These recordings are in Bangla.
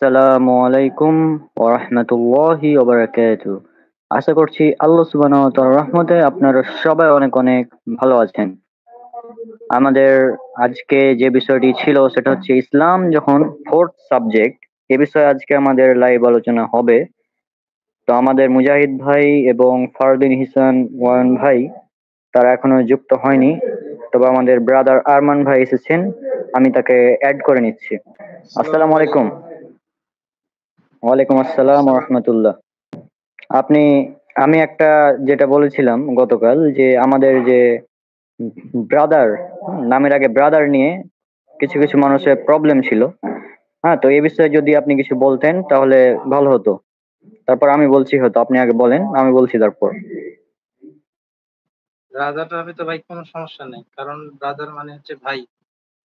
আসসালামু আলাইকুম ওয়া রাহমাতুল্লাহি ওয়া বারাকাতুহু। আশা করছি আল্লাহ সুবহানাহু ওয়া তাআলার রহমতে আপনারা সবাই অনেক অনেক ভালো আছেন। আমাদের আজকে যে বিষয়টি ছিল সেটা হচ্ছে ইসলাম যখন ফোর্থ সাবজেক্ট, এ বিষয়ে আজকে আমাদের লাইভ আলোচনা হবে। তো আমাদের মুজাহিদ ভাই এবং ফারদিন হিসান ওয়ান ভাই তারা এখনো যুক্ত হয়নি, তবে আমাদের ব্রাদার আরমান ভাই এসেছেন, আমি তাকে অ্যাড করে নিচ্ছি। আসসালামু আসসালামু আলাইকুম। আলাইকুম। ওয়ালাইকুম আসসালাম ওয়া আসসালাম। রাহমাতুল্লাহ। আপনি আমি একটা যেটা বলেছিলাম গতকাল যে আমাদের যে ব্রাদার, নামের আগে ব্রাদার নিয়ে কিছু কিছু মানুষের প্রবলেম ছিল। হ্যাঁ, তো এই বিষয়ে যদি আপনি কিছু বলতেন তাহলে ভালো হতো। তারপর আমি বলছি, হয়তো আপনি আগে বলেন, আমি বলছি তারপর। ব্রাদার নামে তো ভাই কোনো সমস্যা নেই, কারণ ব্রাদার মানে হচ্ছে ভাই।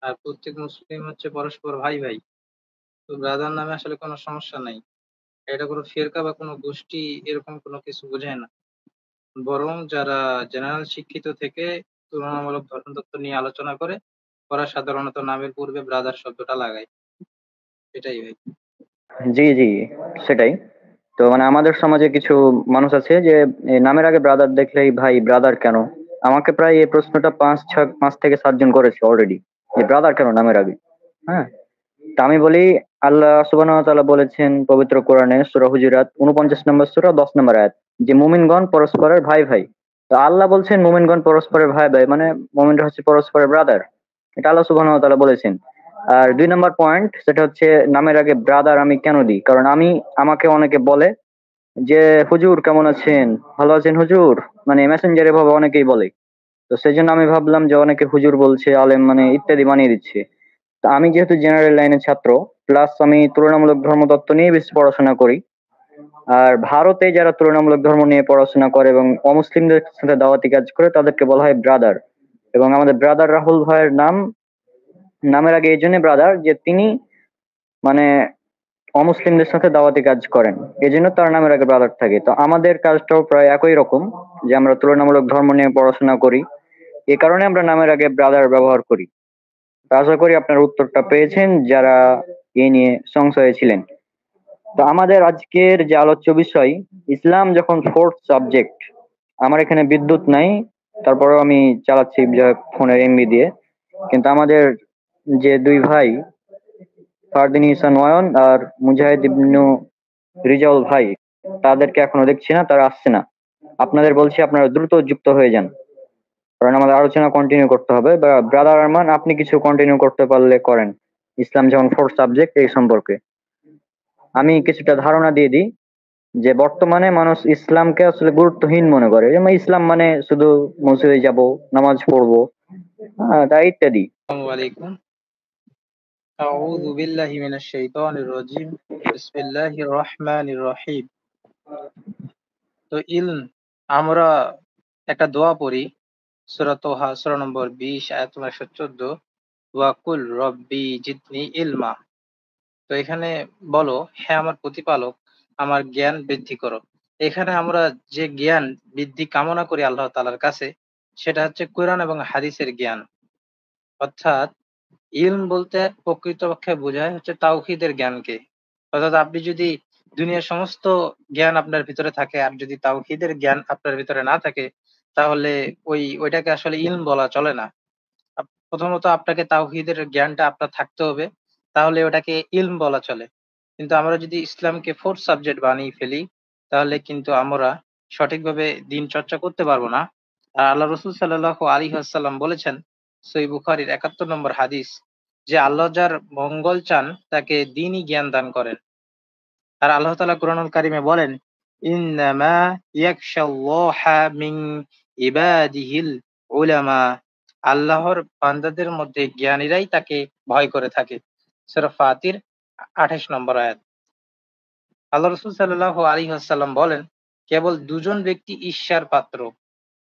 আর প্রত্যেক মুসলিম হচ্ছে পরস্পর ভাই ভাই। তো ব্রাদার নামে আসলে কোনো সমস্যা নাই। এটা কোনো ফিরকা বা কোনো গোষ্ঠী এরকম কোনো কিছু বোঝায় না। বরং যারা জেনারেল শিক্ষিত থেকে তুলনামূলক ধর্মতত্ত্ব নিয়ে আলোচনা করে, ওরা সাধারণত নামের পূর্বে ব্রাদার শব্দটা লাগায়। এটাই ভাই। জি জি, সেটাই। তো মানে আমাদের সমাজে কিছু মানুষ আছে যে নামের আগে ব্রাদার দেখলেই ভাই ব্রাদার কেন। আমাকে প্রায় এই প্রশ্নটা 5 থেকে 7 জন করেছে অলরেডি, যে ব্রাদার কেন নামের আগে। হ্যাঁ, তা আমি বলি, আল্লাহ সুবহানাহু ওয়া তাআলা বলেছেন পবিত্র কোরআনে সূরা হুজুরাত 49 নম্বর সূরা 10 নম্বর আয়াত, যে মুমিনগণ পরস্পরের ভাই ভাই। তো আল্লাহ বলছেন মুমিনগণ পরস্পরের ভাই ভাই, মানে মুমিনরা হচ্ছে পরস্পরের ব্রাদার। এটা আল্লাহ সুবহানাহু ওয়া তাআলা বলেছেন। আর 2 নম্বর পয়েন্ট সেটা হচ্ছে নামের আগে ব্রাদার আমি কেন দিই, কারণ আমাকে অনেকে বলে যে হুজুর কেমন আছেন, ভালো আছেন হুজুর, মানে মেসেঞ্জারে ভাবে অনেকেই বলে। তো সেই জন্য আমি ভাবলাম যে অনেকে হুজুর বলছে, আলেম মানে ইত্যাদি বানিয়ে দিচ্ছে। তা আমি যেহেতু জেনারেল লাইনের ছাত্র, প্লাস আমি তুলনামূলক ধর্মতত্ত্ব নিয়ে বেশি পড়াশোনা করি। আর ভারতে যারা তুলনামূলক ধর্ম নিয়ে পড়াশোনা করে এবং অমুসলিমদের সাথে দাওয়াতি কাজ করে তাদেরকে বলা হয় ব্রাদার। এবং আমাদের ব্রাদার রাহুল ভাইয়ের নামের আগে এই জন্য ব্রাদার যে তিনি মানে অমুসলিমদের সাথে দাওয়াতি কাজ করেন, এই জন্য তার নামের আগে ব্রাদার থাকে। তো আমাদের কাজটাও প্রায় একই রকম, যে আমরা তুলনামূলক ধর্ম নিয়ে পড়াশোনা করি, এই কারণে আমরা নামের আগে ব্রাদার ব্যবহার করি। তো আশা করি আপনার উত্তরটা পেয়েছেন যারা এই নিয়ে সংশয়ে ছিলেন। তো আমাদের আজকের যে আলোচ্য বিষয়, ইসলাম যখন ফোর্থ সাবজেক্ট। আমার এখানে বিদ্যুৎ নাই, তারপরেও আমি চালাচ্ছি ফোনের এমবি দিয়ে। কিন্তু আমাদের যে দুই ভাই ফারদিন ইহসান নয়ন আর মুজাহিদ ইবনু রিজাউল ভাই, তাদেরকে এখনো দেখছি না, তারা আসছে না। আপনাদের বলছি আপনারা দ্রুত যুক্ত হয়ে যান, কারণ আমাদের আলোচনা কন্টিনিউ করতে হবে। ব্রাদার আরমান, আপনি কিছু কন্টিনিউ করতে পারলে করেন, ইসলাম যেমন ফোর্থ সাবজেক্ট এই সম্পর্কে। আমি কিছুটা ধারণা দিয়ে দিই যে বর্তমানে মানুষ ইসলামকে আসলে গুরুত্বহীন মনে করে, যেমন ইসলাম মানে শুধু মসজিদে যাব, নামাজ পড়বো, তাই ইত্যাদি। আসসালামু আলাইকুম। আউযু বিল্লাহি মিনাশ শাইতানির রাজিম। বিসমিল্লাহির রহমানির রহিম। তো আমরা একটা দোয়া পড়ি, সূরা তোহা সূরা নম্বর 20 আয়াত নম্বর 114, ওয়াকুল রব্বি জিদনি ইলমা। তো এখানে বলো, হে আমার প্রতিপালক, আমার জ্ঞান বৃদ্ধি করো। এখানে আমরা যে জ্ঞান বৃদ্ধি কামনা করি আল্লাহ তাআলার কাছে, সেটা হচ্ছে কোরআন এবং হাদিসের জ্ঞান। অর্থাৎ ইলম বলতে প্রকৃতপক্ষে বোঝায় হচ্ছে তাওহীদের জ্ঞানকে। অর্থাৎ আপনি যদি দুনিয়ার সমস্ত জ্ঞান আপনার ভিতরে থাকে, আর যদি তাওহীদের জ্ঞান আপনার ভিতরে না থাকে, তাহলে ওইটাকে আসলে ইলম বলা চলে না। প্রথমত আপনাকে তাওহীদের জ্ঞানটা আপনার থাকতে হবে, তাহলে ওটাকে ইলম বলা চলে। কিন্তু আমরা যদি ইসলামকে ফোর্থ সাবজেক্ট বানিয়ে ফেলি, তাহলে কিন্তু আমরা সঠিকভাবে দিন চর্চা করতে পারবো না। আর আল্লাহ রাসূল সাল্লাল্লাহু আলাইহি ওয়াসাল্লাম বলেছেন, সহিহ বুখারীর ৭১ নম্বর হাদিস, যে আল্লাহ যার মঙ্গল চান তাকে দ্বীনি জ্ঞান দান করেন। আর আল্লাহ তাআলা কুরআনুল কারীমে বলেন, ইন্নামা ইয়াখশাল্লাহা মিন ইবাদিহিল উলামা। আল্লাহর বান্দাদের মধ্যে জ্ঞানীরাই তাকে ভয় করে থাকে। সূরা ফাতির ২৮ নম্বর আয়াত। আল্লাহ রাসূল সাল্লাল্লাহু আলাইহি ওয়াসাল্লাম বলেন, কেবল দুজন ব্যক্তি ঈর্ষার পাত্র।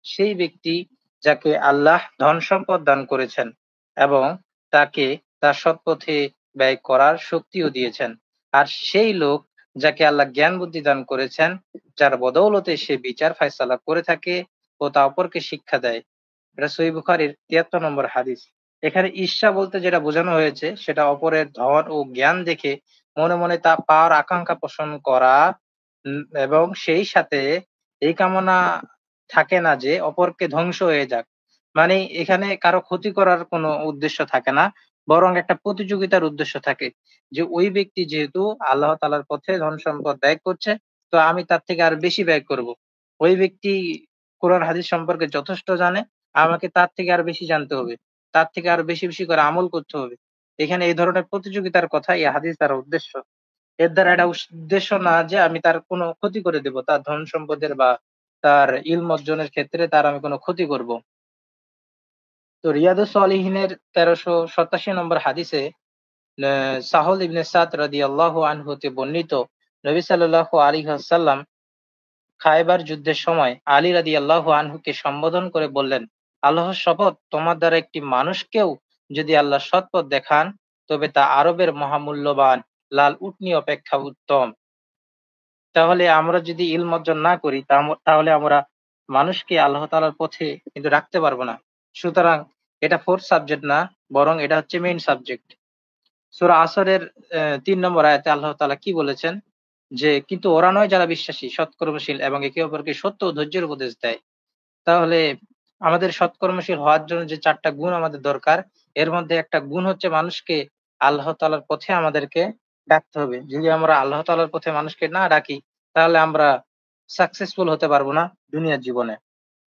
সেই ব্যক্তি যাকে আল্লাহ ধন সম্পদ দান করেছেন এবং তাকে তার সৎ পথে ব্যয় করার শক্তিও দিয়েছেন। আর সেই লোক যাকে আল্লাহ জ্ঞান বুদ্ধি দান করেছেন, যার বদৌলতে সে বিচার ফায়সালা করে থাকে ও তা অপরকে শিক্ষা দেয়। এটা সহিহ বুখারীর ৭৩ নম্বর হাদিস। এখানে ঈর্ষা বলতে যেটা বোঝানো হয়েছে সেটা অপরের ধন ও জ্ঞান দেখে মনে মনে তা পাওয়ার আকাঙ্ক্ষা পোষণ করা, এবং সেই সাথে এই কামনা থাকে না যে অপরকে ধ্বংস হয়ে যাক। মানে এখানে কারো ক্ষতি করার কোনো উদ্দেশ্য থাকে না, বরং একটা প্রতিযোগিতার উদ্দেশ্য থাকে। যে ওই ব্যক্তি যেহেতু আল্লাহ তাআলার পথে ধন সম্পদ ব্যয় করছে, তো আমি তার থেকে আর বেশি ব্যয় করব। ওই ব্যক্তি কোরআন হাদিস সম্পর্কে যথেষ্ট জানে, আমাকে তার থেকে আর বেশি জানতে হবে। তার থেকে আরো বেশি, বেশি করে আমল করতে হবে। এখানে এই ধরনের প্রতিযোগিতার কথা এই হাদিস দ্বারা উদ্দেশ্য। এর দ্বারা এটা উদ্দেশ্য না যে আমি তার কোনো ক্ষতি করে দেব। তার ধন সম্পদের বা তার ইলম অর্জনের ক্ষেত্রে তার আমি কোনো ক্ষতি করব। তো রিয়াদুস সালিহিনের ১৩৮৭ নম্বর হাদিসে সাহল ইবনে সাদ রাদিয়াল্লাহু আনহু হতে বর্ণিত, নবী সাল্লাল্লাহু আলাইহি ওয়াসাল্লাম খায়বার যুদ্ধের সময় আলী রাদিয়াল্লাহু আনহুকে সম্বোধন করে বললেন, আল্লাহর শপথ, তোমার দ্বারা একটি মানুষকেও যদি আল্লাহ সৎপথ দেখান, তবে তা আরবের মহামূল্যবান লাল উটনী অপেক্ষা উত্তম। তাহলে আমরা যদি ইলম অর্জন না করি তাহলে আমরা মানুষকে আল্লাহ তাআলার পথে কিন্তু রাখতে পারবো না। সুতরাং এটা ফোর্থ সাবজেক্ট না, বরং এটা হচ্ছে মেইন সাবজেক্ট। সূরা আসরের ৩ নম্বর আয়াতে আল্লাহ তাআলা কি বলেছেন? যে কিন্তু ওরা নয় যারা বিশ্বাসী, সৎকর্মশীল এবং একে অপরকে সত্য ও ধৈর্যের উপদেশ দেয়। তাহলে আমাদের সৎকর্মশীল হওয়ার জন্য যে ৪ টা গুণ আমাদের দরকার, এর মধ্যে একটা গুণ হচ্ছে মানুষকে আল্লাহ তাআলার পথে আমাদেরকে ডাকতে হবে। যদি আমরা আল্লাহ তাআলার পথে মানুষকে না ডাকি, তাহলে আমরা সাকসেসফুল হতে পারবো না দুনিয়ার জীবনে।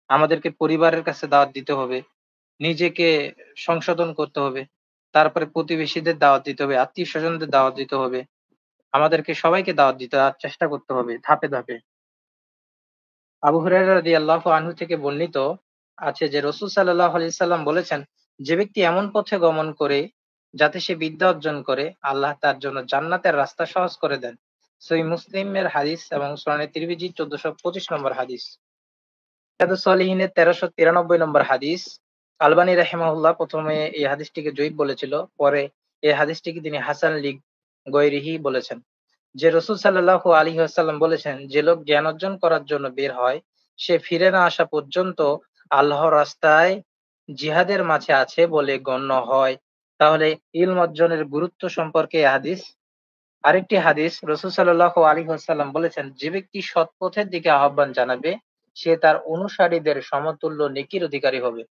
আমাদেরকে পরিবারের কাছে দাওয়াত দিতে হবে, নিজেকে সংশোধন করতে হবে, তারপরে প্রতিবেশীদের দাওয়াত দিতে হবে, আত্মীয়স্বজনদের দাওয়াত দিতে হবে। আমাদেরকে সবাইকে দাওয়াত দিতে চেষ্টা করতে হবে ধাপে, ধাপে। আবু হুরায়রা রাদিয়াল্লাহু আনহু থেকে বর্ণিত আছে যে রাসূল সাল্লাল্লাহু আলাইহি সাল্লাম বলেছেন, যে ব্যক্তি এমন পথে গমন করে যাতে সে বিদ্যা অর্জন করে, আল্লাহ তার জন্য জান্নাতের রাস্তা সহজ করে দেন। সহিহ মুসলিমের হাদিস এবং সুনানে তিরমিজি ১৪২৫ নম্বর হাদিস। রিয়াদুস সালিহিনের ১৩৯৩ নম্বর হাদিস। আলবানী রাহিমাহুল্লাহ প্রথমে এই হাদিসটিকে যঈফ বলেছিল, পরে এই হাদিসটিকে তিনি হাসান গায়রিহি বলেছেন। যে রাসূল সাল্লাল্লাহু আলাইহি ওয়াসাল্লাম বলেছেন, যে লোক জ্ঞান অর্জন করার জন্য বের হয়, সে ফিরে না আসা পর্যন্ত আল্লাহর রাস্তায় জিহাদের মাঝে আছে বলে গণ্য হয়। তাহলে ইলম অর্জনের গুরুত্ব সম্পর্কে এই হাদিস। আরেকটি হাদিস, রাসূল সাল্লাল্লাহু আলাইহি ওয়াসাল্লাম বলেছেন, যে ব্যক্তি সৎ পথের দিকে আহ্বান জানাবে, সে তার অনুসারীদের সমতুল্য নেকির অধিকারী হবে।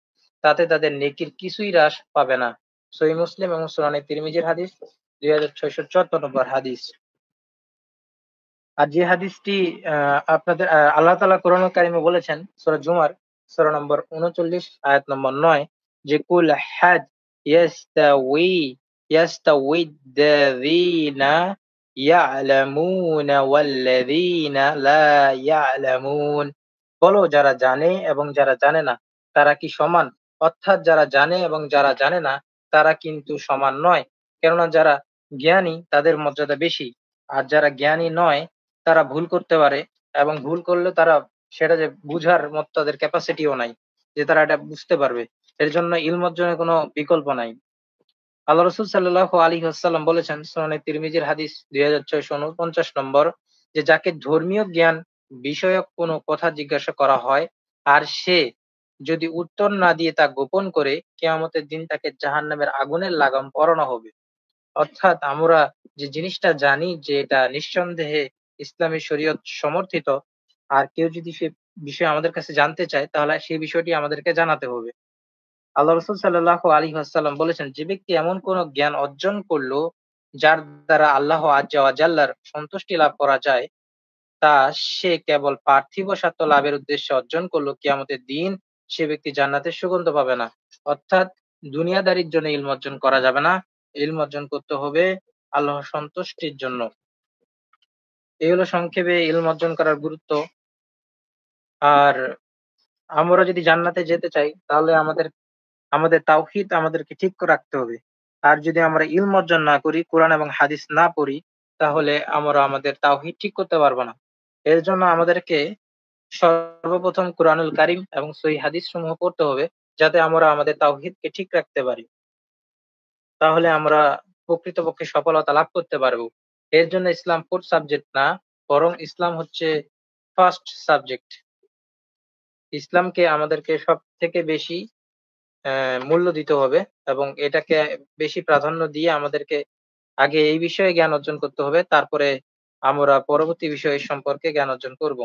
তাতে তাদের নেকির কিছুই হ্রাস পাবে না। সহিহ মুসলিম এবং সুনানে তিরমিজির হাদিস, ২৬৭৪ নম্বর হাদিস। আর যে হাদিসটি আপনাদের আল্লাহ তাআলা কোরআনুল কারিমে বলেছেন সূরা জুমার সূরা নম্বর ৩৯ আয়াত নম্বর ৯, যে কুল হাদ ইয়াস্তাউই ইয়াস্তাউইদ্দাযীনা ইয়া'লামুনা ওয়াল্লাযীনা লা ইয়া'লামুন। বলো, যারা জানে এবং যারা জানে না তারা কি সমান? অর্থাৎ যারা জানে এবং যারা জানে না তারা কিন্তু সমান নয়। কেননা যারা জ্ঞানী তাদের মর্যাদা বেশি। আর যারা জ্ঞানী নয় তারা ভুল করতে পারে, এবং ভুল করলে তারা সেটা যে বুঝার মতো তাদের ক্যাপাসিটিও নাই যে তারা এটা বুঝতে পারবে। এর জন্য ইলম অর্জনের কোনো বিকল্প নাই। আল্লাহ রাসূল সাল্লাল্লাহু আলাইহি ওয়াসাল্লাম বলেছেন সুনানে তিরমিজির হাদিস ২৬৪৯ নম্বর, যে যাকে ধর্মীয় জ্ঞান বিষয়ক কোনো কথা জিজ্ঞাসা করা হয় আর সে যদি উত্তর না দিয়ে তা গোপন করে, কিয়ামতের দিন তাকে জাহান্নামের আগুনের লাগাম পরানো হবে। অর্থাৎ আমরা যে জিনিসটা জানি যে এটা নিঃসন্দেহে ইসলামী শরীয়ত সমর্থিত, আর কেউ যদি সে বিষয়ে আমাদের কাছে জানতে চায় তাহলে সেই বিষয়টি আমাদেরকে জানাতে হবে। আল্লাহ রাসূল সাল্লাল্লাহু আলাইহি ওয়াসাল্লাম বলেছেন, যে ব্যক্তি এমন কোন জ্ঞান অর্জন করলো যার দ্বারা আল্লাহ আজ্জা ওয়া জাল্লার সন্তুষ্টি লাভ করা যায়, তা সে কেবল পার্থিব স্বার্থ লাভের উদ্দেশ্যে অর্জন করলো, কিয়ামতের দিন সে ব্যক্তি জান্নাতের সুগন্ধ পাবে না। অর্থাৎ দুনিয়াদারির জন্য ইলম অর্জন করা যাবে না। ইলম অর্জন করতে হবে আল্লাহর সন্তুষ্টির জন্য। এই হলো সংক্ষেপে ইলম অর্জন করার গুরুত্ব। আর আমরা যদি জান্নাতে যেতে চাই তাহলে আমাদের তাওহীদ আমাদেরকে ঠিক করে রাখতে হবে। আর যদি আমরা ইলম অর্জন না করি, কোরআন এবং হাদিস না পড়ি, তাহলে আমরা আমাদের তাওহীদ ঠিক করতে পারব না। এর জন্য আমাদেরকে সর্বপ্রথম কুরআনুল কারীম এবং সহিহ হাদিস সমূহ পড়তে হবে, যাতে আমরা আমাদের তাওহীদকে ঠিক রাখতে পারি। তাহলে আমরা প্রকৃতপক্ষে সফলতা লাভ করতে পারব। এর জন্য ইসলাম 4th সাবজেক্ট না, বরং ইসলাম হচ্ছে ফার্স্ট সাবজেক্ট। ইসলামকে আমাদেরকে সবথেকে বেশি মূল্য দিতে হবে এবং এটাকে বেশি প্রাধান্য দিয়ে আমাদেরকে আগে এই বিষয়ে জ্ঞান অর্জন করতে হবে, তারপরে আমরা পরবর্তী বিষয় সম্পর্কে জ্ঞান অর্জন করব।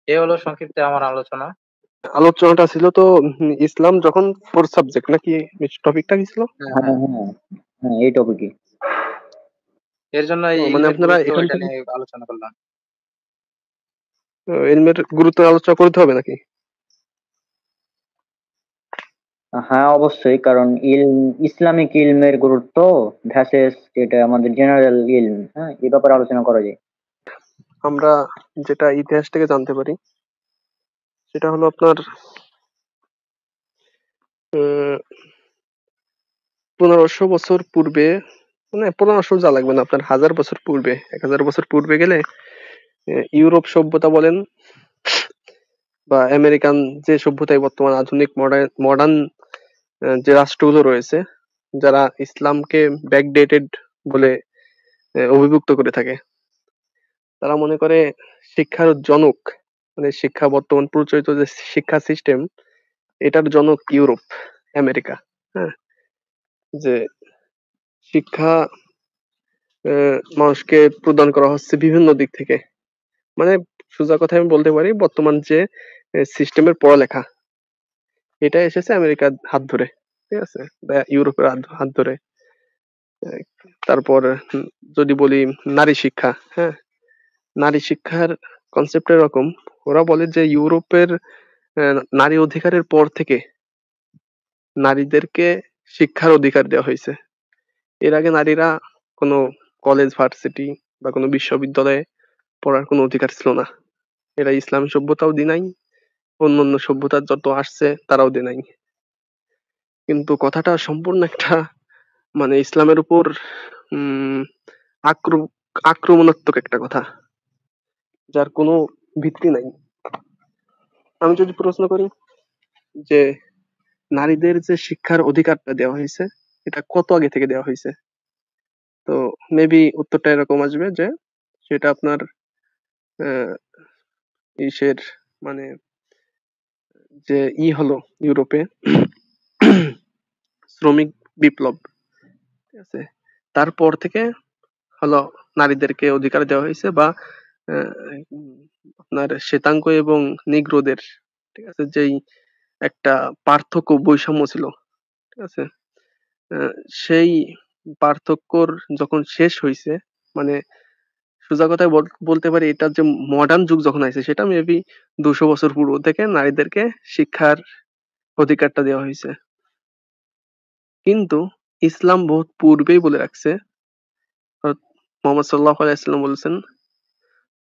এ হলো সংক্ষিপ্ত আমার আলোচনা। আলোচনাটা ছিল তো ইসলাম যখন ফোর সাবজেক্ট নাকি টপিকটা কি ছিল? হ্যাঁ, হ্যাঁ, হ্যাঁ। হ্যাঁ, হ্যাঁ, এই টপিকই। এর জন্য এই মানে ইলমের আপনারা গুরুত্ব এখান এটা থেকে নিয়ে আলোচনা করলাম। ইলমের গুরুত্ব আলোচনা করতে হবে নাকি? হ্যাঁ, অবশ্যই, কারণ ইসলামিক ইলমের গুরুত্ব ভ্যাসেস যেটা আমাদের জেনারেল ইলম, হ্যাঁ, এই ব্যাপারে আলোচনা করা যায়। আমরা যেটা ইতিহাস থেকে জানতে পারি সেটা হলো আপনার 1500 বছর পূর্বে, মানে 1500 যা লাগবে না, আপনার 1000 বছর পূর্বে, 1000 বছর পূর্বে গেলে ইউরোপ সভ্যতা বলেন বা আমেরিকান যে সভ্যতায় বর্তমান আধুনিক মডার্ন যে রাষ্ট্রগুলো রয়েছে, যারা ইসলামকে ব্যাকডেটেড বলে অভিভুক্ত করে থাকে, তারা মনে করে শিক্ষার জনক, মানে শিক্ষা বর্তমান প্রচলিত যে শিক্ষা সিস্টেম, এটার জনক ইউরোপ, আমেরিকা। হ্যাঁ, যে শিক্ষা মানুষকে প্রদান করা হচ্ছে বিভিন্ন দিক থেকে, মানে সোজা কথা আমি বলতে পারি বর্তমান যে সিস্টেমের পড়ালেখা, এটা এসেছে আমেরিকার হাত ধরে, ঠিক আছে, বা ইউরোপের হাত ধরে। আহ, তারপর যদি বলি নারী শিক্ষা, হ্যাঁ, নারী শিক্ষার কনসেপ্ট এরকম, ওরা বলে যে ইউরোপের নারী অধিকারের পর থেকে নারীদেরকে শিক্ষার অধিকার দেওয়া হয়েছে। এর আগে নারীরা কোনো কলেজ, ভার্সিটি বা কোনো বিশ্ববিদ্যালয়ে পড়ার কোনো অধিকার ছিল না। এরা ইসলামী সভ্যতাও দিনাই, অন্যান্য সভ্যতার যত আসছে তারাও দিনাই। কিন্তু কথাটা সম্পূর্ণ একটা, মানে ইসলামের উপর উম আক্রমণাত্মক একটা কথা, যার কোনো ভিত্তি নাই। আমি যদি প্রশ্ন করি যে নারীদের যে শিক্ষার অধিকারটা দেওয়া হয়েছে, এটা কত আগে থেকে দেওয়া হয়েছে, তো মেবি উত্তরটা এরকম আসবে যে সেটা আপনার আহ, ইসের, মানে যে হলো ইউরোপে শ্রমিক বিপ্লব, ঠিক আছে, তারপর থেকে হলো নারীদেরকে অধিকার দেওয়া হয়েছে, বা আহ, আপনার শ্বেতাঙ্গ এবং নিগ্রোদের, ঠিক আছে, যেই একটা পার্থক্য বৈষম্য ছিল, ঠিক আছে, আহ, সেই পার্থক্যর যখন শেষ হয়েছে, মানে সোজা কথায় বলতে পারি এটা যে মডার্ন যুগ যখন আছে, সেটা মেবি 200 বছর পূর্ব থেকে নারীদেরকে শিক্ষার অধিকারটা দেওয়া হয়েছে। কিন্তু ইসলাম বহুত পূর্বেই বলে রাখছে, হযরত মুহাম্মদ সাল্লাল্লাহু আলাইহি ওয়াসাল্লাম বলেছেন,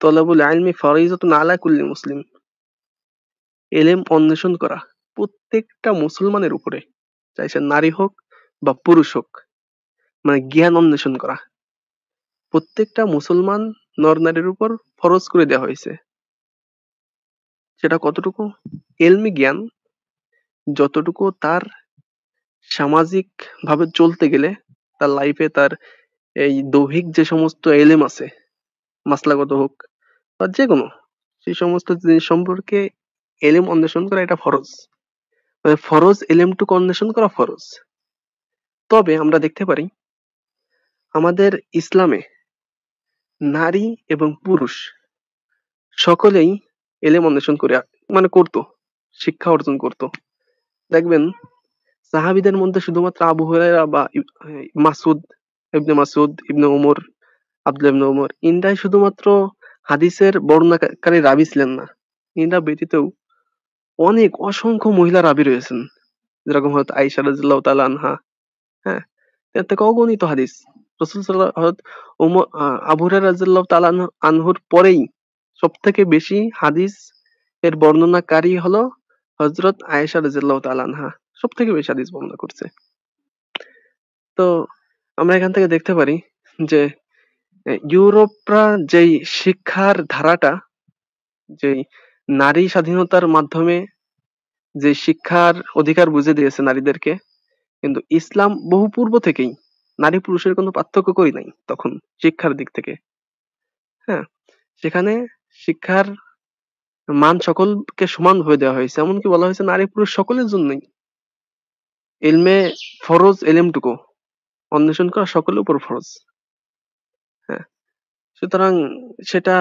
তলাবুল ইলমি ফারিজাতুন আলা কুল্লি মুসলিম, এলেম অন্বেষণ করা প্রত্যেকটা মুসলমানের উপরে, চাই সে নারী হোক বা পুরুষ হোক, মানে জ্ঞান অন্বেষণ করা প্রত্যেকটা মুসলমান নর নারীর উপর ফরজ করে দেওয়া হয়েছে। সেটা কতটুকু? এলমি জ্ঞান, যতটুকু তার সামাজিক ভাবে চলতে গেলে, তার লাইফে তার এই দৈহিক যে সমস্ত এলেম আছে, মাসলাগত হোক বা যে কোনো, সেই সমস্ত জিনিস সম্পর্কে এলেম অন্বেষণ করা এটা ফরজ, মানে ফরজ এলেমটুকু অন্বেষণ করা ফরজ। তবে আমরা দেখতে পারি আমাদের ইসলামে নারী এবং পুরুষ সকলেই এলেম অন্বেষণ করে, মানে করতো, শিক্ষা অর্জন করতো। দেখবেন সাহাবীদের মধ্যে শুধুমাত্র আবু হুরায়রা বা মাসুদ, মাসুদ, ইবনে ওমর, আব্দুল্লাহ ইবনে ওমর, ইনরাই শুধুমাত্র হাদিসের বর্ণনাকারী রাবী ছিলেন না। ইনরা ব্যতীতও অনেক অসংখ্য মহিলা রাবী রয়েছেন, যেরকম হয়তো আয়েশা রাদিয়াল্লাহু তাআলা আনহা, হ্যাঁ, এর থেকে অগণিত হাদিস। রাসূল আবু হুরায়রা রাদিয়াল্লাহু তাআলা আনহুর পরেই সবথেকে বেশি হাদিস এর বর্ণনাকারী হলো হযরত আয়েশা রাদিয়াল্লাহু তাআলা আনহা, সবথেকে বেশি হাদিস বর্ণনা করছে। তো আমরা এখান থেকে দেখতে পারি যে ইউরোপরা যেই শিক্ষার ধারাটা, যেই নারী স্বাধীনতার মাধ্যমে যে শিক্ষার অধিকার বুঝে দিয়েছে নারীদেরকে, কিন্তু ইসলাম বহু পূর্ব থেকেই নারী পুরুষের কোনো পার্থক্য করি নাই তখন শিক্ষার দিক থেকে। হ্যাঁ, সেখানে শিক্ষার মান সকলকে সমান ভাবে দেওয়া হয়েছে, এমনকি বলা হয়েছে নারী পুরুষ সকলের জন্যই। ইলমে ফরজ এলেমটুকু অন্বেষণ করা সকলের উপর ফরজ। হ্যাঁ, সুতরাং সেটা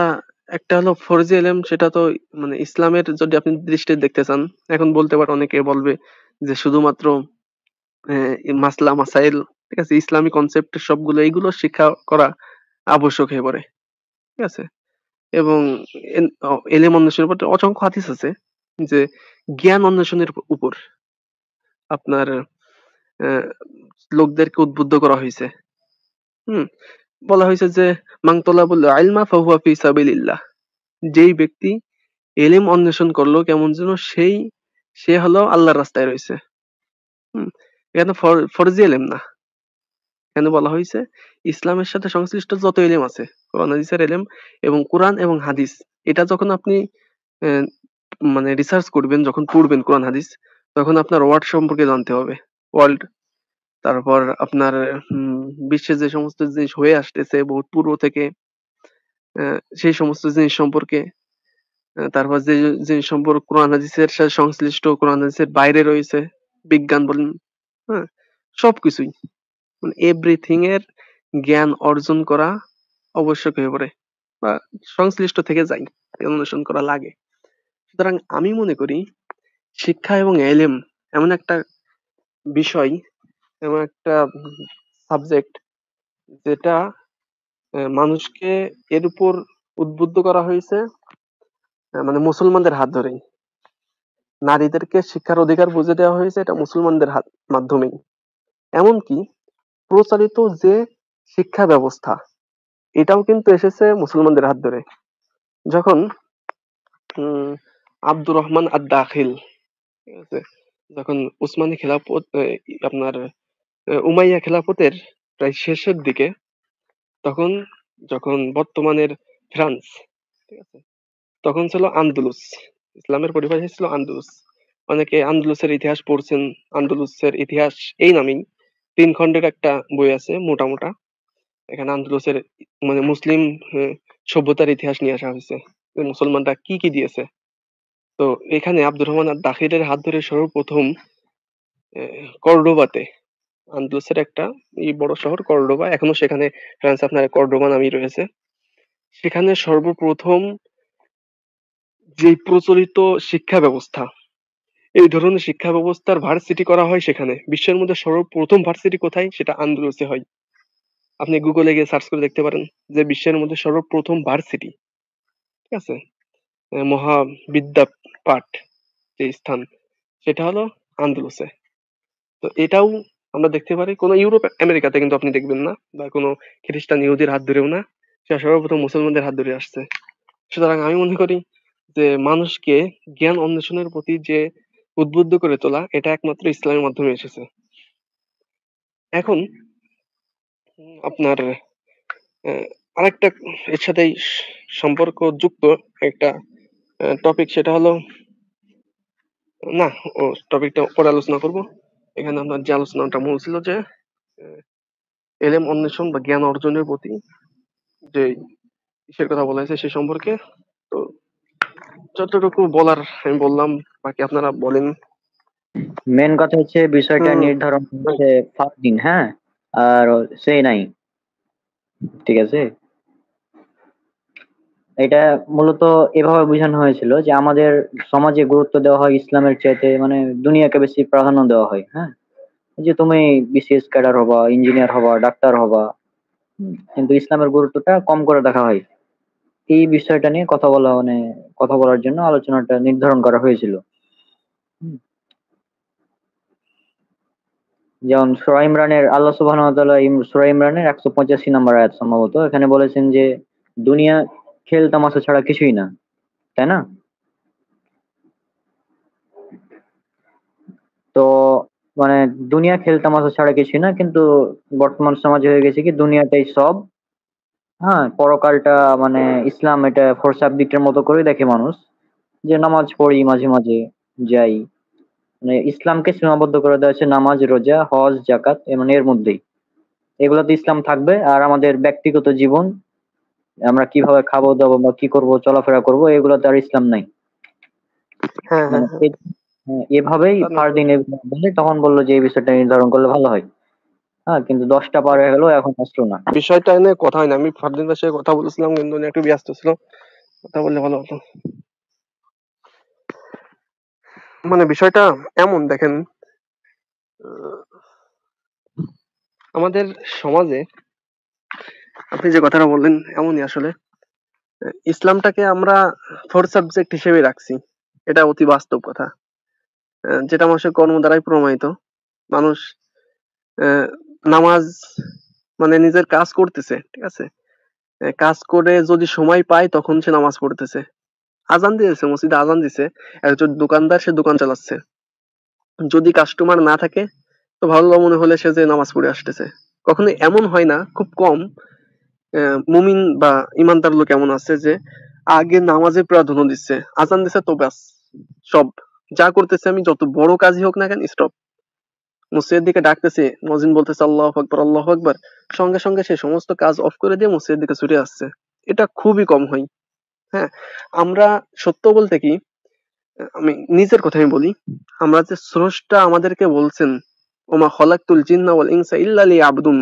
একটা হলো ফরজি এলেম, সেটা তো মানে ইসলামের যদি আপনি দৃষ্টিতে দেখতে চান, এখন বলতে পারে, অনেকে বলবে যে শুধুমাত্র মাসলা মাসাইল, ঠিক আছে, ইসলামী কনসেপ্ট সবগুলো এইগুলো শিক্ষা করা আবশ্যক হয়ে পড়ে, ঠিক আছে। এবং এলেম অন্বেষণের উপর অসংখ্য হাদিস আছে যে জ্ঞান অন্বেষণের উপর আপনার লোকদেরকে উদ্বুদ্ধ করা হয়েছে। হুম, বলা হয়েছে যে মান তালাবুল ইলমা ফাহুয়া ফি সাবিলিল্লাহ, যেই ব্যক্তি এলেম অন্বেষণ করলো কেমন যেন সে হলো আল্লাহর রাস্তায় রয়েছে। এখানে ফরজি এলেম না, এখানে বলা হয়েছে ইসলামের সাথে সংশ্লিষ্ট যত এলেম আছে, কোরআন হাদিসের এলেম এবং কোরআন এবং হাদিস, এটা যখন আপনি আহ, মানে রিসার্চ করবেন, যখন পড়বেন কোরআন হাদিস, তখন আপনার ওয়ার্ড সম্পর্কে জানতে হবে, ওয়ার্ল্ড, তারপর আপনার বিশ্বে যে সমস্ত জিনিস হয়ে আসতেছে বহুত পূর্ব থেকে, সেই সমস্ত জিনিস সম্পর্কে, তারপর যে জিনিস সম্পর্কে কোরআন হাদিসের সাথে সংশ্লিষ্ট, কোরআন হাদিসের বাইরে রয়েছে, বিজ্ঞান বলেন, হ্যাঁ, সবকিছুই, মানে এভরিথিং এর জ্ঞান অর্জন করা আবশ্যক হয়ে পড়ে বা সংশ্লিষ্ট থেকে যাই, অনুসরণ করা লাগে। সুতরাং আমি মনে করি শিক্ষা এবং এলেম এমন একটা বিষয়, এমন একটা সাবজেক্ট, যেটা মানুষকে এর উপর উদ্বুদ্ধ করা হয়েছে মানে মুসলমানদের হাত ধরেই। নারীদেরকে শিক্ষার অধিকার বুঝে দেওয়া হয়েছে এটা মুসলমানদের মাধ্যমেই। এমনকি প্রচলিত যে শিক্ষা ব্যবস্থা, এটাও কিন্তু এসেছে মুসলমানদের হাত ধরে। যখন আব্দুর রহমান আদ-দাখিল, ঠিক আছে, যখন উসমানী খেলাফত আপনার উমাইয়া খেলাফতের প্রায় শেষের দিকে, তখন যখন বর্তমানের ফ্রান্স, ঠিক আছে, তখন ছিল আন্দুলুস, ইসলামের পরিভাষা ছিল আন্দুলুস। অনেকে আন্দুলুসের ইতিহাস পড়ছেন, আন্দুলুসের ইতিহাস এই নামেই 3 খণ্ডের একটা বই আছে মোটা মোটা, এখানে আন্দুলুসের মানে মুসলিম সভ্যতার ইতিহাস নিয়ে আসা হয়েছে, যে মুসলমানরা কি কি দিয়েছে। তো এখানে আব্দুর রহমান দাখিলের হাত ধরে সর্বপ্রথম কর্ডোবাতে, আন্দুলুসের একটা বড় শহর কর্ডোবা, এখনো সেখানে ফ্রান্স আপনার কর্ডোবা নামই রয়েছে, সেখানে সর্বপ্রথম যে প্রচলিত শিক্ষা ব্যবস্থা, এই ধরনের শিক্ষা ব্যবস্থার ভার্সিটি করা হয় সেখানে। বিশ্বের মধ্যে সর্বপ্রথম ভার্সিটি কোথায়, সেটা আন্দুলুসে হয়। আপনি গুগলে গিয়ে সার্চ করে দেখতে পারেন যে বিশ্বের মধ্যে সর্বপ্রথম ভার্সিটি, ঠিক আছে, মহাবিদ্যাপাঠ যে স্থান, সেটা হলো আন্দুলুসে। তো এটাও আমরা দেখতে পারি কোনো ইউরোপ আমেরিকাতে কিন্তু আপনি দেখবেন না, বা কোনো খ্রিস্টান ইহুদির হাত ধরেও না, সেটা সর্বপ্রথম মুসলমানদের হাত ধরে আসছে। সুতরাং আমি মনে করি যে মানুষকে জ্ঞান অন্বেষণের প্রতি যে উদ্বুদ্ধ করে তোলা, এটা একমাত্র ইসলামের মাধ্যমে এসেছে। এখন আপনার আরেকটা এর সাথে সম্পর্ক যুক্ত একটা টপিক, সেটা হলো, না, ও টপিকটা পরে আলোচনা করব। এখানে আপনার যে আলোচনাটা মূল ছিল যে এলেম অন্বেষণ বা জ্ঞান অর্জনের প্রতি যে কিসের কথা বলা হয়েছে সে সম্পর্কে। তো যতটুকু বলার আমি বললাম, বাকি আপনারা বলেন। মেন কথা হচ্ছে বিষয়টা হুম, নির্ধারণ হচ্ছে ফারদিন, হ্যাঁ, আর সেই নাই, ঠিক আছে। এটা মূলত এভাবে বোঝানো হয়েছিল যে আমাদের সমাজে গুরুত্ব দেওয়া হয় ইসলামের চাইতে, মানে দুনিয়াকে বেশি প্রাধান্য দেওয়া হয়, হ্যাঁ, যে তুমি বিসিএস ক্যাডার হবা, ইঞ্জিনিয়ার হবা, ডাক্তার হবা, কিন্তু ইসলামের গুরুত্বটা কম করে দেখা হয়। এই বিষয়টা নিয়ে কথা বলা, মানে কথা বলার জন্য আলোচনাটা নির্ধারণ করা হয়েছিল। হুম। যেমন সূরা ইমরানের আল্লাহ সুবহানাহু ওয়া তাআলা সূরা ইমরানের 185 নম্বর আয়াত সম্ভবত, এখানে বলেছেন যে দুনিয়া খেল তামাশা ছাড়া কিছুই না, তাই না? তো মানে দুনিয়া খেল তামাশা ছাড়া কিছুই না, কিন্তু বর্তমান সমাজে হয়ে গেছে কি দুনিয়াটাই সব। হ্যাঁ, পরকালটা মানে ইসলাম এটা ফোর সাবজেক্টের মতো করে দেখে মানুষ, যে নামাজ পড়ি মাঝে মাঝে যাই, মানে ইসলামকে সীমাবদ্ধ করে দেওয়া হচ্ছে নামাজ, রোজা, হজ, জাকাত, মানে এর মধ্যেই এগুলোতে ইসলাম থাকবে। আর আমাদের ব্যক্তিগত জীবন, আমরা কিভাবে খাবো দাবো বা কি করব, চলাফেরা করব, এগুলোতে আর ইসলাম নাই। হ্যাঁ, হ্যাঁ, মানে হ্যাঁ। এভাবেই তা না। ফারদিন বলে, তখন বললো যে এই বিষয়টা নির্ধারণ করলে ভালো হয়। হ্যাঁ, কিন্তু 10টা পার হয়ে গেল, এখন আসলো না। বিষয়টা নিয়ে কথা হয় না, আমি ফারদিন ভাইয়ের সাথে কথা বলেছিলাম কিন্তু উনি একটু ব্যস্ত ছিল, কথা বললে ভালো হতো। মানে বিষয়টা এমন দেখেন, আহ, আমাদের সমাজে আপনি যে কথাটা বললেন এমনই আসলে। ইসলামটাকে আমরা ফোর্থ সাবজেক্ট হিসেবে রাখছি, এটা অতি বাস্তব কথা। যেটা মানুষের কর্ম দ্বারাই প্রমাণিত। মানুষ আহ, নামাজ মানে নিজের কাজ করতেছে, ঠিক আছে, কাজ করে যদি সময় পায় তখন সে নামাজ পড়তেছে। আজান দিয়েছে, মসজিদে আজান দিছে, একজন দোকানদার সে দোকান চালাচ্ছে, যদি কাস্টমার না থাকে তো ভালো মনে হলে সে যে নামাজ পড়ে আসতেছে। কখনো এমন হয় না, খুব কম মুমিন বা ইমানদার লোক এমন আছে যে আগে নামাজে প্রাধান্য দিচ্ছে, আজান দিচ্ছে তো ব্যাস, সব যা করতেছে আমি যত বড় কাজই হোক না কেন স্টপ। মসজিদের দিকে ডাকতেছে, মজিন বলতেছে আল্লাহু আকবার আল্লাহু আকবার, সঙ্গে সঙ্গে সে সমস্ত কাজ অফ করে দিয়ে মসজিদের দিকে ছুটে আসছে। এটা খুবই কম হয়। হ্যাঁ, আমরা সত্য বলতে কি, আমি নিজের কথাই বলি, আমরা যে স্রষ্টা আমাদেরকে বলছেন ওমা খলাকতুল জিন্না ওয়াল ইনসা ইল্লা লিয়াবুদুন,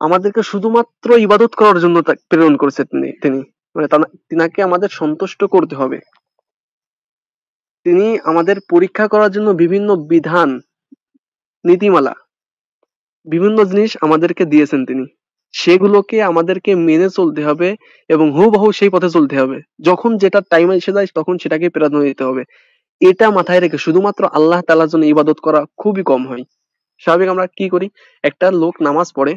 আমাদেরকে শুধুমাত্র ইবাদত করার জন্য প্রেরণ করেছে তিনি মানে তিনাকে আমাদের সন্তুষ্ট করতে হবে। তিনি আমাদের পরীক্ষা করার জন্য বিভিন্ন বিধান, নীতিমালা, বিভিন্ন জিনিস আমাদেরকে দিয়েছেন তিনি, সেগুলোকে আমাদেরকে মেনে চলতে হবে এবং হুবহু সেই পথে চলতে হবে। যখন যেটা টাইম এসে যায় তখন সেটাকে প্রাধান্য দিতে হবে। এটা মাথায় রেখে শুধুমাত্র আল্লাহ তাআলার জন্য ইবাদত করা খুবই কম হয়। স্বাভাবিক আমরা কি করি, একটা লোক নামাজ পড়ে,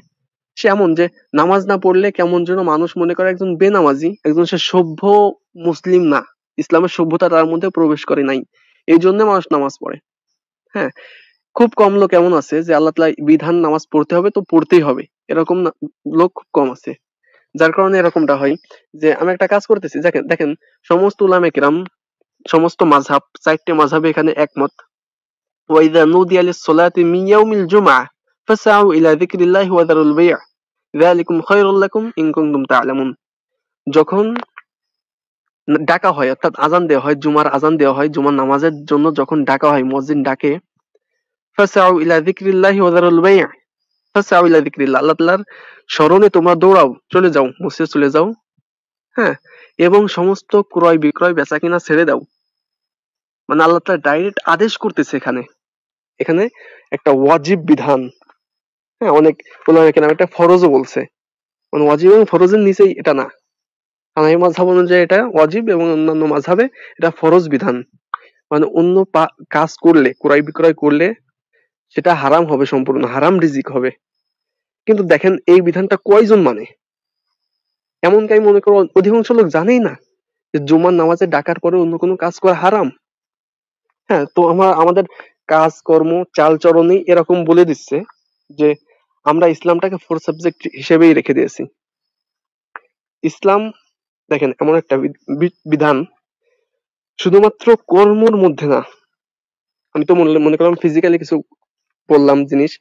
সে এমন যে নামাজ না পড়লে কেমন যেন মানুষ মনে করে একজন বেনামাজি, একজন সে সভ্য মুসলিম না, ইসলামের সভ্যতা তার মধ্যে প্রবেশ করে নাই, এই জন্য মানুষ নামাজ পড়ে। হ্যাঁ, খুব কম লোক এমন আছে যে আল্লাহ তাআলা বিধান নামাজ পড়তে হবে তো পড়তেই হবে, এরকম লোক খুব কম আছে। যার কারণে এরকমটা হয় যে আমি একটা কাজ করতেছি, দেখেন দেখেন সমস্ত উলামা কিরাম, সমস্ত মাযহাব, 4টে মাযহাবে এখানে একমত। ওয়াইদা নুদিয়া লিস-সালাতি মিন ইয়াউমিল জুমআহ ফাসআউ ইলা যিকরিল্লাহি ওয়া যারুল বাই', যালিকুম খায়রুল লাকুম ইন কুনতুম তা'লামুন। যখন ডাকা হয়, অর্থাৎ আজান দেওয়া হয়, জুমার আজান দেওয়া হয়, জুমার নামাজের জন্য যখন ডাকা হয়, মুয়াজ্জিন ডাকে, ফাসআউ ইলা যিকরিল্লাহি ওয়া যারুল বাই', ফাসআউ ইলা যিকরিল্লাহ, আল্লাহ তাআলার স্মরণে তোমরা দৌড়াও, চলে যাও, মসজিদে চলে যাও। হ্যাঁ, এবং সমস্ত ক্রয় বিক্রয় বেচাকেনা ছেড়ে দাও। মানে আল্লাহ তাআলা ডাইরেক্ট আদেশ করতেছে এখানে, এখানে একটা ওয়াজিব বিধান। হ্যাঁ, অনেক উলামা কেরাম একটা ফরজও বলছে, মানে ওয়াজিব এবং ফরজের নিচেই এটা না। হানাফি মাযহাব অনুযায়ী এটা ওয়াজিব এবং অন্যান্য মাযহাবে এটা ফরজ বিধান। মানে অন্য কাজ করলে, ক্রয় বিক্রয় করলে সেটা হারাম হবে, সম্পূর্ণ হারাম রিজিক হবে। কিন্তু দেখেন এই বিধানটা কয়জন মানে, এমনকি আমি মনে করো অধিকাংশ লোক জানেই না যে জুমার নামাজে ডাকার পরে অন্য কোনো কাজ করা হারাম। হ্যাঁ, তো আমাদের কাজকর্ম চালচরণই এরকম বলে দিচ্ছে যে আমরা ইসলামটাকে ফোর্থ সাবজেক্ট হিসেবেই রেখে দিয়েছি। ইসলাম দেখেন এমন একটা বিধান, শুধুমাত্র কর্মর মধ্যে না, আমি তো মনে করলাম ফিজিক্যালি কিছু বললাম জিনিস,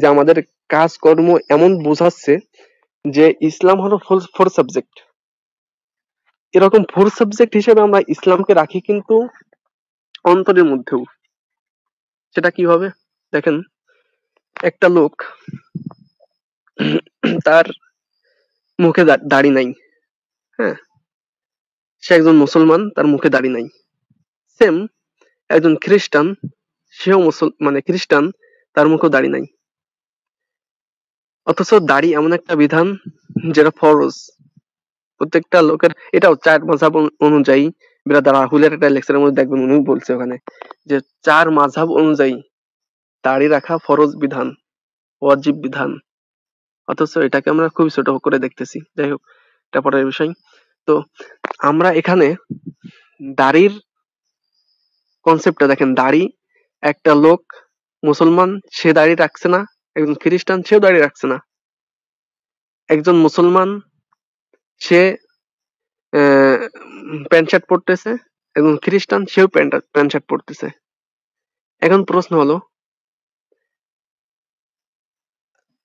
যে আমাদের কাজকর্ম এমন বোঝাচ্ছে যে ইসলাম হলো ফোর্থ সাবজেক্ট। এরকম ফোর্থ সাবজেক্ট হিসেবে আমরা ইসলামকে রাখি কিন্তু অন্তরের মধ্যেও। সেটা কিভাবে দেখেন, একটা লোক তার মুখে দাড়ি নাই, হ্যাঁ, সে একজন মুসলমান, তার মুখে দাড়ি নাই। সেম একজন খ্রিস্টান, সেও মানে খ্রিস্টান, তার মুখেও দাড়ি নাই। অথচ দাড়ি এমন একটা বিধান যেটা ফরজ প্রত্যেকটা লোকের। এটাও 4 মাযহাব অনুযায়ী, ব্রাদার রাহুলের একটা লেকচারের মধ্যে দেখবেন উনি বলছে ওখানে যে 4 মাযহাব অনুযায়ী দাড়ি রাখা ফরজ বিধান, ওয়াজিব বিধান। অথচ এটাকে আমরা খুব ছোট করে দেখতেছি। যাই হোক, এটা পরের বিষয়। তো আমরা এখানে দাড়ির কনসেপ্টটা দেখেন, দাড়ি, একটা লোক মুসলমান সে দাড়ি রাখছে না, একজন খ্রিস্টান সেও দাড়ি রাখছে না। একজন মুসলমান সে প্যান্ট শার্ট পরতেছে, একজন খ্রিস্টান সেও প্যান্ট শার্ট পরতেছে। এখন প্রশ্ন হলো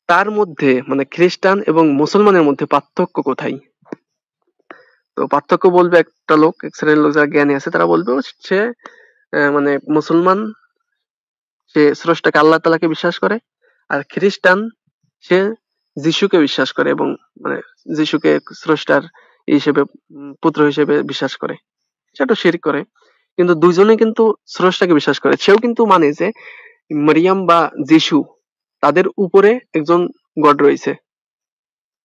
তার মধ্যে মানে খ্রিস্টান এবং মুসলমানের মধ্যে পার্থক্য কোথায়? তো পার্থক্য বলবে একটা লোক, এক শ্রেণীর লোক যারা জ্ঞানী আছে তারা বলবে হচ্ছে মানে মুসলমান সে স্রষ্টাকে আল্লাহ তাআলাকে বিশ্বাস করে, আর খ্রিস্টান সে যিশুকে বিশ্বাস করে এবং মানে যিশুকে স্রষ্টার হিসেবে পুত্র হিসেবে বিশ্বাস করে, সেটা শিরক করে। কিন্তু দুইজনে কিন্তু স্রষ্টাকে বিশ্বাস করে। সেও কিন্তু মানে যে মারিয়াম বা যিশু তাদের উপরে একজন গড রয়েছে,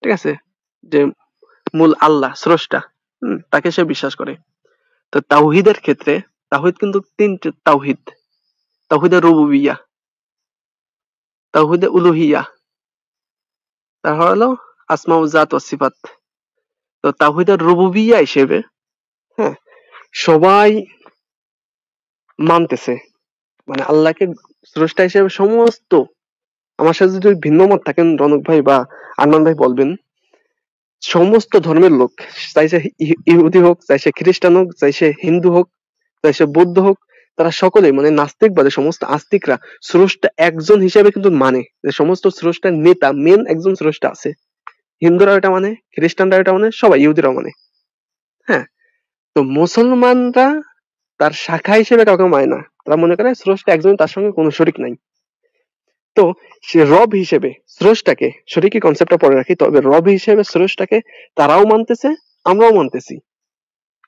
ঠিক আছে, যে মূল আল্লাহ স্রষ্টা, তাকে সে বিশ্বাস করে। তো তাওহীদের ক্ষেত্রে তাওহীদ কিন্তু তিনটে তাওহীদ: তাওহীদে রুবুবিয়্যাহ, তাওহীদে উলুহিয়্যাহ, তারপর হলো আসমা ও জাত ও সিফাত। তো তাওহীদে রুবুবিয়্যাহ হিসেবে হ্যাঁ সবাই মানতেছে, মানে আল্লাহকে স্রষ্টা হিসেবে সমস্ত, আমার সাথে যদি ভিন্ন মত থাকেন রনক ভাই বা আনমান ভাই বলবেন, সমস্ত ধর্মের লোক, চাই সে ইহুদি হোক, চাই সে খ্রিস্টান হোক, চাই সে হিন্দু হোক, চাই সে বৌদ্ধ হোক, তারা সকলেই মানে নাস্তিক বাদে সমস্ত আস্তিকরা স্রষ্টা একজন হিসেবে কিন্তু মানে যে সমস্ত স্রষ্টার নেতা মেন একজন স্রষ্টা আছে। হিন্দুরাও এটা মানে, খ্রিস্টানরা এটা মানে, সবাই ইহুদিরাও মানে। হ্যাঁ, তো মুসলমানরা তার শাখা হিসেবে কাউকে মানে না, তারা মনে করে স্রষ্টা একজন, তার সঙ্গে কোনো শরিক নাই। তো সে রব হিসেবে স্রষ্টাকে, শরিকি কনসেপ্টটা পরে রাখি, তবে রব হিসেবে স্রষ্টাকে তারাও মানতেছে, আমরাও মানতেছি।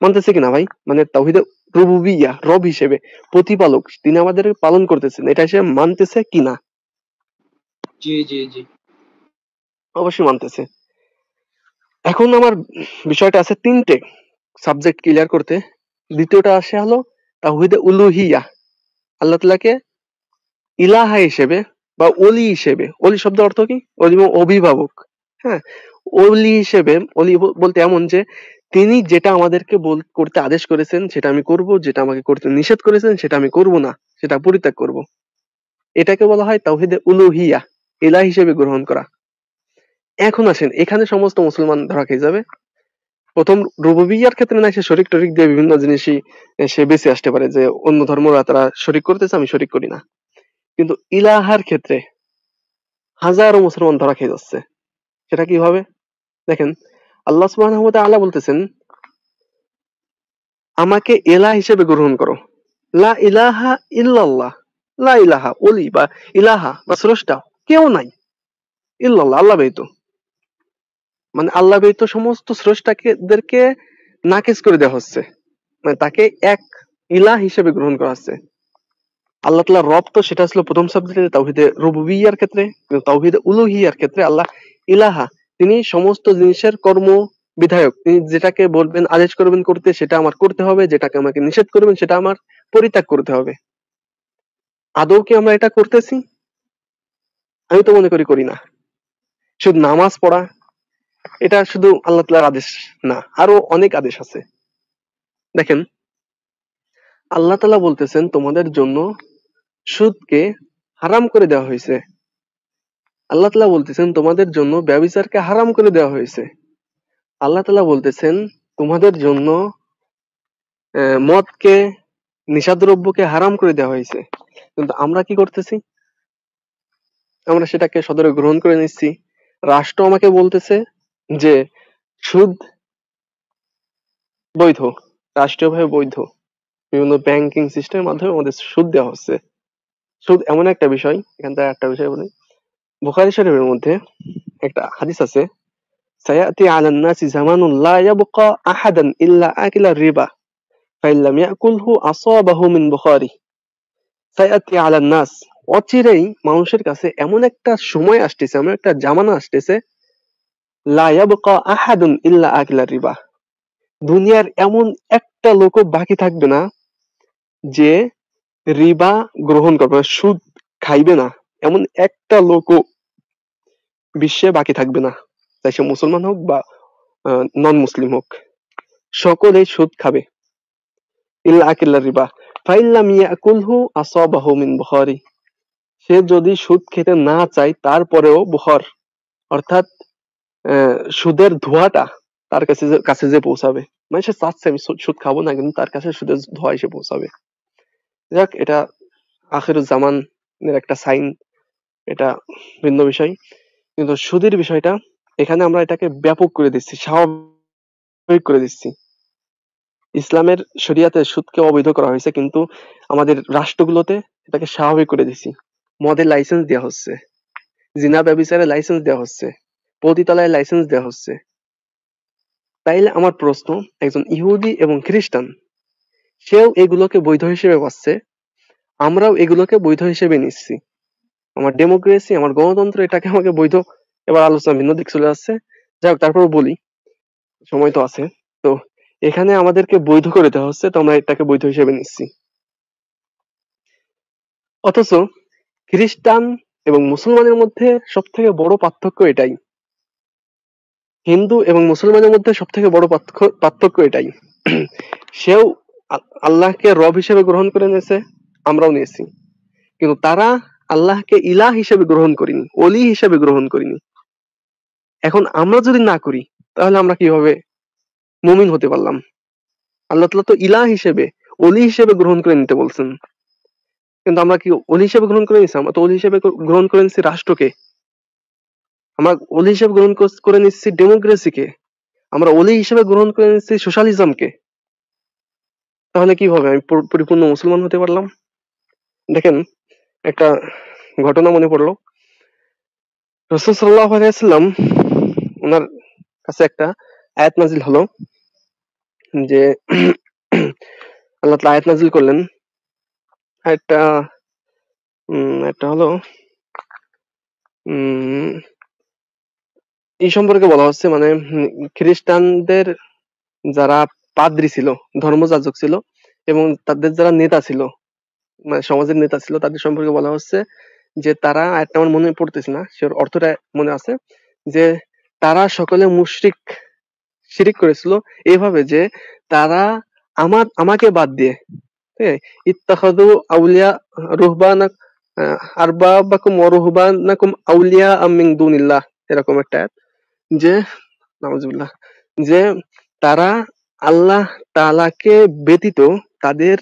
মানতেছে কিনা ভাই? মানে তাওহীদে রুবুবিয়্যাহ, রব হিসেবে প্রতিপালক, তিনি আমাদের পালন করতেছেন, এটা সে মানতেছে কিনা? জি জি জি। অবশ্যই মানতেছে। এখন আমার বিষয়টা আছে তিনটে সাবজেক্ট ক্লিয়ার করতে। দ্বিতীয়টা আসে হলো তাওহীদে উলুহিয়্যাহ, আল্লাহ তাআলাকে ইলাহা হিসেবে বা অলি হিসেবে। অলি শব্দ অর্থ কি? অলি অভিভাবক। হ্যাঁ, অলি হিসেবে, অলি বলতে এমন যে তিনি যেটা আমাদেরকে করতে আদেশ করেছেন সেটা আমি করব, যেটা আমাকে করতে নিষেধ করেছেন সেটা আমি করব না, সেটা পরিত্যাগ করব। এটাকে বলা হয় তাওহীদে উলুহিয়্যাহ, ইলাহ হিসেবে গ্রহণ করা। এখন আসেন, এখানে সমস্ত মুসলমান ধরা খেয়ে যাবে। প্রথম রুবুবিয়্যাহর ক্ষেত্রে না সে শরিক টরিক দিয়ে বিভিন্ন জিনিসই সে বেঁচে আসতে পারে, যে অন্য ধর্মরা তারা শরিক করতেছে, আমি শরিক করি না। কিন্তু ইলাহার ক্ষেত্রে হাজারো মুসলমান ধরা খেয়ে যাচ্ছে। সেটা কিভাবে? দেখেন, আল্লাহ সুবহানাহু ওয়া তাআলা বলতেছেন, আমাকে ইলাহ হিসেবে গ্রহণ করো। লা ইলাহা ইল্লাল্লাহ, লা ইলাহা, ওলি বা ইলাহা বা স্রষ্টা কেউ নাই ইল্লাল্লাহ, আল্লাহ ব্যতীত। মানে আল্লাহ ব্যতীত সমস্ত স্রষ্টাদেরকে নাকিস করে দেওয়া হচ্ছে, মানে তাকে এক ইলাহ হিসেবে গ্রহণ করা হচ্ছে। আল্লাহ তাআলা রব, তো সেটা ছিল প্রথম সাবজেক্টে তাওহীদে রুবুবিয়্যাহর ক্ষেত্রে। কিন্তু তাওহীদে উলুহিয়্যাহর ক্ষেত্রে আল্লাহ ইলাহা, তিনি সমস্ত জিনিসের কর্ম বিধায়ক, তিনি যেটাকে বলবেন, আদেশ করবেন করতে, সেটা আমার করতে হবে, যেটাকে আমাকে নিষেধ করবেন সেটা আমার পরিত্যাগ করতে হবে। আদৌ কি আমরা এটা করতেছি? আমি তো মনে করি না। শুধু নামাজ পড়া, এটা শুধু আল্লাহ তাআলার আদেশ না, আরো অনেক আদেশ আছে। দেখেন, আল্লাহ তাআলা বলতেছেন তোমাদের জন্য সুদকে হারাম করে দেওয়া হয়েছে। আল্লাহ তাআলা বলতেছেন তোমাদের জন্য ব্যভিচারকে হারাম করে দেওয়া হয়েছে। আল্লাহ তাআলা বলতেছেন তোমাদের জন্য মদকে, নেশাদ্রব্যকে হারাম করে দেওয়া হয়েছে। কিন্তু আমরা কি করতেছি? আমরা সেটাকে সদরে গ্রহণ করে নিচ্ছি। রাষ্ট্র আমাকে বলতেছে যে সুদ বৈধ, রাষ্ট্রীয়ভাবে বৈধ, বিভিন্ন ব্যাংকিং সিস্টেমের মাধ্যমে আমাদের সুদ দেওয়া হচ্ছে। সুদ এমন একটা বিষয়, এখান থেকে একটা বিষয় বলি। বুখারী শরীফের মধ্যে একটা হাদিস আছে, সায়াতি আলান নাসি জামানুন লা ইয়াবকা আহাদান ইল্লা আকিলা রিবা ফাইন লাম ইয়াকুলহু আসাবাহু মিন বুখারী। সায়াতি আলান নাস, অচিরেই মানুষের কাছে এমন একটা সময় আসতেছে, এমন একটা জামানা আসতেছে, লা ইয়াবকা আহাদুন ইল্লা আকিলা রিবা, দুনিয়ার এমন একটা লোকও বাকি থাকবে না যে রিবা গ্রহণ করবে, সুদ খাইবে না, এমন একটা লোকও বিশ্বে বাকি থাকবে না। তাই সে মুসলমান হোক বা নন মুসলিম হোক, সকলেই সুদ খাবে। ইল্লা আকিল্লা রিবা ফাইল্লাম ইয়াকুলহু আসাবাহু মিন বুখারী, সে যদি সুদ খেতে না চায় তারপরেও বুখর, অর্থাৎ সুদের ধোঁয়াটা তার কাছে যে পৌঁছাবে, মানে সে চাচ্ছে আমি সুদ খাবো না, কিন্তু তার কাছে সুদের ধোঁয়া এসে পৌঁছাবে। যাক, এটা আখিরুজ জামানের একটা সাইন, এটা ভিন্ন বিষয়। কিন্তু সুদের বিষয়টা এখানে আমরা এটাকে ব্যাপক করে দিচ্ছি, স্বাভাবিক করে দিচ্ছি। ইসলামের শরিয়াতে সুদকে অবৈধ করা হয়েছে, কিন্তু আমাদের রাষ্ট্রগুলোতে এটাকে স্বাভাবিক করে দিছি। মদের লাইসেন্স দেওয়া হচ্ছে, জিনা ব্যভিচারের লাইসেন্স দেওয়া হচ্ছে, পতিতালয়ের লাইসেন্স দেওয়া হচ্ছে। তাইলে আমার প্রশ্ন, একজন ইহুদি এবং খ্রিস্টান সেও এগুলোকে বৈধ হিসেবে পাচ্ছে, আমরাও এগুলোকে বৈধ হিসেবে নিচ্ছি। আমার ডেমোক্রেসি, আমার গণতন্ত্র এটাকে আমাকে বৈধ, এবার আলোচনা ভিন্ন দিক চলে আসছে। যাই হোক, তারপর বলি, সময় তো আছে। তো এখানে আমাদেরকে বৈধ করে দেওয়া হচ্ছে, তো আমরা এটাকে বৈধ হিসেবে নিচ্ছি। অথচ খ্রিস্টান এবং মুসলমানের মধ্যে সব থেকে বড় পার্থক্য এটাই, হিন্দু এবং মুসলমানের মধ্যে সব থেকে বড় পার্থক্য এটাই, সেও আল্লাহকে রব হিসেবে গ্রহণ করে নিয়েছে, আমরাও নিয়েছি, কিন্তু তারা আল্লাহকে ইলাহ হিসেবে গ্রহণ করিনি, অলি হিসেবে গ্রহণ করিনি। এখন আমরা যদি না করি তাহলে আমরা কিভাবে মুমিন হতে পারলাম? আল্লাহ তাআলা তো ইলাহ হিসেবে, অলি হিসেবে গ্রহণ করে নিতে বলছেন, কিন্তু আমরা কি অলি হিসেবে গ্রহণ করে নিচ্ছি? আমরা তো অলি হিসেবে গ্রহণ করে নিচ্ছি রাষ্ট্রকে, আমরা অলি হিসেবে গ্রহণ করে নিচ্ছি ডেমোক্রেসিকে, আমরা অলি হিসেবে গ্রহণ করে নিচ্ছি সোশ্যালিজমকে। তাহলে কিভাবে আমি পরিপূর্ণ মুসলমান হতে পারলাম? দেখেন, একটা ঘটনা মনে পড়লো। রাসূল সাল্লাল্লাহু আলাইহি ওয়াসাল্লাম, ওনার কাছে একটা আয়াত নাজিল হলো যে আল্লাহ তাআলা আয়াত নাজিল করলেন, একটা একটা হলো এই সম্পর্কে বলা হচ্ছে, মানে খ্রিস্টানদের যারা পাদ্রী ছিল, ধর্মযাজক ছিল, এবং তাদের যারা নেতা ছিল, মানে সমাজের নেতা ছিল, তাদের সম্পর্কে বলা হচ্ছে যে তারা, আয়াতটা আমার মনে পড়তেছে না, সে অর্থটা মনে আছে, যে তারা সকলে মুশরিক, শিরিক করেছিল এইভাবে যে তারা আমাকে বাদ দিয়ে, ইত্তাখাযু আউলিয়া রুহবানা আরবাবাকুম ওয়া রুহবানাকুম আউলিয়া মিন দুনিল্লাহ, এরকম একটা আয়াত, যে নাউজুবিল্লাহ, যে তারা আল্লাহ তাআলাকে ব্যতীত তাদের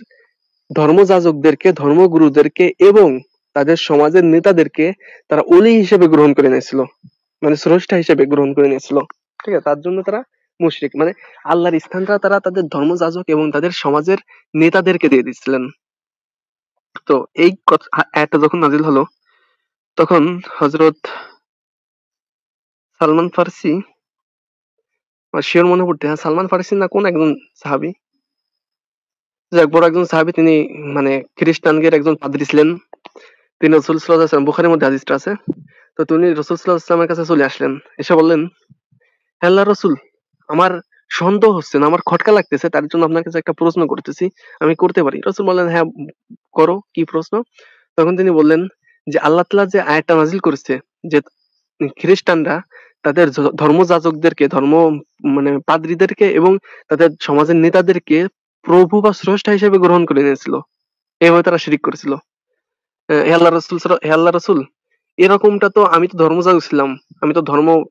ধর্মযাজকদেরকে, ধর্মগুরুদেরকে এবং তাদের সমাজের নেতাদেরকে তারা ওলি হিসেবে গ্রহণ করে নিয়েছিল, মানে স্রষ্টা হিসেবে গ্রহণ করে নিয়েছিল। ঠিক আছে, তার জন্য তারা মুশরিক, মানে আল্লাহর স্থানটা তারা তাদের ধর্মযাজক এবং তাদের সমাজের নেতাদেরকে দিয়ে দিচ্ছিলেন। তো এই আয়াতটা যখন নাজিল হলো, তখন হযরত সালমান ফারসি, আমার শিওর মনে পড়তে, হ্যাঁ সালমান ফারসি না কোন একজন সাহাবী, যাক বড় একজন সাহাবী, তিনি মানে খ্রিস্টানদের একজন পাদ্রী ছিলেন। তিনি রাসূল সাল্লাল্লাহু আলাইহি ওয়াসাল্লাম, বুখারীর মধ্যে হাদিসটা আছে, তো তিনি রাসূল সাল্লাল্লাহু আলাইহি ওয়াসাল্লামের কাছে চলে আসলেন, এসে বললেন, হে আল্লাহর রাসূল, আমার সন্দেহ হচ্ছে না, আমার খটকা লাগতেছে, তার জন্য আপনার কাছে একটা প্রশ্ন করতেছি, আমি করতে পারি? রাসূল বললেন, হ্যাঁ করো, কি প্রশ্ন? তখন তিনি বললেন যে আল্লাহ তাআলা যে আয়াতটা নাজিল করেছে যে খ্রিস্টানরা তাদের ধর্মযাজকদেরকে, মানে পাদ্রীদেরকে এবং তাদের সমাজের নেতাদেরকে প্রভু বা স্রষ্টা হিসেবে গ্রহণ করে নিয়েছিল, এইভাবে তারা শিরিক করেছিল। হে আল্লাহ রাসূল, এরকমটা তো, আমি তো ধর্মযাজক ছিলাম, আমি তো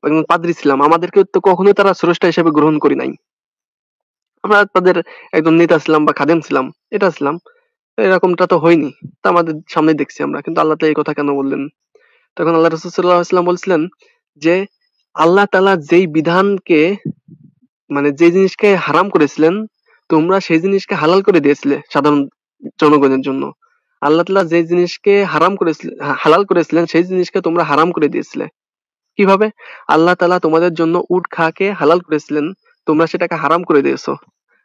একজন পাদ্রী ছিলাম, আমাদেরকে তো কখনোই তারা স্রষ্টা হিসেবে গ্রহণ করি নাই, আমরা তাদের একজন নেতা ছিলাম বা খাদেম ছিলাম, এটা ছিলাম, এরকমটা তো হয়নি, তা আমাদের সামনে দেখছি আমরা, কিন্তু আল্লাহ তাআলা এই কথা কেন বললেন? তখন আল্লাহ রাসূল সাল্লাল্লাহু আলাইহি ওয়াসাল্লাম বলছিলেন যে আল্লাহ তাআলা যেই বিধানকে, মানে যে জিনিসকে হারাম করেছিলেন, তোমরা সেই জিনিসকে হালাল করে দিয়েছিলে সাধারণ জনগণের জন্য। আল্লাহ তাআলা যে জিনিসকে হালাল করেছিলেন, সেই জিনিসকে তোমরা হারাম করে দিয়েছিলে। কিভাবে? আল্লাহ তাআলা তোমাদের জন্য উট খাওয়াকে হালাল করেছিলেন, তোমরা সেটাকে হারাম করে দিয়েছো।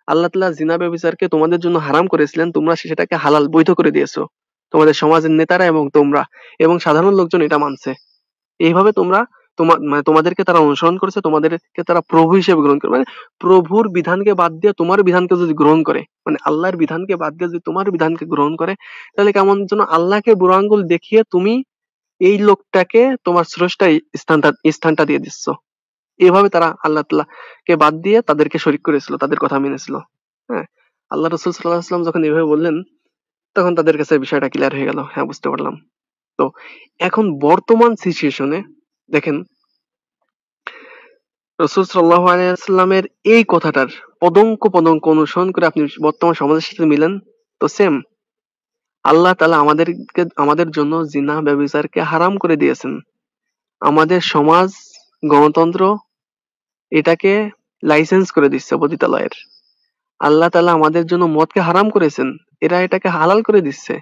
আল্লাহ তাআলা জিনা ব্যভিচারকে তোমাদের জন্য হারাম করেছিলেন, তোমরা সেটাকে হালাল, বৈধ করে দিয়েছো। তোমাদের সমাজের নেতারা এবং তোমরা এবং সাধারণ লোকজন এটা মানছে। এইভাবে তোমরা মানে তোমাদেরকে তারা অনুসরণ করেছে, তোমাদেরকে তারা প্রভু হিসেবে গ্রহণ করে, মানে প্রভুর বিধানকে বাদ দিয়ে তোমার বিধানকে যদি গ্রহণ করে, মানে আল্লাহর বিধানকে বাদ দিয়ে যদি তোমার বিধানকে গ্রহণ করে, তাহলে কেমন যেন আল্লাহকে বুড়ো আঙ্গুল দেখিয়ে তুমি এই লোকটাকে তোমার স্রষ্টা স্থানটা দিয়ে দিচ্ছ। এভাবে তারা আল্লাহ তাআলা কে বাদ দিয়ে তাদেরকে শরীক করেছিল, তাদের কথা মেনেছিল। হ্যাঁ, আল্লাহ রাসূল সাল্লাল্লাহু আলাইহি ওয়াসাল্লাম যখন এভাবে বললেন, তখন তাদের কাছে বিষয়টা ক্লিয়ার হয়ে গেল, হ্যাঁ বুঝতে পারলাম। তো এখন বর্তমান সিচুয়েশনে দেখেন, রাসূল সাল্লাল্লাহু আলাইহি ওয়াসাল্লামের এই কথাটার পদঙ্ক পদঙ্ক অনুসরণ করে আপনি বর্তমান সমাজের সাথে মিলেন, তো সেম আল্লাহ তাআলা আমাদের জন্য জিনা ব্যভিচারকে হারাম করে দিয়েছেন। আমাদের সমাজ, গণতন্ত্র এটাকে লাইসেন্স করে দিচ্ছে পতিতালয়ের। আল্লাহ তাআলা আমাদের জন্য মদকে হারাম করেছেন, এরা এটাকে হালাল করে দিচ্ছে।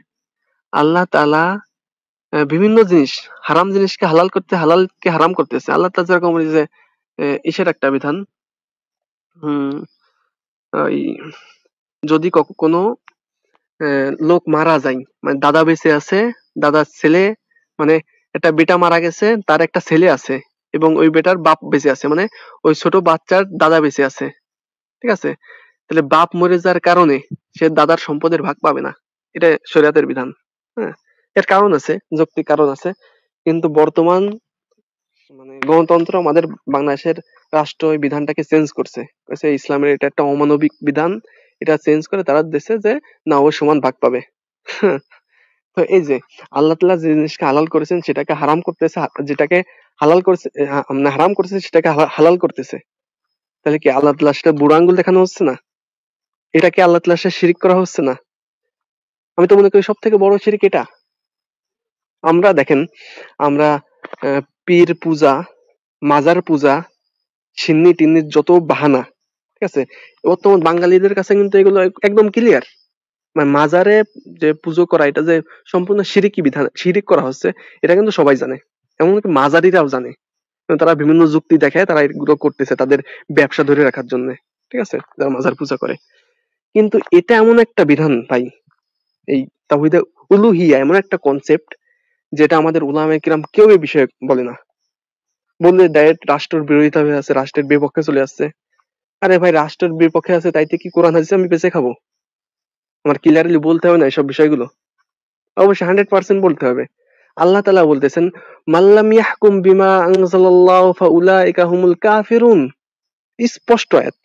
আল্লাহ তাআলা বিভিন্ন জিনিস, হারাম জিনিসকে হালাল করতে, হালালকে হারাম করতেছে। আল্লাহ তাআলা যেরকম ওই যে ইসের একটা বিধান, হুম, ওই যদি কোনো লোক মারা যায়, মানে দাদা বেঁচে আছে, দাদার ছেলে, মানে একটা বেটা মারা গেছে, তার একটা ছেলে আছে এবং ওই বেটার বাপ বেঁচে আছে, মানে ওই ছোট বাচ্চার দাদা বেঁচে আছে, ঠিক আছে? তাহলে বাপ মরে যাওয়ার কারণে সে দাদার সম্পদের ভাগ পাবে না, এটা শরিয়াতের বিধান। হ্যাঁ, এর কারণ আছে, যৌক্তিক কারণ আছে, কিন্তু বর্তমান মানে গণতন্ত্র, আমাদের বাংলাদেশের রাষ্ট্র এই বিধানটাকে চেঞ্জ করছে, ইসলামের এটা একটা অমানবিক বিধান, এটা চেঞ্জ করে তারা দেশে যে না, ও সমান ভাগ পাবে। তো এই যে আল্লাহ তাআলা যে জিনিসকে হালাল করেছেন সেটাকে হারাম করতেছে, যেটাকে হালাল করেছে হারাম করেছে সেটাকে হালাল করতেছে। তাহলে কি আল্লাহ তাআলা সেটা বুড়ো আঙ্গুল দেখানো হচ্ছে না? এটা কি আল্লাহ তাআলার সাথে শিরিক করা হচ্ছে না? আমি তো মনে করি সব থেকে বড় শিরিক এটা। আমরা দেখেন, আমরা পীর পূজা, মাজার পূজা, সিন্নি টিন্নির যত বাহানা, ঠিক আছে, বর্তমান বাঙালিদের কাছে কিন্তু এগুলো একদম ক্লিয়ার। মানে মাজারে যে পুজো করা, এটা যে সম্পূর্ণ শিরিকি বিধান, শিরিক করা হচ্ছে, এটা কিন্তু সবাই জানে, এমনকি মাজারিরাও জানে। কিন্তু তারা বিভিন্ন যুক্তি দেখায় তারা এগুলো করতেছে তাদের ব্যবসা ধরে রাখার জন্য, ঠিক আছে, যারা মাজার পূজা করে। কিন্তু এটা এমন একটা বিধান ভাই, এই তাওহীদে উলুহিয়া এমন একটা কনসেপ্ট যেটা আমাদের উলামায়ে কিরাম কেউ এই বিষয়ে বলে না, বললে ডাইরেক্ট রাষ্ট্রের বিরোধিতা হয়ে আছে, রাষ্ট্রের বিপক্ষে চলে আসছে। আরে ভাই, রাষ্ট্রের বিপক্ষে আছে তাইতে কি কোরআন হাদিস আমি বেঁচে খাবো? আমার ক্লিয়ারলি বলতে হবে না এইসব বিষয়গুলো? অবশ্যই 100% বলতে হবে। আল্লাহ তাআলা বলতেছেন, মাল্লাম ইয়াহকুম বিমা আনজালাল্লাহু ফাউলাইকা হুমুল কাফিরুন, স্পষ্ট আয়াত।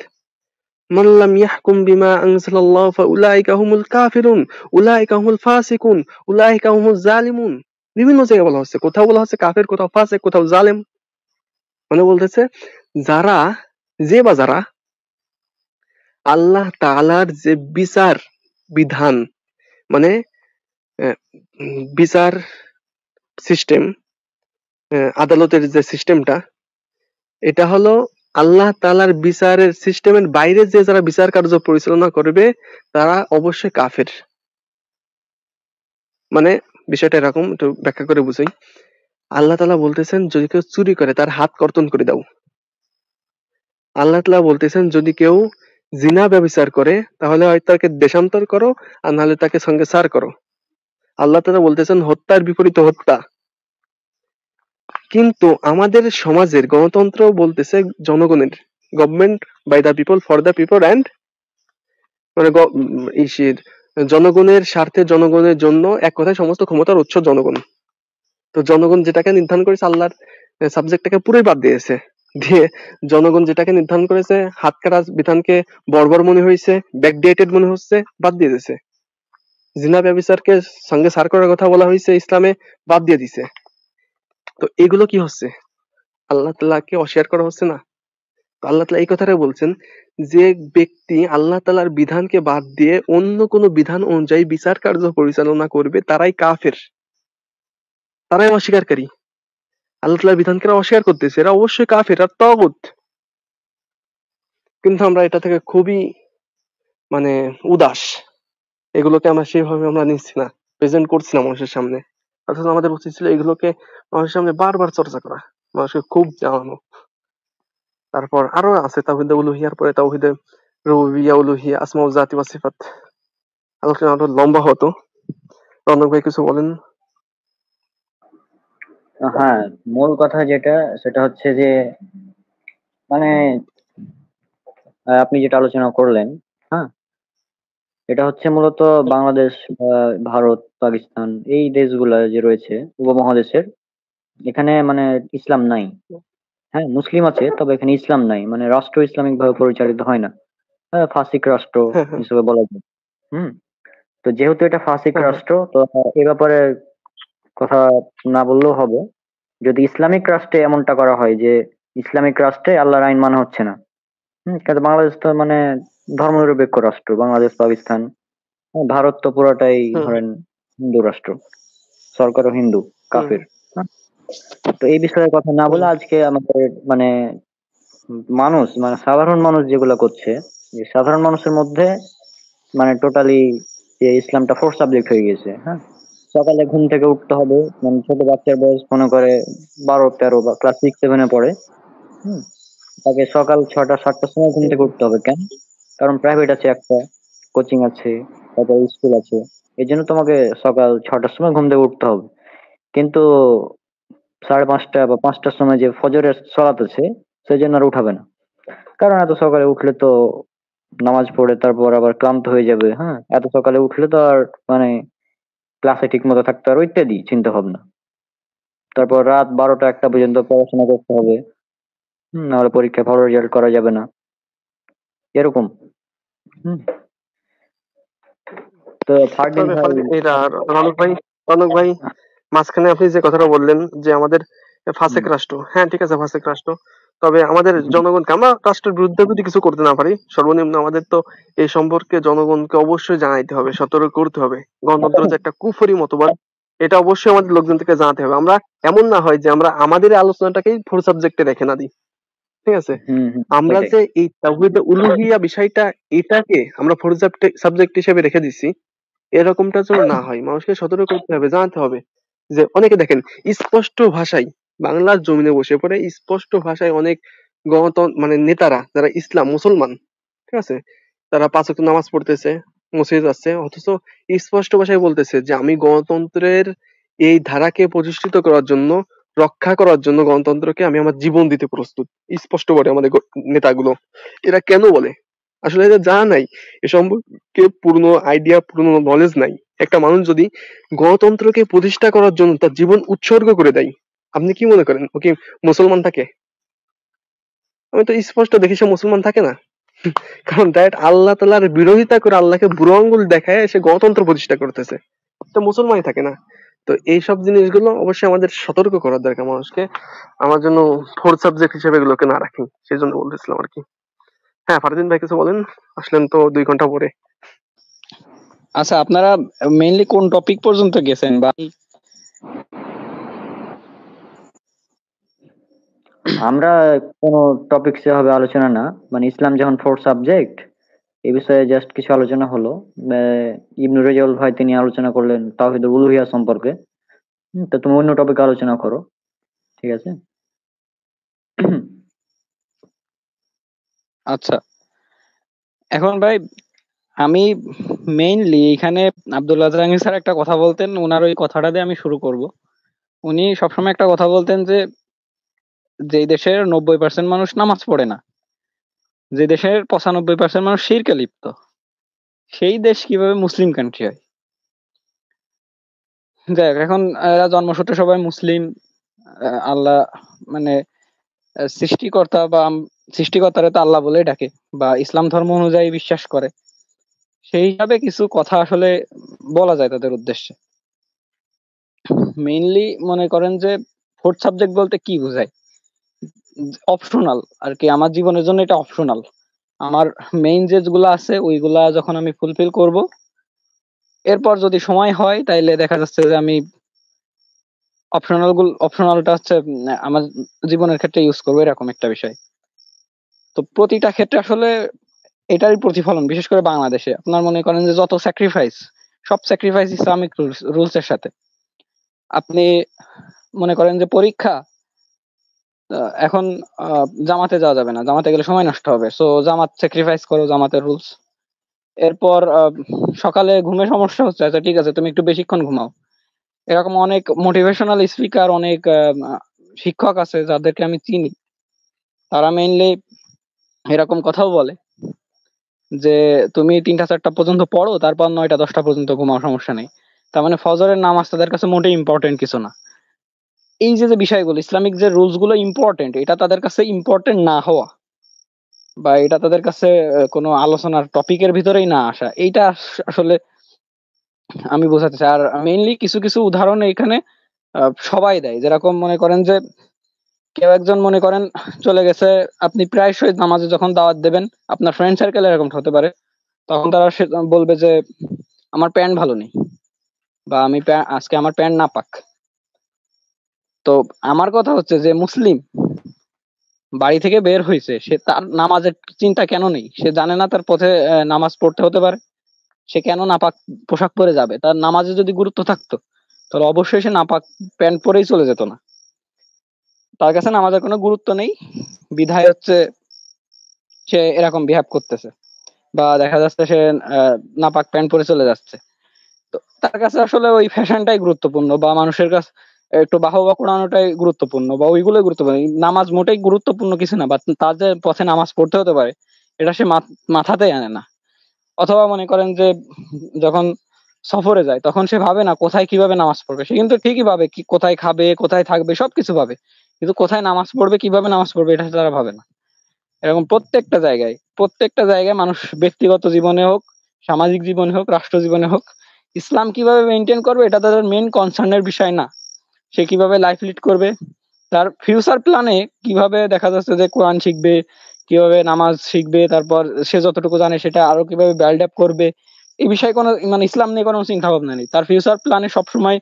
মাল্লাম ইয়াহকুম বিমা আনজালাল্লাহু ফাউলাইকা হুমুল কাফিরুন, উলাইকা হুমুল ফাসিকুন, উলাইকা হুমুজ জালিমুন। বিভিন্ন জায়গায় বলা হচ্ছে, কোথাও বলা হচ্ছে কাফের, কোথাও ফাসিক, কোথাও জালেম। মানে বলতেছে যারা, যে বা যারা আল্লাহ তাআলার যে বিচার বিধান, মানে বিচার সিস্টেম, আদালতের যে সিস্টেমটা, এটা হলো আল্লাহ তাআলার বিচারের সিস্টেমের বাইরে যে যারা বিচার কার্য পরিচালনা করবে তারা অবশ্যই কাফের। মানে বিষয়টা এরকম, একটু ব্যাখ্যা করে বুঝাই। আল্লাহ তাআলা বলতেছেন যদি কেউ চুরি করে তার হাত কর্তন করে দাও। আল্লাহ তাআলা বলতেছেন যদি কেউ জিনা ব্যভিচার করে তাহলে হয় তাকে দেশান্তর করো, আর নাহলে তাকে সঙ্গে সার করো। আল্লাহ তাআলা বলতেছেন হত্যার বিপরীতে হত্যা। কিন্তু আমাদের সমাজের গণতন্ত্র বলতেছে জনগণের, government by the people for the people and, মানে জনগণের স্বার্থে, জনগণের জন্য, এক কথায় সমস্ত ক্ষমতার উৎস জনগণ। তো জনগণ যেটাকে নির্ধারণ করেছে, আল্লাহর সাবজেক্টটাকে পুরোই বাদ দিয়েছে, দিয়ে জনগণ যেটাকে নির্ধারণ করেছে, হাত কাটা বিধানকে বর্বর মনে হয়েছে, ব্যাকডেটেড মনে হচ্ছে, বাদ দিয়ে দিয়েছে। জিনা ব্যভিচারকে সঙ্গে সার করার কথা বলা হয়েছে ইসলামে, বাদ দিয়ে দিছে। তো এগুলো কি হচ্ছে? আল্লাহ তাআলাকে অস্বীকার করা হচ্ছে না? আল্লাহ তাআলা এই কথাটা বলছেন, যে ব্যক্তি আল্লাহ তাআলার বিধানকে বাদ দিয়ে অন্য কোনো বিধান অনুযায়ী বিচার কার্য পরিচালনা করবে তারাই কাফের, তারাই অস্বীকারী। আল্লাহ তাআলার বিধানকে অস্বীকার করতেছে, এরা অবশ্যই কাফের আর তাগুত। কিন্তু আমরা এটা থেকে খুবই মানে উদাস, এগুলোকে আমরা সেভাবে আমরা নিচ্ছি না, প্রেজেন্ট করছি না মানুষের সামনে। অথচ আমাদের উচিত ছিল এগুলোকে মানুষের সামনে বারবার চর্চা করা, মানুষকে খুব জানানো। তারপর আরো আছে তাওহীদে উলুহিয়ার পরে তাওহীদে রুবুবিয়্যা, উলুহিয়া, আসমা ও জাতি ওয়া সিফাত। আলোচনা আরো লম্বা হতো। রনক ভাই কিছু বলেন? হ্যাঁ, মূল কথা যেটা সেটা হচ্ছে যে মানে আপনি যেটা আলোচনা করলেন, হ্যাঁ, এটা হচ্ছে মূলত বাংলাদেশ, ভারত, পাকিস্তান, এই দেশগুলা যে রয়েছে উপমহাদেশের, এখানে মানে ইসলাম নাই। হ্যাঁ, মুসলিম আছে তবে এখানে ইসলাম নাই, মানে রাষ্ট্র ইসলামিক ভাবে পরিচালিত হয় না। হ্যাঁ, ফাসিক রাষ্ট্র হ্যাঁ, হ্যাঁ, হিসেবে বলা যায়। হুম। তো যেহেতু এটা ফাসিক হ্যাঁ, হ্যাঁ, রাষ্ট্র, তো এ ব্যাপারে কথা না বললেও হবে। যদি ইসলামিক রাষ্ট্রে এমনটা করা হয় যে ইসলামিক রাষ্ট্রে আল্লাহর আইন মানা হচ্ছে না, কিন্তু বাংলাদেশ তো মানে ধর্মনিরপেক্ষ রাষ্ট্র, বাংলাদেশ, পাকিস্তান, ভারত তো পুরাটাই হুম, ধরেন হিন্দু রাষ্ট্র, সরকারও হিন্দু, হুম, কাফের। হ্যাঁ, তো এই বিষয়ে কথা না হুম, বলে আজকে আমাদের মানে মানুষ, মানে সাধারণ মানুষ যেগুলো করছে, যে সাধারণ মানুষের মধ্যে মানে টোটালি যে ইসলামটা ফোর্থ সাবজেক্ট হয়ে গেছে। হ্যাঁ, সকালে ঘুম থেকে উঠতে হবে, মানে ছোট বাচ্চার বয়স মনে করে 12-13 বা ক্লাস 6-7 পড়ে। হুম, তাকে সকাল 6টা-7টার সময় ঘুম থেকে উঠতে হবে। কেন? কারণ প্রাইভেট আছে একটা, কোচিং আছে, তারপরে স্কুল আছে। এই জন্য তোমাকে সকাল 6টার সময় ঘুম থেকে উঠতে হবে। কিন্তু 5:30 বা 5টার সময় যে ফজরের সলাত আছে, সেই জন্য আর উঠাবে না। কারণ এত সকালে উঠলে তো নামাজ পড়ে তারপর আবার ক্লান্ত হয়ে যাবে। হ্যাঁ, এত সকালে উঠলে তো আর মানে ক্লাসে ঠিক মতো থাকতে পারবো ইত্যাদি চিন্তা ভাবনা। তারপর রাত 12টা-1টা পর্যন্ত পড়াশোনা করতে হবে। নাহলে পরীক্ষায় ভালো রেজাল্ট করা যাবে না, এরকম। হুম। তো ফারদিন তবে ভাই, ফারদিন এটা রনক ভাই মাঝখানে আপনি যে কথাটা বললেন যে আমাদের হুম, ফাসেক রাষ্ট্র, হ্যাঁ ঠিক আছে ফাসেক রাষ্ট্র, তবে আমাদের হুম, জনগণকে আমরা রাষ্ট্রের বিরুদ্ধে যদি কিছু করতে না পারি, সর্বনিম্ন আমাদের তো এই সম্পর্কে জনগণকে অবশ্যই জানাইতে হবে, সতর্ক করতে হবে। গণতন্ত্র যে একটা কুফরি মতবাদ, এটা অবশ্যই আমাদের লোকজন থেকে জানাতে হবে। আমরা এমন না হয় যে আমরা আমাদের এই আলোচনাটাকেই ফোর সাবজেক্টে রেখে না দিই, ঠিক আছে? হুম, হুম, আমরা সেটাই। যে এই তাওহীদে উলুহিয়া বিষয়টা, এটাকে আমরা ফোর সাবজেক্ট হিসেবে রেখে দিছি, এরকমটা যেন না হয়। মানুষকে সতর্ক করতে হবে, জানাতে হবে যে অনেকে দেখেন স্পষ্ট ভাষায় বাংলার জমিনে বসে পড়ে স্পষ্ট ভাষায় অনেক গণতন্ত্র মানে নেতারা যারা ইসলাম মুসলমান, ঠিক আছে, তারা 5 ওয়াক্ত নামাজ পড়তেছে, মসজিদে যাচ্ছে, অথচ স্পষ্ট ভাষায় বলতেছে যে আমি গণতন্ত্রের এই ধারাকে প্রতিষ্ঠিত করার জন্য, রক্ষা করার জন্য গণতন্ত্রকে আমি আমার জীবন দিতে প্রস্তুত। স্পষ্ট বলে আমাদের নেতাগুলো। এরা কেন বলে? আসলে এদের জানা নাই, এ সম্পর্কে পূর্ণ আইডিয়া, পূর্ণ নলেজ নাই। একটা মানুষ যদি গণতন্ত্রকে প্রতিষ্ঠা করার জন্য তার জীবন উৎসর্গ করে দেয়, আপনি কি মনে করেন ও কি মুসলমান থাকে? আমি তো স্পষ্ট দেখি সে মুসলমান থাকে না। কারণ ডাইরেক্ট আল্লাহ তাআলার বিরোধিতা করে, আল্লাহকে বুড়ো আঙ্গুল দেখায় সে গণতন্ত্র প্রতিষ্ঠা করতেছে, তো মুসলমানই থাকে না। তো এইসব জিনিসগুলো অবশ্যই আমাদের সতর্ক করার দরকার মানুষকে। আমার জন্য ফোর্থ সাবজেক্ট হিসেবে এগুলোকে না রাখি, সেই জন্য বলতেছিলাম আর কি। হ্যাঁ ফারদিন ভাই কিছু বলেন, আসলেন তো 2 ঘন্টা পরে। আচ্ছা, আপনারা মেইনলি কোন টপিক পর্যন্ত গেছেন বা আমরা কোনো টপিক সেভাবে আলোচনা না, মানে ইসলাম যখন ফোর্থ সাবজেক্ট, এই বিষয়ে জাস্ট কিছু আলোচনা হলো। ইবনু রেজাউল ভাই তিনি আলোচনা করলেন তাওহীদুল উলুহিয়া সম্পর্কে। তো তুমি অন্য টপিক আলোচনা করো, ঠিক আছে? আচ্ছা, এখন ভাই আমি মেইনলি এখানে আব্দুল্লাহ জাহাঙ্গীর স্যার একটা কথা বলতেন, ওনার ওই কথাটা দিয়ে আমি শুরু করব। উনি সবসময় একটা কথা বলতেন যে যেই দেশের 90% মানুষ নামাজ পড়ে না, যে দেশের 95% মানুষ শিরকে লিপ্ত, সেই দেশ কিভাবে মুসলিম কান্ট্রি হয়? দেখ এখন এরা জন্মসূত্রে সবাই মুসলিম। আল্লাহ মানে সৃষ্টিকর্তা বা সৃষ্টিকর্তারে তো আল্লাহ বলেই ডাকে বা ইসলাম ধর্ম অনুযায়ী বিশ্বাস করে, সেই হিসাবে কিছু কথা আসলে বলা যায় তাদের উদ্দেশ্যে। মেইনলি মনে করেন যে ফোর্থ সাবজেক্ট বলতে কি বোঝায়? অপশনাল আর কি, আমার জীবনের জন্য এটা অপশনাল। আমার মেইন যেগুলো আছে ওইগুলা যখন আমি ফুলফিল করব, এরপর যদি সময় হয় তাইলে দেখা যাচ্ছে যে আমি অপশনালটা হচ্ছে আমার জীবনের ক্ষেত্রে ইউজ করবো, এরকম একটা বিষয়। তো প্রতিটা ক্ষেত্রে আসলে এটারই প্রতিফলন, বিশেষ করে বাংলাদেশে আপনার মনে করেন যে যত স্যাক্রিফাইস, সব স্যাক্রিফাইস ইসলামিক রুলস এর সাথে। আপনি মনে করেন যে পরীক্ষা, এখন জামাতে যাওয়া যাবে না, জামাতে গেলে সময় নষ্ট হবে, সো জামাত স্যাক্রিফাইস করো, জামাতের রুলস। এরপর সকালে ঘুমে সমস্যা হচ্ছে, আচ্ছা ঠিক আছে তুমি একটু বেশিক্ষণ ঘুমাও। এরকম অনেক মোটিভেশনাল স্পিকার, অনেক শিক্ষক আছে যাদেরকে আমি চিনি, তারা মেইনলি এরকম কথাও বলে যে তুমি 3টা 4টা পর্যন্ত পড়ো, তারপর 9টা 10টা পর্যন্ত ঘুমাও, সমস্যা নেই। তার মানে ফজরের নামাজ তাদের কাছে মোটেই ইম্পর্টেন্ট কিছু না। এই যে যে বিষয়গুলো, ইসলামিক যে রুলস গুলো ইম্পর্টেন্ট, এটা তাদের কাছে ইম্পর্টেন্ট না হওয়া বা এটা তাদের কাছে কোনো আলোচনার টপিকের ভিতরেই না আসা, এইটা আসলে আমি বোঝাতে চাই। আর মেইনলি কিছু কিছু উদাহরণ এখানে সবাই দেয়, যেরকম মনে করেন যে কেউ একজন মনে করেন চলে গেছে, আপনি প্রায়শই নামাজে যখন দাওয়াত দেবেন, আপনার ফ্রেন্ড সার্কেল এরকম হতে পারে, তখন তারা বলবে যে আমার প্যান্ট ভালো নেই বা আমি আজকে আমার প্যান্ট না পাক। তো আমার কথা হচ্ছে যে মুসলিম বাড়ি থেকে বের হয়েছে, সে তার নামাজের চিন্তা কেন নেই? সে জানে না তার পথে নামাজ পড়তে হতে পারে? সে কেন নাপাক পোশাক পরে যাবে? তার নামাজে যদি গুরুত্ব থাকতো তাহলে অবশ্যই সে নাপাক প্যান্ট পরেই চলে যেত না। তার কাছে নামাজের কোনো গুরুত্ব নেই, বিধায় হচ্ছে সে এরকম বিহেভ করতেছে, বা দেখা যাচ্ছে সে নাপাক প্যান্ট পরে চলে যাচ্ছে। তো তার কাছে আসলে ওই ফ্যাশনটাই গুরুত্বপূর্ণ, বা মানুষের কাছে একটু বাহবা কুড়ানোটাই গুরুত্বপূর্ণ, বা ওইগুলোই গুরুত্বপূর্ণ। নামাজ মোটেই গুরুত্বপূর্ণ কিছু না, বা তার যে পথে নামাজ পড়তে হতে পারে এটা সে মাথাতেই আনে না। অথবা মনে করেন যে যখন সফরে যায় তখন সে ভাবে না কোথায় কিভাবে নামাজ পড়বে, সে কিন্তু ঠিকই ভাবে কি কোথায় খাবে কোথায় থাকবে সবকিছু ভাবে, কিন্তু কোথায় নামাজ পড়বে কিভাবে নামাজ পড়বে এটা তারা ভাবে না। এরকম প্রত্যেকটা জায়গায় মানুষ ব্যক্তিগত জীবনে হোক, সামাজিক জীবনে হোক, রাষ্ট্র জীবনে হোক, ইসলাম কিভাবে মেনটেন করবে এটা তাদের মেইন কনসার্নের বিষয় না। সে কিভাবে লাইফ লিড করবে, তার ফিউচার প্ল্যানে কিভাবে দেখা যাচ্ছে যে কোরআন শিখবে, কিভাবে নামাজ শিখবে, তারপর সে যতটুকু জানে সেটা আরো কিভাবে বিল্ড আপ করবে, এই বিষয়ে কোনো মানে ইসলাম নিয়ে কোনো চিন্তা ভাবনা নেই। তার ফিউচার প্ল্যানে সবসময়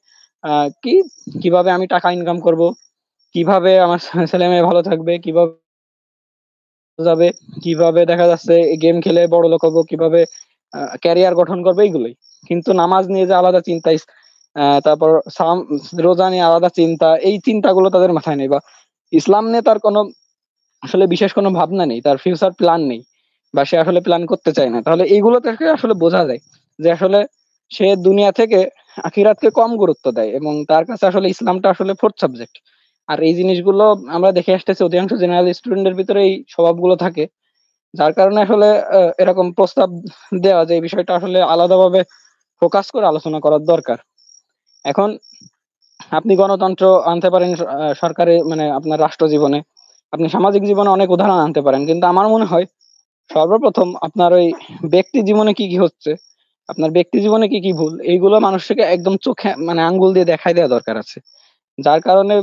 কিভাবে আমি টাকা ইনকাম করব, কিভাবে আমার ছেলে মেয়ে ভালো থাকবে, কিভাবে যাবে, কিভাবে দেখা যাচ্ছে গেম খেলে বড় লোক হবো, কিভাবে ক্যারিয়ার গঠন করবে, এইগুলোই। কিন্তু নামাজ নিয়ে যে আলাদা চিন্তা, তারপর রোজা নিয়ে আলাদা চিন্তা, এই চিন্তাগুলো তাদের মাথায় নেই, বা ইসলাম নিয়ে তার কোনো আসলে বিশেষ কোনো ভাবনা নেই, তার ফিউচার প্ল্যান নেই, বা সে আসলে প্ল্যান করতে চায় না। তাহলে এইগুলো থেকে আসলে বোঝা যায় যে আসলে সে দুনিয়া থেকে আখিরাতকে কম গুরুত্ব দেয়, এবং তার কাছে আসলে ইসলামটা আসলে ফোর্থ সাবজেক্ট। আর এই জিনিসগুলো আমরা দেখে আসতেছি অধিকাংশ জেনারেল স্টুডেন্টের ভিতরে এই স্বভাবগুলো থাকে, যার কারণে আসলে এরকম প্রস্তাব দেওয়া যে এই বিষয়টা আসলে আলাদাভাবে ফোকাস করে আলোচনা করার দরকার। এখন আপনি গণতন্ত্র আনতে পারেন সরকারি মানে আপনার রাষ্ট্র জীবনে, আপনি সামাজিক জীবনে অনেক উদাহরণ আনতে পারেন, কিন্তু আমার মনে হয় সর্বপ্রথম আপনার ওই ব্যক্তি জীবনে কি কি হচ্ছে, আপনার ব্যক্তি জীবনে কি কি ভুল, এইগুলো মানুষকে একদম চোখে মানে আঙ্গুল দিয়ে দেখাই দেওয়া দরকার আছে। যার কারণে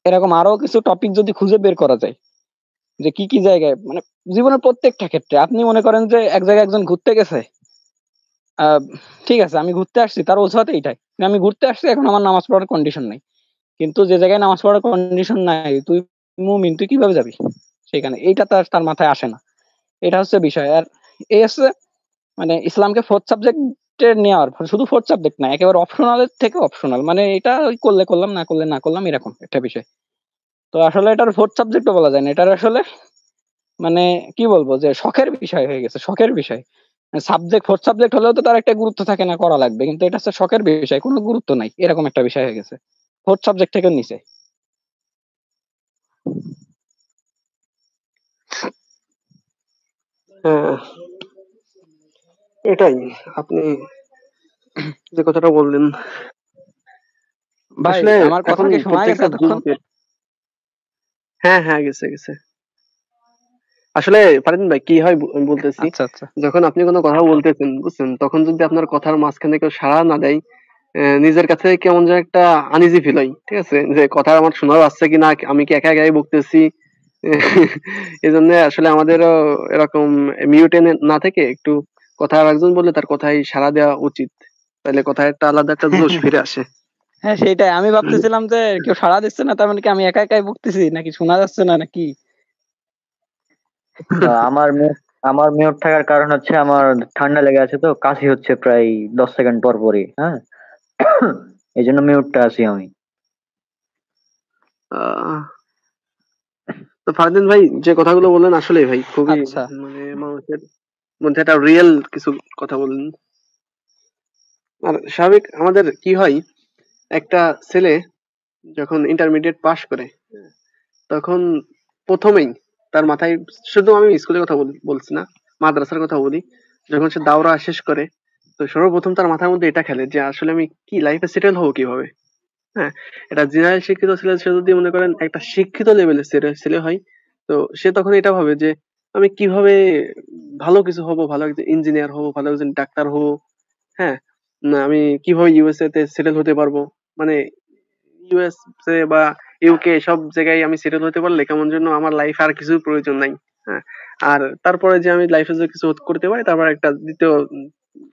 এরকম আরো কিছু টপিক যদি খুঁজে বের করা যায় যে কি কি জায়গায় মানে জীবনের প্রত্যেকটা ক্ষেত্রে আপনি মনে করেন যে এক জায়গায় একজন ঘুরতে গেছে, আহ ঠিক আছে আমি ঘুরতে আসছি, তার অজুহাতে এইটাই যে আমি ঘুরতে আসছি, এখন আমার নামাজ পড়ার কন্ডিশন নাই। কিন্তু যে জায়গায় নামাজ পড়ার কন্ডিশন নাই, তুই মুমিন, তুই কিভাবে যাবি সেখানে? এইটা তার তার মাথায় আসে না। এটা হচ্ছে বিষয়। আর এই হচ্ছে মানে ইসলামকে ফোর্থ সাবজেক্টে নেওয়ার, শুধু ফোর্থ সাবজেক্ট না, একেবারে অপশনালের থেকে অপশনাল, মানে এটা ওই করলে করলাম না করলে না করলাম, এরকম একটা বিষয়। তো আসলে এটার ফোর্থ সাবজেক্টও বলা যায় না, এটার আসলে মানে কি বলবো যে শখের বিষয় হয়ে গেছে, শখের বিষয়। সাবজেক্ট ফোর্থ সাবজেক্ট হলেও তো তার একটা গুরুত্ব থাকে না, করা লাগবে, কিন্তু এটা হচ্ছে শখের বিষয়, কোনো গুরুত্ব নাই, এরকম একটা বিষয় হয়ে গেছে, ফোর্থ সাবজেক্ট থেকে নিচে। হ্যাঁ, এটাই আপনি যে কথাটা বললেন ভাই আসলে আমার কথা এখন কি শোনা গেছে প্রত্যেকটা এতক্ষণ? যুবকের। হ্যাঁ হ্যাঁ, গেছে গেছে। আসলে ফারিন ভাই কি হয় আমি বলতেছি, আচ্ছা আচ্ছা। যখন আপনি কোনো কথা বলতেছেন বুঝছেন, তখন যদি আপনার কথার মাঝখানে কেউ সাড়া না দেয়, নিজের কাছে কেমন যেন একটা আনইজি ফিল হয়, ঠিক আছে, যে কথা আমার শোনা যাচ্ছে কিনা, আমি কি একা একাই বকতেছি। এই জন্য আসলে আমাদেরও এরকম মিউটে না থেকে একটু কথা আর একজন বললে তার কথাই সাড়া দেওয়া উচিত, তাহলে কথা একটা আলাদা একটা জোশ ফিরে আসে। হ্যাঁ সেটাই আমি ভাবতেছিলাম যে কেউ সাড়া দিচ্ছে না, তার মানে কি আমি একা একাই বকতেছি নাকি শোনা যাচ্ছে না নাকি? আমার আমার মিউট থাকার কারণ হচ্ছে আমার ঠান্ডা লেগে আছে, তো কাশি হচ্ছে প্রায় 10 সেকেন্ড পর পরই, হ্যাঁ। এই জন্য মিউটটা আছি আমি। আহ তো ফারদিন ভাই যে কথাগুলো বললেন আসলে ভাই খুবই আচ্ছা। মানে মানুষের মধ্যে একটা রিয়েল কিছু কথা বললেন। আর স্বাভাবিক আমাদের কি হয়, একটা ছেলে যখন ইন্টারমিডিয়েট পাশ করে তখন প্রথমেই তার মাথায়, শুধু আমি স্কুলের কথা বলছি না, মাদ্রাসার কথা বলি, যখন সে দাওরা শেষ করে তো সর্বপ্রথম তার মাথার মধ্যে এটা খেলে যে আসলে আমি কি লাইফে সেটেল হবো কিভাবে। হ্যাঁ, এটা জেনারেল শিক্ষিত ছেলে, সে যদি মনে করেন একটা শিক্ষিত লেভেলের ছেলে হয়, তো সে তখন এটা ভাবে যে আমি কিভাবে ভালো কিছু হব, ভালো একজন ইঞ্জিনিয়ার হব, ভালো একজন ডাক্তার হব। হ্যাঁ, না আমি কিভাবে ইউএসএ তে সেটেল হতে পারবো, মানে ইউএসএ বা ইউকে সব জায়গায় আমি সেটেল হতে পারলে কেমন যেন আমার লাইফে আর কিছুর প্রয়োজন নাই। হ্যাঁ, আর তারপরে যে আমি লাইফে যে কিছু করতে পারি, তারপর একটা দ্বিতীয়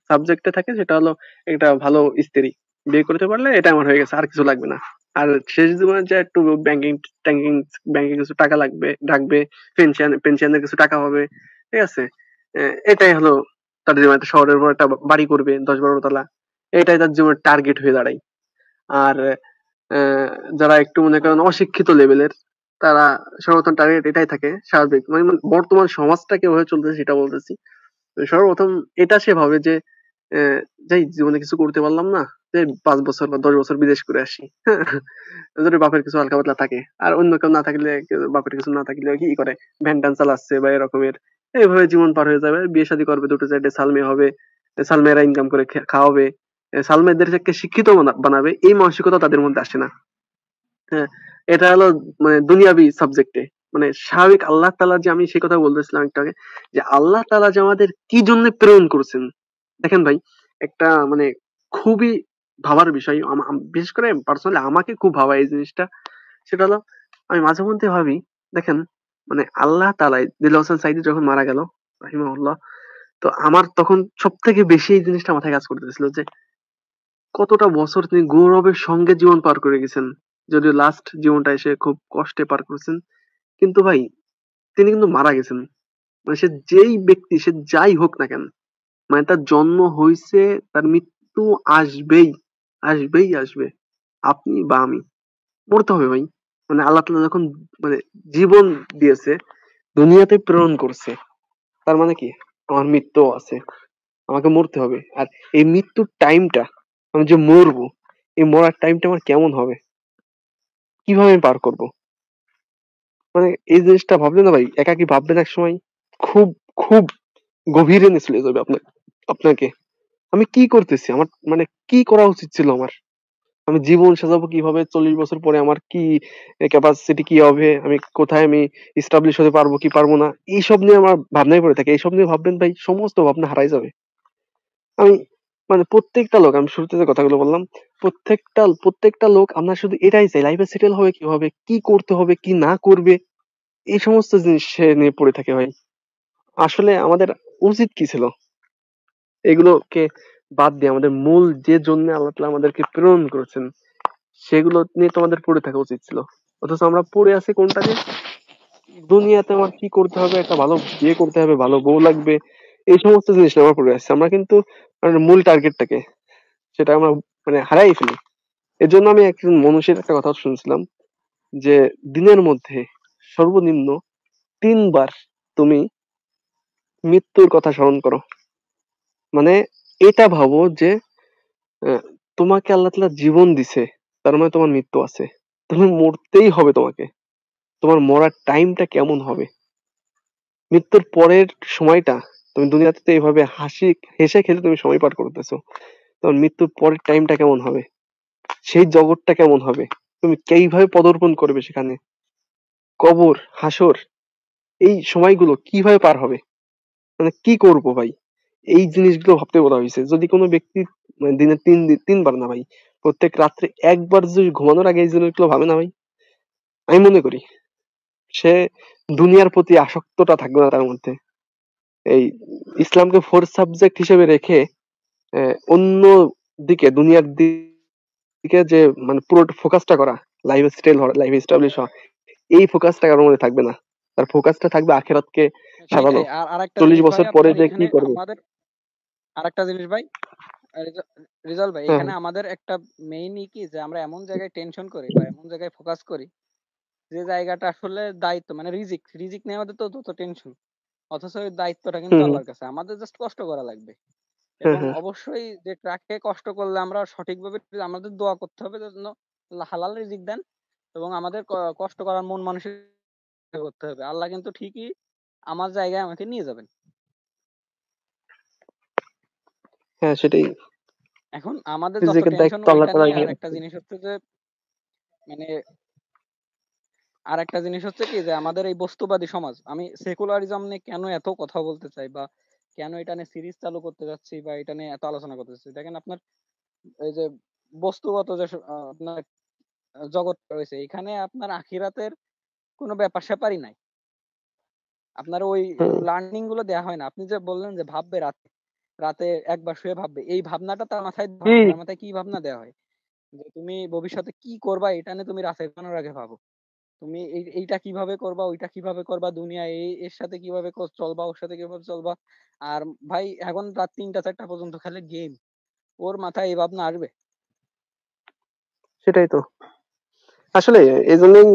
সাবজেক্টে থাকে, সেটা হলো একটা ভালো স্ত্রী বিয়ে করতে পারলে এটা আমার হয়ে গেছে, আর কিছু লাগবে না। আর শেষ জীবনে যে একটু ব্যাংকিং ট্যাঙ্কিং ব্যাংকে কিছু টাকা লাগবে রাখবে, পেনশনের কিছু টাকা হবে, ঠিক আছে। এটাই হলো তার জীবনে, একটা শহরের উপর একটা বাড়ি করবে 10-12 তলা, এটাই তার জীবনের টার্গেট হয়ে দাঁড়ায়। আর আহ, যারা একটু মনে করেন অশিক্ষিত লেভেলের, তারা সর্বপ্রথম টার্গেট এটাই থাকে স্বাভাবিক, মানে বর্তমান সমাজটা কিভাবে চলতেছে সেটা বলতেছি। তো সর্বপ্রথম এটা সে ভাবে যে যাই জীবনে কিছু করতে পারলাম না, যে 5 বছর বা 10 বছর বিদেশ করে আসি। যদি বাপের কিছু হালকা পাতলা থাকে, আর অন্য কেউ না থাকলে, বাপের কিছু না থাকলে কি করে, ভ্যান ট্যান চালাচ্ছে বা এরকমের, এইভাবে জীবন পার হয়ে যাবে। বিয়ে শাদী করবে, দুটো চারটে সালমে হবে, সালমেয়েরা ইনকাম করে খাওয়াবে, সালমেয়েদেরকে শিক্ষিত বানাবে, এই মানসিকতা তাদের মধ্যে আসে না। হ্যাঁ, এটা হলো মানে দুনিয়াবি সাবজেক্টে, মানে স্বাভাবিক আল্লাহ তাআলা, যে আমি সেই কথা বলতেছিলাম একটু আগে, যে আল্লাহ তাআলা যে আমাদের কি জন্য প্রেরণ করছেন। দেখেন ভাই, একটা মানে খুবই ভাবার বিষয়, বিশেষ করে পার্সোনালি আমাকে খুব ভাবায় এই জিনিসটা। সেটা হলো, আমি মাঝে মধ্যে ভাবি, দেখেন মানে আল্লাহ তাআলা দিল হোসেন সাইদি যখন মারা গেল রাহিমাহুল্লাহ, তো আমার তখন সব থেকে বেশি এই জিনিসটা মাথায় কাজ করতেছিল যে কতটা বছর তিনি গৌরবের সঙ্গে জীবন পার করে গেছেন। যদিও লাস্ট জীবনটা এসে খুব কষ্টে পার করছেন, কিন্তু ভাই তিনি কিন্তু মারা গেছেন। মানে সে যেই ব্যক্তি, সে যাই হোক না কেন, মানে তার জন্ম হইছে, তার মৃত্যু আসবেই, আসবেই আসবে। আপনি বা আমি মরতে হবে ভাই। মানে আল্লাহ তাআলা যখন মানে জীবন দিয়েছে, দুনিয়াতে প্রেরণ করছে, তার মানে কি আমার মৃত্যু আছে, আমাকে মরতে হবে। আর এই মৃত্যুর টাইমটা, আমি যে মরবো, এই মরার টাইমটা আমার কেমন হবে, কিভাবে আমি পার করব? মানে এই জিনিসটা ভাবলে না ভাই, একাকী ভাববেন এক সময়, খুব খুব গভীরে নিয়ে চলে যাবে আপনাকে। আমি কি করতেছি, আমার মানে কি করা উচিত ছিল আমার, আমি জীবন সাজাবো কিভাবে, 40 বছর পরে আমার কি ক্যাপাসিটি কি হবে, আমি কোথায় আমি ইস্টাবলিশ হতে পারবো কি পারবো না, এইসব নিয়ে আমার ভাবনায় পড়ে থাকে। এইসব নিয়ে ভাববেন ভাই, সমস্ত ভাবনা হারাই যাবে। আমি মানে প্রত্যেকটা লোক, আমি শুরুতে যে কথাগুলো বললাম, প্রত্যেকটা লোক আমরা শুধু এটাই চাই, লাইফে সেটেল হবে কিভাবে, কি করতে হবে কি না করবে, এই সমস্ত জিনিস সে নিয়ে পড়ে থাকে ভাই। আসলে আমাদের উচিত কি ছিল, এগুলোকে বাদ দিয়ে আমাদের মূল যে জন্য আল্লাহ তাআলা আমাদেরকে প্রেরণ করেছেন, সেগুলো নিয়ে তো আমাদের পড়ে থাকা উচিত ছিল। অথচ আমরা পড়ে আছি কোনটা নিয়ে, দুনিয়াতে আমার কি করতে হবে, একটা ভালো বিয়ে করতে হবে, ভালো বউ লাগবে, এই সমস্ত জিনিস নিয়ে আমরা পড়ে আসছি। আমরা কিন্তু মানে মূল টার্গেটটাকে, সেটা আমরা মানে হারাই ফেলি। এর জন্য আমি একজন মানুষের একটা কথা শুনছিলাম, যে দিনের মধ্যে সর্বনিম্ন 3 বার তুমি মৃত্যুর কথা স্মরণ করো। মানে এটা ভাবো যে আহ, তোমাকে আল্লাহ তাআলা জীবন দিছে, তার মানে তোমার মৃত্যু আছে, তুমি মরতেই হবে তোমাকে। তোমার মরার টাইমটা কেমন হবে, মৃত্যুর পরের সময়টা, তুমি দুনিয়াতে তো এইভাবে হেসে খেলে তুমি সময় পার করতেছো, তোমার মৃত্যুর পরের টাইমটা কেমন হবে, সেই জগৎটা কেমন হবে, তুমি কিভাবে পদার্পণ করবে সেখানে, কবর, হাসর, এই সময়গুলো কিভাবে পার হবে, মানে কি করবো ভাই, এই জিনিসগুলো ভাবতে বলা হয়েছে। যদি কোনো ব্যক্তি মানে দিনে 3 বার না ভাই, প্রত্যেক রাত্রে একবার যদি ঘুমানোর আগে এই জিনিসগুলো ভাবে না ভাই, আমি মনে করি সে দুনিয়ার প্রতি আসক্তটা থাকবে না তার মধ্যে। এই ইসলামকে ফোর্থ সাবজেক্ট হিসেবে রেখে অন্য দিকে, দুনিয়ার দিকে যে মানে পুরো ফোকাসটা করা, লাইফ স্টাইল হওয়া, লাইফ এস্টাবলিশ হওয়া, এই ফোকাসটা কারোর মধ্যে থাকবে না। তার ফোকাসটা থাকবে আখেরাতকে ভাই সাজানো, আর আরেকটা 40 জিনিস ভাই, বছর পরে আপনার যে কি এখানে করবে। আমাদের আরেকটা জিনিস ভাই, রেজাল্ট ভাই, হ্যাঁ এখানে হ্যাঁ আমাদের একটা মেইনই কি, যে আমরা এমন জায়গায় টেনশন করি বা এমন জায়গায় ফোকাস করি, যে জায়গাটা আসলে দায়িত্ব, মানে রিজিক রিজিক নিয়ে আমাদের তো তত টেনশন, অথচ ওই দায়িত্বটা কিন্তু হুম হুম, আল্লাহর কাছে, আমাদের জাস্ট কষ্ট করা লাগবে। হ্যাঁ এবং হ্যাঁ অবশ্যই যে ট্রাকে কষ্ট করলে আমরা সঠিকভাবে, আমাদের দোয়া করতে হবে যেন আল্লাহ হালাল রিজিক দেন, এবং আমাদের কষ্ট করার মন মানসিকতা করতে হবে। আল্লাহ কিন্তু ঠিকই আমার জায়গায় আমাকে নিয়ে যাবেন। হ্যাঁ, সেটাই। এখন আমাদের যত রিজিকের টেনশন দায়িত্ব আল্লাহ ওইটা তাআলাই নিয়ে, আর নিয়ে একটা নিচ্ছেন। জিনিস হচ্ছে যে মানে আর একটা জিনিস হচ্ছে কি, যে আমাদের এই বস্তুবাদী সমাজ, আমি সেকুলারিজম নিয়ে কেন এত কথা বলতে চাই, বা কেন এটা নিয়ে সিরিজ চালু করতে যাচ্ছি, বা এটা নিয়ে এত আলোচনা করতে চাচ্ছি, দেখেন আপনার এই যে বস্তুগত যে আপনার জগৎ রয়েছে, এখানে আপনার আখিরাতের কোনো ব্যাপার স্যাপারই নাই। আপনার ওই হুম লার্নিং গুলো দেওয়া হয় না। আপনি যে বললেন যে ভাববে রাতে রাতে একবার শুয়ে ভাববে, এই ভাবনাটা তার মাথায় দেওয়া হয় না। হুম, তার মাথায় কি ভাবনা দেওয়া হয়, যে তুমি ভবিষ্যতে কি করবা এটা নিয়ে তুমি রাতে ঘুমানোর আগে ভাবো। তুমি এইটা কিভাবে করবা, ওইটা কিভাবে করবা, দুনিয়া এর সাথে কিভাবে চলবা, ওর সাথে কিভাবে চলবা। আর ভাই এখন রাত 3টা 4টা পর্যন্ত খেলে গেম, ওর মাথায় এই ভাবনা আসবে? সেটাই তো আসলে এই জন্যই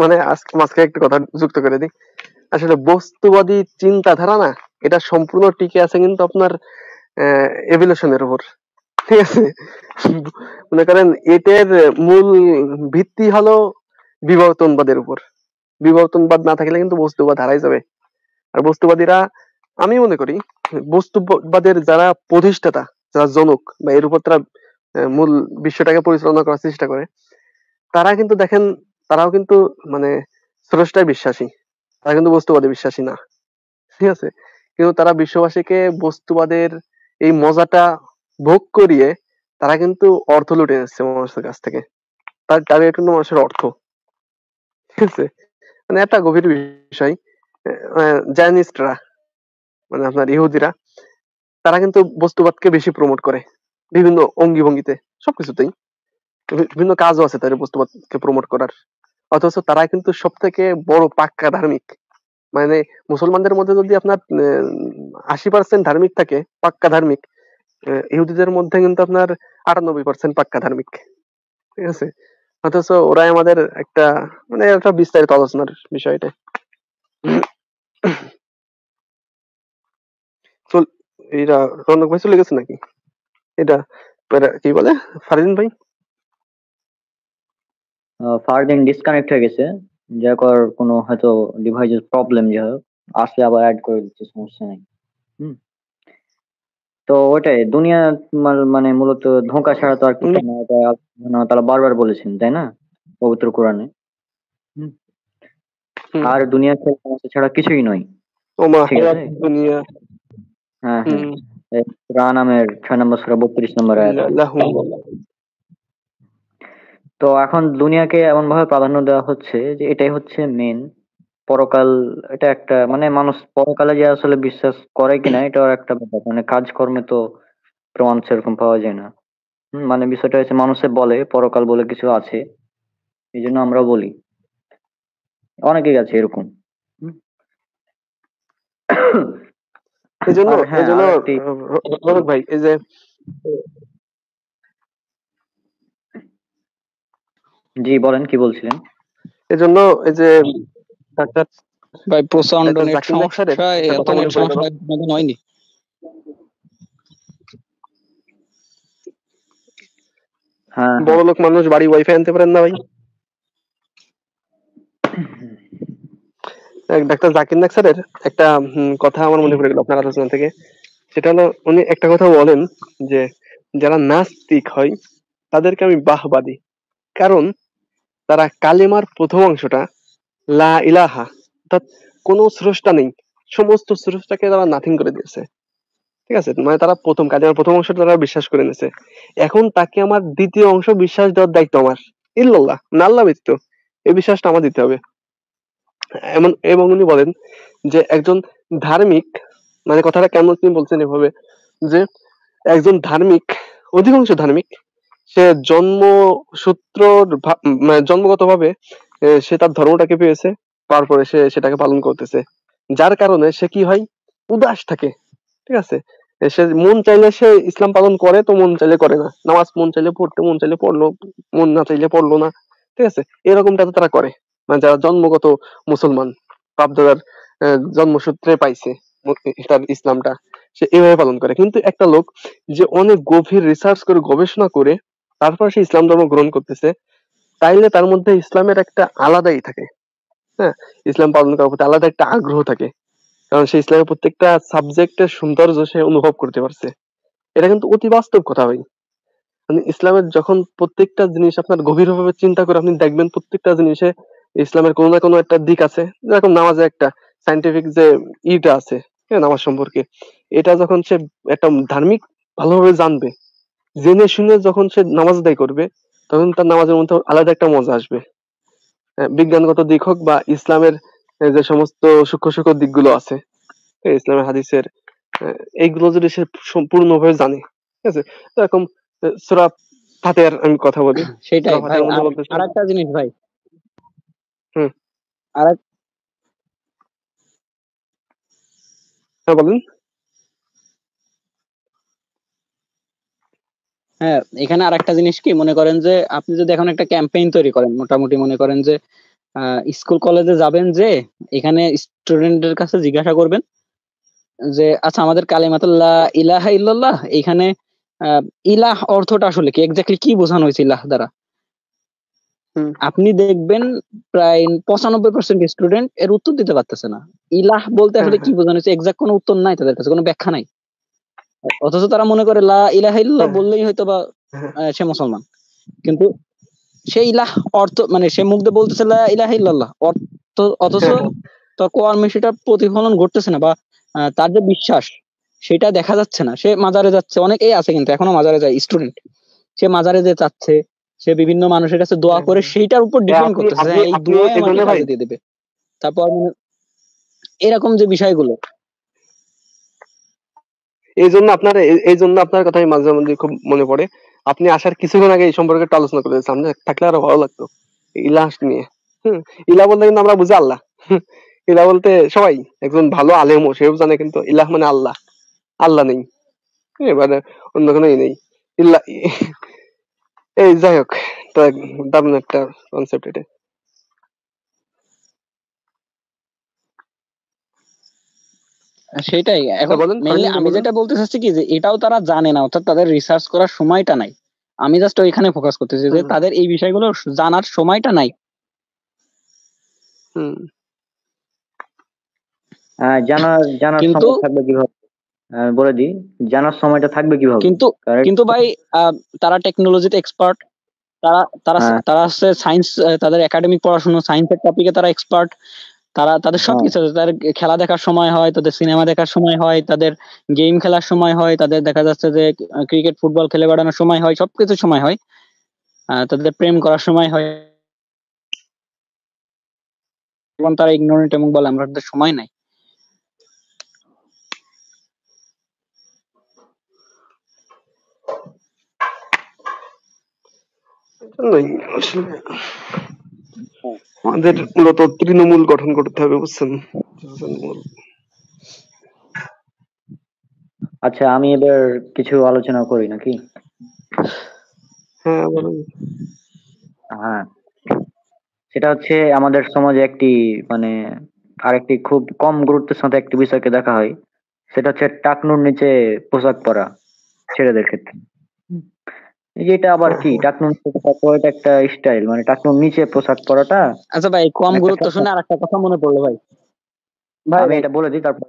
মানে আজকে মাঝখানে একটা কথা যুক্ত করে দিই। আসলে বস্তুবাদী চিন্তাধারা না, এটা সম্পূর্ণ টিকে আছে কিন্তু আপনার এভলিউশনের উপর। ঠিক আছে, মনে করেন এটার মূল ভিত্তি হলো বিবর্তনবাদের উপর। বিবর্তনবাদ না থাকলে কিন্তু বস্তুবাদ হারাই যাবে। আর বস্তুবাদীরা, আমি মনে করি বস্তুবাদের যারা প্রতিষ্ঠাতা, যারা জনক বা এর উপর তারা মূল বিশ্বটাকে পরিচালনা করার চেষ্টা করে, তারা কিন্তু দেখেন, তারাও কিন্তু মানে স্রষ্টায় বিশ্বাসী, তারা কিন্তু বস্তুবাদে বিশ্বাসী না। ঠিক আছে, কিন্তু তারা বিশ্ববাসীকে বস্তুবাদের এই মজাটা ভোগ করিয়ে তারা কিন্তু অর্থ লুটে নিচ্ছে মানুষের কাছ থেকে। তার টার্গেট কিন্তু মানুষের অর্থ। ঠিক আছে, মানে একটা গভীর বিষয়। জায়নিস্টরা, মানে আপনার ইহুদিরা, তারা কিন্তু বস্তুবাদকে বেশি প্রমোট করে বিভিন্ন অঙ্গি ভঙ্গিতে, সবকিছুতেই। বিভিন্ন কাজও আছে তাদের বস্তুবাদকে প্রমোট করার। অথচ তারা কিন্তু সব থেকে বড় পাক্কা ধার্মিক। মানে মুসলমানদের মধ্যে যদি আপনার 80% ধার্মিক থাকে, পাক্কা ধার্মিক, ইহুদিদের মধ্যে কিন্তু আপনার 98% পাক্কা ধার্মিক। ঠিক আছে, অথচ ওরাই আমাদের একটা মানে একটা বিস্তারিত আলোচনার বিষয়টা। তো এরা রৌনক ভাই চলে গেছে নাকি? এটা কি বলে ফারদিন ভাই? ফারদিন ডিসকানেক্ট হয়ে গেছে, যার কর কোনো হয়তো ডিভাইসের প্রবলেম, যাই হোক আসলে আবার অ্যাড করে দিচ্ছে, সমস্যা নেই। হুম। তো ওটাই দুনিয়া মানে মূলত ধোঁকা ছাড়া তো আর কিছু না, এটা আল্লাহ তাআলা বারবার বলেছেন, তাই না, পবিত্র কোরআনে। হুম। আর দুনিয়া ছাড়া কিছুই নয়। ওমা ঠিক আছে, দুনিয়া। হ্যাঁ হ্যাঁ, সূরা আনামের 6 নম্বর সূরা 32 নম্বর আয়াত। তো এখন দুনিয়াকে এমন ভাবে প্রাধান্য দেওয়া হচ্ছে যে এটাই হচ্ছে মেন পরকাল। এটা একটা মানে মানুষ পরকালে যে আসলে বিশ্বাস করে কিনা এটাও একটা ব্যাপার, মানে কাজকর্মে তো প্রমাণ সেরকম পাওয়া যায় না। মানে বিষয়টা হচ্ছে মানুষে বলে পরকাল বলে কিছু আছে, এই জন্য আমরা বলি, অনেকেই আছে এরকম। হুম। এই জন্য আর হ্যাঁ, আর একটি রৌনক ভাই, এই যে জি বলেন, কি বলছিলেন? এই জন্য এই যে ডাক্তার ভাই প্রচন্ড নেট জাকির নায়েক স্যারের সমস্যা, একটা এত কথা মনে নেট পড়ে গেল। সমস্যা কোনোদিন হয়নি। হ্যাঁ হ্যাঁ, বড় লোক মানুষ বাড়ি ওয়াইফাই আনতে পারেন না ভাই? ডাক্তার জাকির নায়েক স্যারের একটা কথা আমার মনে পড়ে গেল আপনার আলোচনা থেকে। সেটা হলো, উনি একটা কথা বলেন যে যারা নাস্তিক হয় তাদেরকে আমি বাহবা দিই, কারণ তারা কালেমার প্রথম অংশটা লা ইলাহা, অর্থাৎ কোনো স্রষ্টা নেই, সমস্ত স্রষ্টাকে তারা নাথিং করে দিয়েছে। ঠিক আছে, মানে তারা প্রথম কালেমার প্রথম অংশটা তারা বিশ্বাস করে নিয়েছে। এখন তাকে আমার দ্বিতীয় অংশ বিশ্বাস দেওয়ার দায়িত্ব আমার, ইল্লাল্লাহ না আল্লাহ ব্যতীত, এই বিশ্বাসটা আমার দিতে হবে। এমন, এবং উনি বলেন যে একজন ধার্মিক, মানে কথাটা কেমন তিনি বলছেন এভাবে যে একজন ধার্মিক, অধিকাংশ ধার্মিক, সে জন্মসূত্র মানে জন্মগত ভাবে সে তার ধর্মটাকে পেয়েছে, তারপরে সে সেটাকে পালন করতেছে, যার কারণে সে কি হয়, উদাস থাকে। ঠিক আছে, সে মন চাইলে সে ইসলাম পালন করে, তো মন চাইলে করে না, নামাজ মন চাইলে পড়তে, মন চাইলে পড়লো, মন না চাইলে পড়লো না। ঠিক আছে, এরকমটা তো তারা করে, মানে যারা জন্মগত মুসলমান, বাপদাদার জন্মসূত্রে পাইছে তার ইসলামটা, সে এভাবে পালন করে। কিন্তু একটা লোক যে অনেক গভীর রিসার্চ করে, গবেষণা করে তারপর সে ইসলাম ধর্ম গ্রহণ করতেছে, তাইলে তার মধ্যে ইসলামের একটা আলাদাই থাকে। হ্যাঁ, ইসলাম পালন করার প্রতি আলাদা একটা আগ্রহ থাকে, কারণ সে ইসলামের প্রত্যেকটা সাবজেক্টের সৌন্দর্য সে অনুভব করতে পারছে। এটা কিন্তু অতি বাস্তব কথা ভাই। মানে ইসলামের যখন প্রত্যেকটা জিনিস আপনার গভীরভাবে চিন্তা করে আপনি দেখবেন, প্রত্যেকটা জিনিসে ইসলামের কোনো না কোনো একটা দিক আছে। যেরকম নামাজে একটা সাইন্টিফিক যে ইটা আছে, হ্যাঁ, নামাজ সম্পর্কে, এটা যখন সে একটা ধার্মিক ভালোভাবে জানবে, জেনে শুনে যখন সে নামাজ আদায় করবে, তখন তার নামাজের মধ্যে আলাদা একটা মজা আসবে। বিজ্ঞানগত দিক হোক বা ইসলামের যে সমস্ত সূক্ষ্ম সূক্ষ্ম দিকগুলো আছে, ইসলামের হাদিসের, এইগুলো যদি সে সম্পূর্ণভাবে জানে, ঠিক আছে, এরকম সূরা ফাতিহার আমি কথা বলি। সেটাই সূরা ভাই। ফাতিহার মধ্যে আর বলতেছে, আরেকটা জিনিস ভাই, হুম, আর হ্যাঁ বলেন। হ্যাঁ, এখানে আরেকটা জিনিস কি মনে করেন যে আপনি যদি এখন একটা ক্যাম্পেইন তৈরি করেন, মোটামুটি মনে করেন যে স্কুল কলেজে যাবেন, যে এখানে স্টুডেন্টদের কাছে জিজ্ঞাসা করবেন যে আচ্ছা আমাদের কালিমাতুল্লাহ ইলাহা ইল্লাল্লাহ, এখানে আহ, ইলাহ অর্থটা আসলে কি, এক্স্যাক্টলি কি বোঝানো হয়েছে ইলাহ দ্বারা। হুম, আপনি দেখবেন প্রায় 95% স্টুডেন্ট এর উত্তর দিতে পারতেছে না। ইলাহ বলতে হ্যাঁ আসলে কি হ্যাঁ বোঝানো হয়েছে এক্সাক্ট কোনো উত্তর নাই, তাদের কাছে কোনো ব্যাখ্যা নাই। অথচ তারা মনে করে লা ইলাহা ইল্লাল্লাহ হ্যাঁ বললেই হয়তো বা হ্যাঁ সে মুসলমান। কিন্তু সে ইলাহ অর্থ মানে সে মুখ দিয়ে বলতেছে লা ইলাহা ইল্লাল্লাহ অর্থ, অথচ হ্যাঁ হ্যাঁ তার কর্মে সেটা প্রতিফলন ঘটতেছে না, বা তার যে বিশ্বাস সেটা দেখা যাচ্ছে না। সে মাজারে যাচ্ছে, অনেকেই আছে কিন্তু এখনো মাজারে যায় স্টুডেন্ট, সে মাজারে যে চাচ্ছে, সে বিভিন্ন মানুষের কাছে দোয়া হ্যাঁ করে, হ্যাঁ। সেইটার উপর এ ডিপেন্ড আপনি করতেছে যে আপনি হ্যাঁ, এই আপনি দোয়াই এই আমাকে জন্য ভাই, কাজে দিয়ে দেবে। তারপর এরকম যে বিষয়গুলো। এই জন্য আপনার এই জন্য আপনার কথা আমি মাঝে মাঝে খুব মনে পড়ে। আপনি আসার কিছুক্ষণ আগে এই সম্পর্কে একটা আলোচনা করে সামনে থাকলে আরো ভালো লাগতো, ইলাহ নিয়ে। হুম, ইলাহ বলতে কিন্তু আমরা বুঝি আল্লাহ। হুম, ইলাহ বলতে সবাই, একজন ভালো আলেমও সেও জানে, কিন্তু ইলাহ মানে আল্লাহ, আল্লাহ নেই, এবারে অন্য কোনো নেই, ইল্লাহ। এই যাই হোক, তো দারুণ একটা কনসেপ্ট এটা। সেটাই এখন বলেন, মেইনলি ফারহান আমি বলেন। যেটা বলতে চাচ্ছি কি, যে এটাও তারা জানে না, অর্থাৎ তাদের রিসার্চ করার সময়টা নাই। আমি জাস্ট ওইখানে ফোকাস করতেছি যে হুম তাদের এই বিষয়গুলো জানার সময়টা নাই। হুম জানার জানার কিন্তু সময় থাকবে কিভাবে? বলে দিই, জানার সময়টা থাকবে কিভাবে? কিন্তু কারেক্ট। কিন্তু ভাই আহ, তারা টেকনোলজিতে এক্সপার্ট, তারা তারা হ্যাঁ, তারা হচ্ছে সায়েন্স, তাদের একাডেমিক পড়াশোনা সায়েন্সের টপিকে তারা এক্সপার্ট। তারা তাদের হ্যাঁ। সবকিছু আছে। তাদের খেলা দেখার সময় হয়, তাদের সিনেমা দেখার সময় হয়, তাদের গেম খেলার সময় হয়, তাদের দেখা যাচ্ছে যে ক্রিকেট ফুটবল খেলে বেড়ানোর সময় হয়, সবকিছু সময় হয়। তাদের প্রেম করার সময় হয়, এবং তারা ইগনোরেন্ট এবং বলে আমাদের সময় নাই। এজন্যই আসলে আমাদের মূলত তৃণমূল গঠন করতে হবে, বুঝছেন? তৃণমূল। আচ্ছা, আমি এবার কিছু আলোচনা করি নাকি? হ্যাঁ বলেন। হ্যাঁ, সেটা হচ্ছে আমাদের সমাজে একটি মানে আরেকটি খুব কম গুরুত্বের সাথে একটি বিষয়কে দেখা হয়। সেটা হচ্ছে টাকনুর নিচে পোশাক পরা ছেলেদের ক্ষেত্রে। এই যে এটা আবার হ্যাঁ কি, হ্যাঁ টাকনুর নিচে পোশাক পরাটা একটা স্টাইল, মানে টাকনুর নিচে পোশাক পরাটা আচ্ছা ভাই, কম মানে একটা গুরুত্ব ফ্যাশন। শুনে আর একটা কথা মনে পড়লো ভাই। ভাই আমি ভাই এটা বলে দিই তারপর।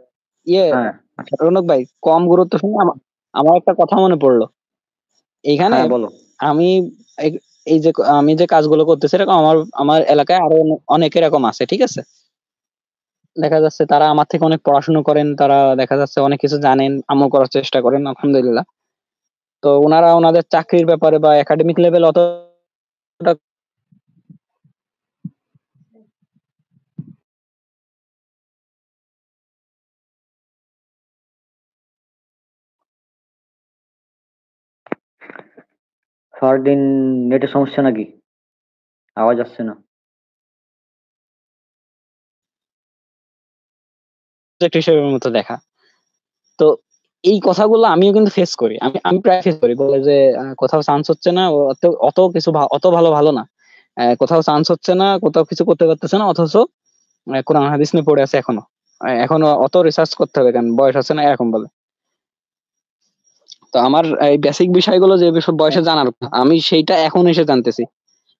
ইয়ে হ্যাঁ, আচ্ছা। রৌনক ভাই, কম গুরুত্ব শুনে আমার একটা কথা মনে পড়লো। এখানে হ্যাঁ, বলো। আমি এই এই যে আমি যে কাজগুলো করতেছি, এরকম আমার আমার এলাকায় আরো অনেক এরকম আছে, ঠিক আছে? দেখা যাচ্ছে তারা আমার থেকে অনেক পড়াশোনা করেন, তারা দেখা যাচ্ছে অনেক কিছু জানেন, আমল করার চেষ্টা করেন, আলহামদুলিল্লাহ। তো ওনারা ওনাদের চাকরির ব্যাপারে বা একাডেমিক লেভেল অতটা সারাদিন নেটের সমস্যা নাকি? আওয়াজ আসছে না। সাবজেক্ট হিসেবের মতো দেখা। তো এই কথাগুলো আমিও কিন্তু ফেস করি, আমি আমি প্রায় ফেস করি, বলে যে কোথাও চান্স হচ্ছে না, ও অত অত কিছু অত ভালো ভালো না, কোথাও চান্স হচ্ছে না, কোথাও কিছু করতে পারতেছে না, অথচ কোরআন হাদিস নিয়ে পড়ে আছে এখনো। এখনো অত রিসার্চ করতে হবে কেন, বয়স আছে না, এরকম বলে। তো আমার এই বেসিক বিষয়গুলো যে বিষয় বয়সে জানার কথা, আমি সেইটা এখন এসে জানতেছি।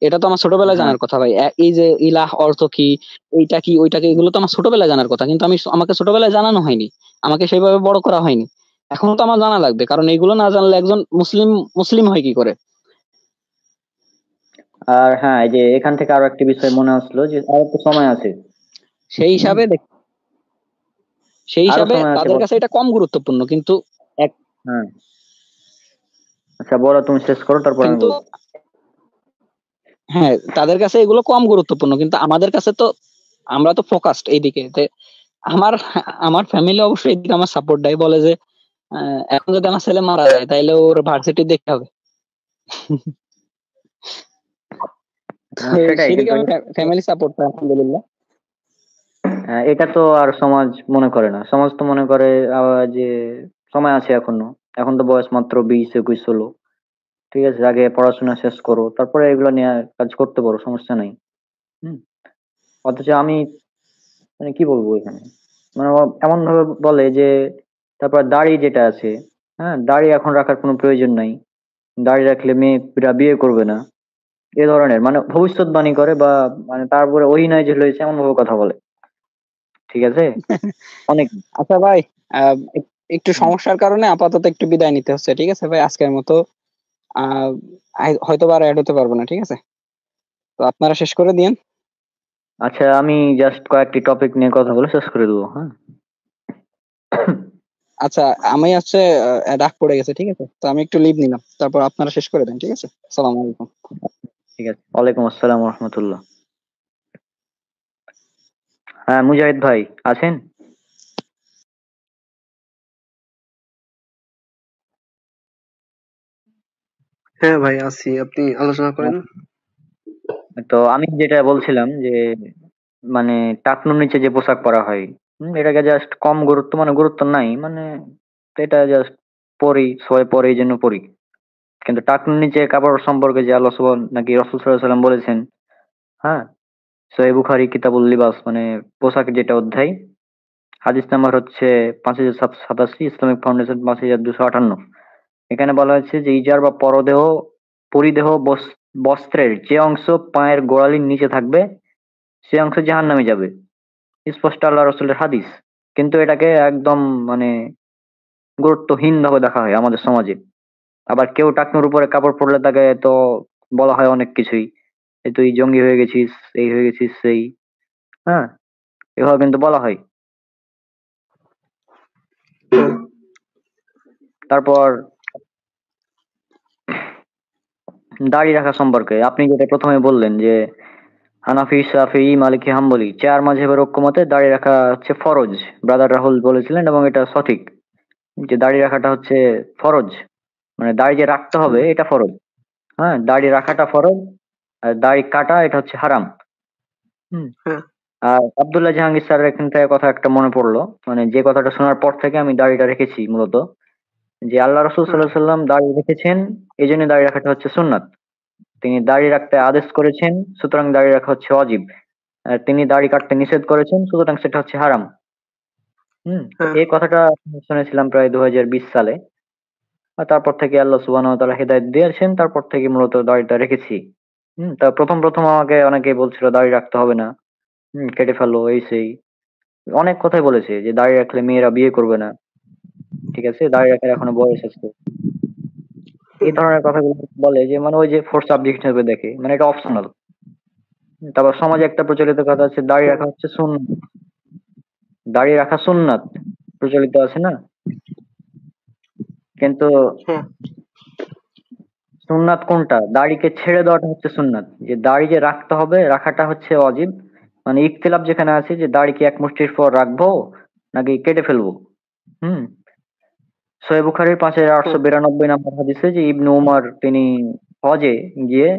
এটা তো আমার ছোটবেলায় হ্যাঁ, জানার কথা ভাই। এই যে ইলাহ অর্থ কি, এইটা কি ওইটা কি, এগুলো তো আমার ছোটবেলায় জানার কথা, কিন্তু আমাকে ছোটবেলায় জানানো হয়নি, আমাকে সেইভাবে বড় করা হয়নি। এখন তো আমার জানা লাগবে, কারণ এগুলো না জানলে একজন মুসলিম মুসলিম হয় কি করে? আর হ্যাঁ, এই যে এখান থেকে আরো একটি বিষয় মনে আসলো যে আর একটু সময় আছে। সেই হুম, হিসাবে সেই আরো হিসাবে সময় আছে তাদের বলো। কাছে এটা কম গুরুত্বপূর্ণ, কিন্তু এক হ্যাঁ, আচ্ছা বলো, তুমি শেষ করো তারপর আমি কিন্তু বলবো। হ্যাঁ, তাদের কাছে এগুলো কম গুরুত্বপূর্ণ, কিন্তু আমাদের কাছে তো আমরা তো ফোকাসড এইদিকে। আমার আমার ফ্যামিলি অবশ্যই এদিকে আমার সাপোর্ট দেয়, বলে যে এখন যদি আমার ছেলে মারা যায় তাইলে ওর ভার্সিটি দেখতে হবে। তো সেটাই সেদিকে কিন্তু আমি ফ্যামিলি সাপোর্ট আলহামদুলিল্লাহ। এটা তো আর সমাজ মনে করে না, সমাজ তো মনে করে যে সময় আছে এখনো, এখন তো বয়স মাত্র 20-21 হলো, ঠিক আছে, আগে পড়াশোনা শেষ করো তারপরে এগুলো নিয়ে কাজ করতে পারো, সমস্যা নাই। হুম। অথচ আমি মানে কি বলবো এখানে, মানে ও এমন ভাবে বলে যে তারপর দাড়ি যেটা আছে, হ্যাঁ দাড়ি এখন রাখার কোনো প্রয়োজন নাই, দাড়ি রাখলে মেয়েরা বিয়ে করবে না, এ ধরনের মানে ভবিষ্যৎবাণী করে, বা মানে তারপরে ওই নয় যে হয়েছে এমন ভাবে কথা বলে, ঠিক আছে, অনেক। আচ্ছা ভাই, একটু হুম, সমস্যার কারণে আপাতত একটু বিদায় নিতে হচ্ছে, ঠিক আছে ভাই, আজকের মতো হয়তো আর অ্যাড হতে পারবো না, ঠিক আছে? তো আপনারা শেষ করে দিন। আচ্ছা আমি জাস্ট কয়েকটি টপিক নিয়ে কথা বলে শেষ করে দেবো, হ্যাঁ। আচ্ছা, আমি হচ্ছে ডাক পড়ে গেছে, ঠিক আছে, তো আমি একটু লিভ নিলাম, তারপর আপনারা শেষ করে দেন, ঠিক আছে? আসসালামু আলাইকুম। ঠিক আছে, ওয়ালাইকুম আসসালাম রহমতুল্লাহ। হ্যাঁ মুজাহিদ ভাই আছেন? হ্যাঁ ভাই, আছি, আপনি আলোচনা করেন। তো আমি যেটা বলছিলাম যে মানে টাকনুর নিচে যে পোশাক পরা হয়, এটাকে জাস্ট কম গুরুত্ব, মানে গুরুত্ব নাই, মানে এটা জাস্ট পরি, সবাই পরে এই জন্য পরি। কিন্তু টাকনুর নিচে কাপড় সম্পর্কে যে আলোচনা নাকি রাসূল সাল্লাল্লাহু আলাইহি সাল্লাম বলেছেন, হ্যাঁ, সহিহ বুখারী কিতাবুল লিবাস মানে পোশাক যেটা অধ্যায়, হাদিস নাম্বার হচ্ছে 5087, ইসলামিক ফাউন্ডেশন 5258। এখানে বলা হয়েছে যে ইজার বা পরদেহ, পরিদেহ বস্ত্রের যে অংশ পায়ের গোড়ালির নিচে থাকবে সে অংশ জাহান্নামে যাবে, স্পষ্ট আল্লাহ রসুলের হাদিস। কিন্তু এটাকে একদম মানে গুরুত্বহীন ভাবে দেখা হয় আমাদের সমাজে। আবার কেউ টাকনুর উপরে কাপড় পরলে তাকে তো বলা হয় অনেক কিছুই, এই তুই জঙ্গি হয়ে গেছিস, এই হয়ে গেছিস সেই, হ্যাঁ, এভাবে কিন্তু বলা হয়। হ্যাঁ, তারপর দাড়ি রাখা সম্পর্কে আপনি যেটা প্রথমে বললেন যে হানাফি, শাফিঈ, মালিকি, হাম্বলি চার মাযহাবের ঐক্যমতে দাড়ি রাখা হচ্ছে ফরজ। ব্রাদার রাহুল বলেছিলেন এবং এটা সঠিক যে দাড়ি রাখাটা হচ্ছে ফরজ, মানে দাড়ি যে রাখতে হবে এটা ফরজ। হ্যাঁ, দাড়ি রাখাটা ফরজ, আর দাড়ি কাটা এটা হচ্ছে হারাম। হুম। হ্যাঁ, আর আব্দুল্লাহ জাহাঙ্গীর স্যারের এখান থেকে কথা একটা মনে পড়লো, মানে যে কথাটা শোনার পর থেকে আমি দাড়িটা রেখেছি মূলত, যে আল্লাহ রসুল হ্যাঁ, সাল্লাহ সাল্লাম দাড়ি রেখেছেন, এই জন্য দাড়ি রাখাটা হচ্ছে সুন্নাত। তিনি দাড়ি রাখতে আদেশ করেছেন, সুতরাং দাড়ি রাখা হচ্ছে ওয়াজিব। আর তিনি দাড়ি কাটতে নিষেধ করেছেন, সুতরাং সেটা হচ্ছে হারাম। তো হ্যাঁ, এই কথাটা শুনেছিলাম প্রায় 2020 সালে। আর তারপর থেকে আল্লাহ সুবহানাহু ওয়া তাআলা হেদায়েত দিয়েছেন, তারপর থেকে মূলত দাড়িটা রেখেছি। তা প্রথম প্রথম আমাকে অনেকেই বলছিল দাড়ি রাখতে হবে না, কেটে ফেলো এই সেই, অনেক কথাই বলেছে যে দাড়ি রাখলে মেয়েরা বিয়ে করবে না, ঠিক আছে, দাড়ি রাখার এখনো বয়স আছে, এই ধরনের কথাগুলো বলে, যে মানে ওই যে ফোর্থ সাবজেক্ট হিসেবে দেখে, মানে এটা অপশনাল। তারপর সমাজে একটা প্রচলিত কথা আছে দাড়ি হ্যাঁ, রাখা হচ্ছে সুন্নাত, দাড়ি রাখা সুন্নাত প্রচলিত আছে না, কিন্তু হ্যাঁ, সুন্নাত কোনটা, দাড়িকে ছেড়ে দেওয়াটা হচ্ছে সুন্নাত, যে দাড়ি যে রাখতে হবে রাখাটা হচ্ছে ওয়াজিব। মানে ইখতিলাফ যেখানে আছে যে দাড়ি কি এক মুষ্টির পর রাখবো নাকি কেটে ফেলবো। হুম। সহিহ বুখারীর হ্যাঁ, 5892 নম্বর হাদিসে যে ইবনে উমর তিনি হজে গিয়ে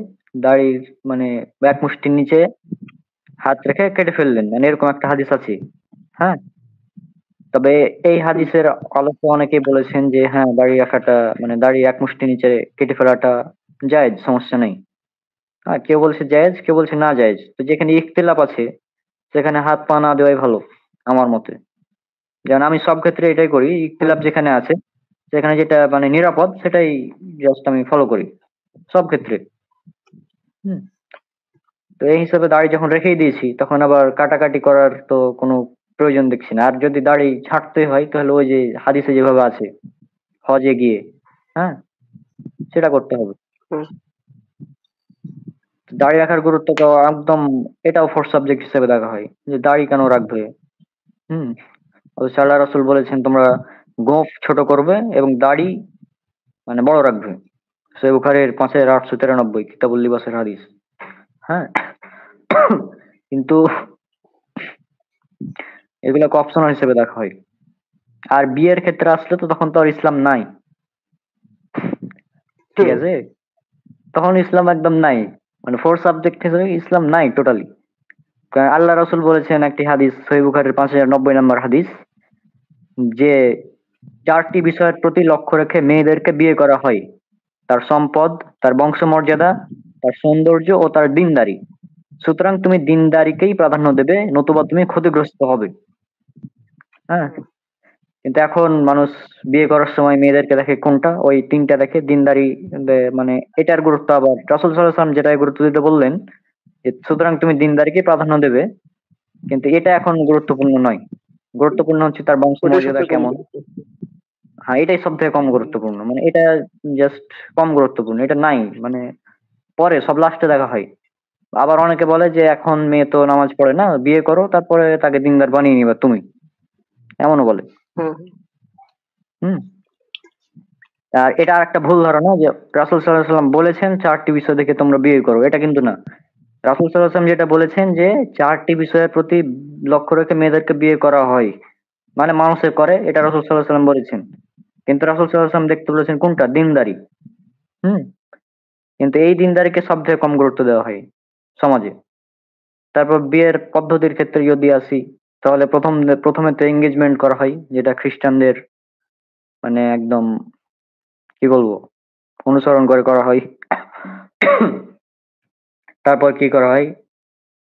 দাড়ির মানে এক মুষ্টির নিচে হাত রেখে কেটে ফেললেন, মানে এরকম একটা হাদিস আছে। হ্যাঁ, তবে এই হাদিসের আলোকে অনেকেই বলেছেন যে হ্যাঁ দাড়ি রাখাটা মানে দাড়ি এক মুষ্টি নিচে কেটে ফেলাটা জায়েজ, সমস্যা নেই। হ্যাঁ, কেউ বলছে জায়েজ, কেউ বলছে না জায়েজ, তো যেখানে ইখতিলাফ আছে সেখানে হাত পা না দেওয়াই ভালো আমার মতে। যেমন আমি সব ক্ষেত্রে এটাই করি, হ্যাঁ, ইখতিলাফ যেখানে আছে সেখানে যেটা মানে নিরাপদ সেটাই জাস্ট আমি ফলো করি সব ক্ষেত্রে। হুম। তো এই হিসাবে দাড়ি যখন রেখেই দিয়েছি তখন আবার কাটাকাটি করার তো কোনো প্রয়োজন দেখছি না। আর যদি দাড়ি ছাঁটতে হয় তাহলে ওই যে হাদিসে যেভাবে আছে হজে গিয়ে, হ্যাঁ, সেটা করতে হবে। হ্যাঁ, দাড়ি রাখার গুরুত্ব তো একদম, এটাও ফোর্থ সাবজেক্ট হিসেবে দেখা হয় যে দাড়ি কেন রাখবে। হুম। অথচ আল্লাহ রাসূল বলেছেন তোমরা গোঁফ ছোট করবে এবং দাড়ি মানে বড় রাখবে। সহিহ বুখারীর 5893 কিতাবুল লিবাসের হাদিস। হ্যাঁ। কিন্তু এগুলোকে অপশনাল হিসেবে দেখা হয়। আর বিয়ের ক্ষেত্রে আসলে তো তখন তো আর ইসলাম নাই, ঠিক হ্যাঁ, আছে, তখন ইসলাম একদম নাই। মানে ফোর সাবজেক্ট হিসেবে ইসলাম নাই টোটালি। আল্লাহ রাসূল বলেছেন একটি হাদিস, সহিহ বুখারীর 5090 নম্বর হাদিস, যে 4টি বিষয়ের প্রতি লক্ষ্য রেখে মেয়েদেরকে বিয়ে করা হয়: তার সম্পদ, তার বংশমর্যাদা, তার সৌন্দর্য ও তার দিনদারি। সুতরাং তুমি দিনদারিকেই প্রাধান্য দেবে, নতুবা তুমি ক্ষতিগ্রস্ত হবে। হ্যাঁ, কিন্তু এখন মানুষ বিয়ে করার সময় মেয়েদেরকে দেখে কোনটা, ওই 3টা দেখে, দিনদারি। মানে এটার গুরুত্ব আবার রাসূল সাল্লাল্লাহু আলাইহি ওয়াসাল্লাম যেটাই গুরুত্ব দিতে বললেন, যে সুতরাং তুমি দিনদারিকে প্রাধান্য দেবে, কিন্তু এটা এখন গুরুত্বপূর্ণ নয়। গুরুত্বপূর্ণ হচ্ছে তার ওইটাই বংশমর্যাদা সবচেয়ে কম কেমন। গুরুত্ব। হ্যাঁ, এটাই সব থেকে কম গুরুত্বপূর্ণ, মানে এটা জাস্ট কম গুরুত্বপূর্ণ, এটা নাই, মানে পরে সব লাস্টে দেখা হয়। আবার অনেকে বলে যে এখন মেয়ে তো নামাজ পড়ে না, বিয়ে করো তারপরে তাকে দিনদার বানিয়ে নিবা তুমি, এমনও বলে। হ্যাঁ, হুম। আর এটা একটা ভুল ধারণা যে রাসূল সাল্লাল্লাহু আলাইহি ওয়াসাল্লাম বলেছেন 4টি বিষয় দেখে তোমরা বিয়ে করো, এটা কিন্তু না। রাসূল সাল্লাল্লাহু আলাইহি ওয়াসাল্লাম যেটা বলেছেন যে 4টি বিষয়ের প্রতি লক্ষ্য রেখে মেয়েদেরকে বিয়ে করা হয়, মানে মানুষে করে, এটা রাসূল সাল্লাল্লাহু আলাইহি ওয়াসাল্লাম বলেছেন। কিন্তু রাসূল সাল্লাল্লাহু আলাইহি ওয়াসাল্লাম দেখতে বলেছেন কোনটা, দিনদারি। হুম। কিন্তু এই দিনদারিকে সব থেকে কম গুরুত্ব দেওয়া হয় সমাজে। তারপর বিয়ের পদ্ধতির ক্ষেত্রে যদি আসি, তাহলে প্রথমে তো এঙ্গেজমেন্ট করা হয়, যেটা খ্রিস্টানদের মানে একদম কি বলবো অনুসরণ করে করা হয়। তারপর কি করা হয়,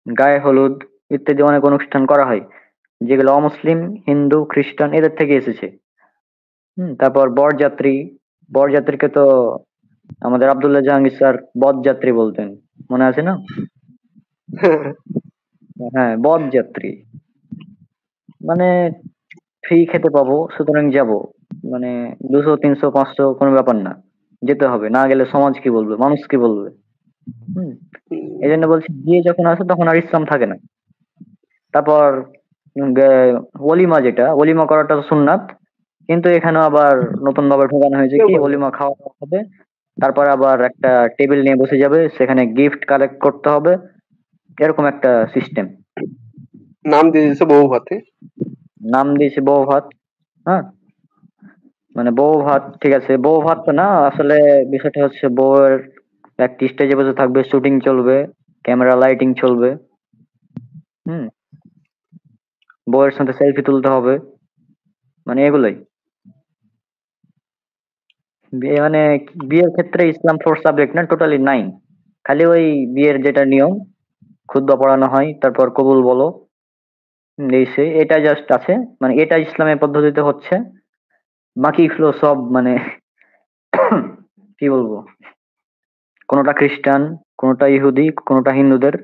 গায়ে হলুদ ইত্যাদি অনেক অনুষ্ঠান করা হয়, যেগুলো অমুসলিম, হিন্দু, খ্রিস্টান এদের থেকে এসেছে। তারপর বরযাত্রী, বরযাত্রীকে তো আমাদের আব্দুল্লাহ জাহাঙ্গীর স্যার বরযাত্রী বলতেন, মনে আছে না? হ্যাঁ, বরযাত্রী মানে ফ্রি খেতে পাবো সুতরাং যাব, মানে 200 300 500 কোনো ব্যাপার না, যেতে হবে, না গেলে সমাজ কি বলবে, মানুষ কি বলবে। হুম। এই জন্য বলছি বিয়ে যখন আসে তখন আর ইসলাম থাকে না। তারপর ওলিমা, যেটা ওলিমা করাটা তো সুন্নাত, কিন্তু এখানে আবার নতুন ভাবে ঢোকানো হয়েছে কেউ কি, করে না। ওলিমা খাওয়া দাওয়া হবে, তারপর আবার একটা টেবিল নিয়ে বসে যাবে, সেখানে গিফট কালেক্ট করতে হবে, এরকম একটা সিস্টেম। নাম দিয়ে দিয়েছে বউ ভাতে। নাম দিয়েছে বউ ভাত। হ্যাঁ, মানে বউ ভাত, ঠিক আছে, বউ ভাত তো না, আসলে বিষয়টা হচ্ছে বউয়ের একটি স্টেজে বসে থাকবে, শুটিং চলবে, ক্যামেরা লাইটিং চলবে। হুম। বউয়ের সাথে সেলফি তুলতে হবে, মানে এগুলোই বিয়ে। মানে বিয়ের ক্ষেত্রে ইসলাম ফোর সাবজেক্ট না, টোটালি নাই। খালি ওই বিয়ের যেটা নিয়ম, খুতবা পড়ানো হয়, তারপর কবুল বলো, এই সেই এটা জাস্ট আছে, মানে এটা ইসলামের পদ্ধতিতে হচ্ছে। বাকিগুলো সব মানে কি বলবো, কোনোটা খ্রিস্টান, কোনোটা ইহুদি, কোনোটা হিন্দুদের,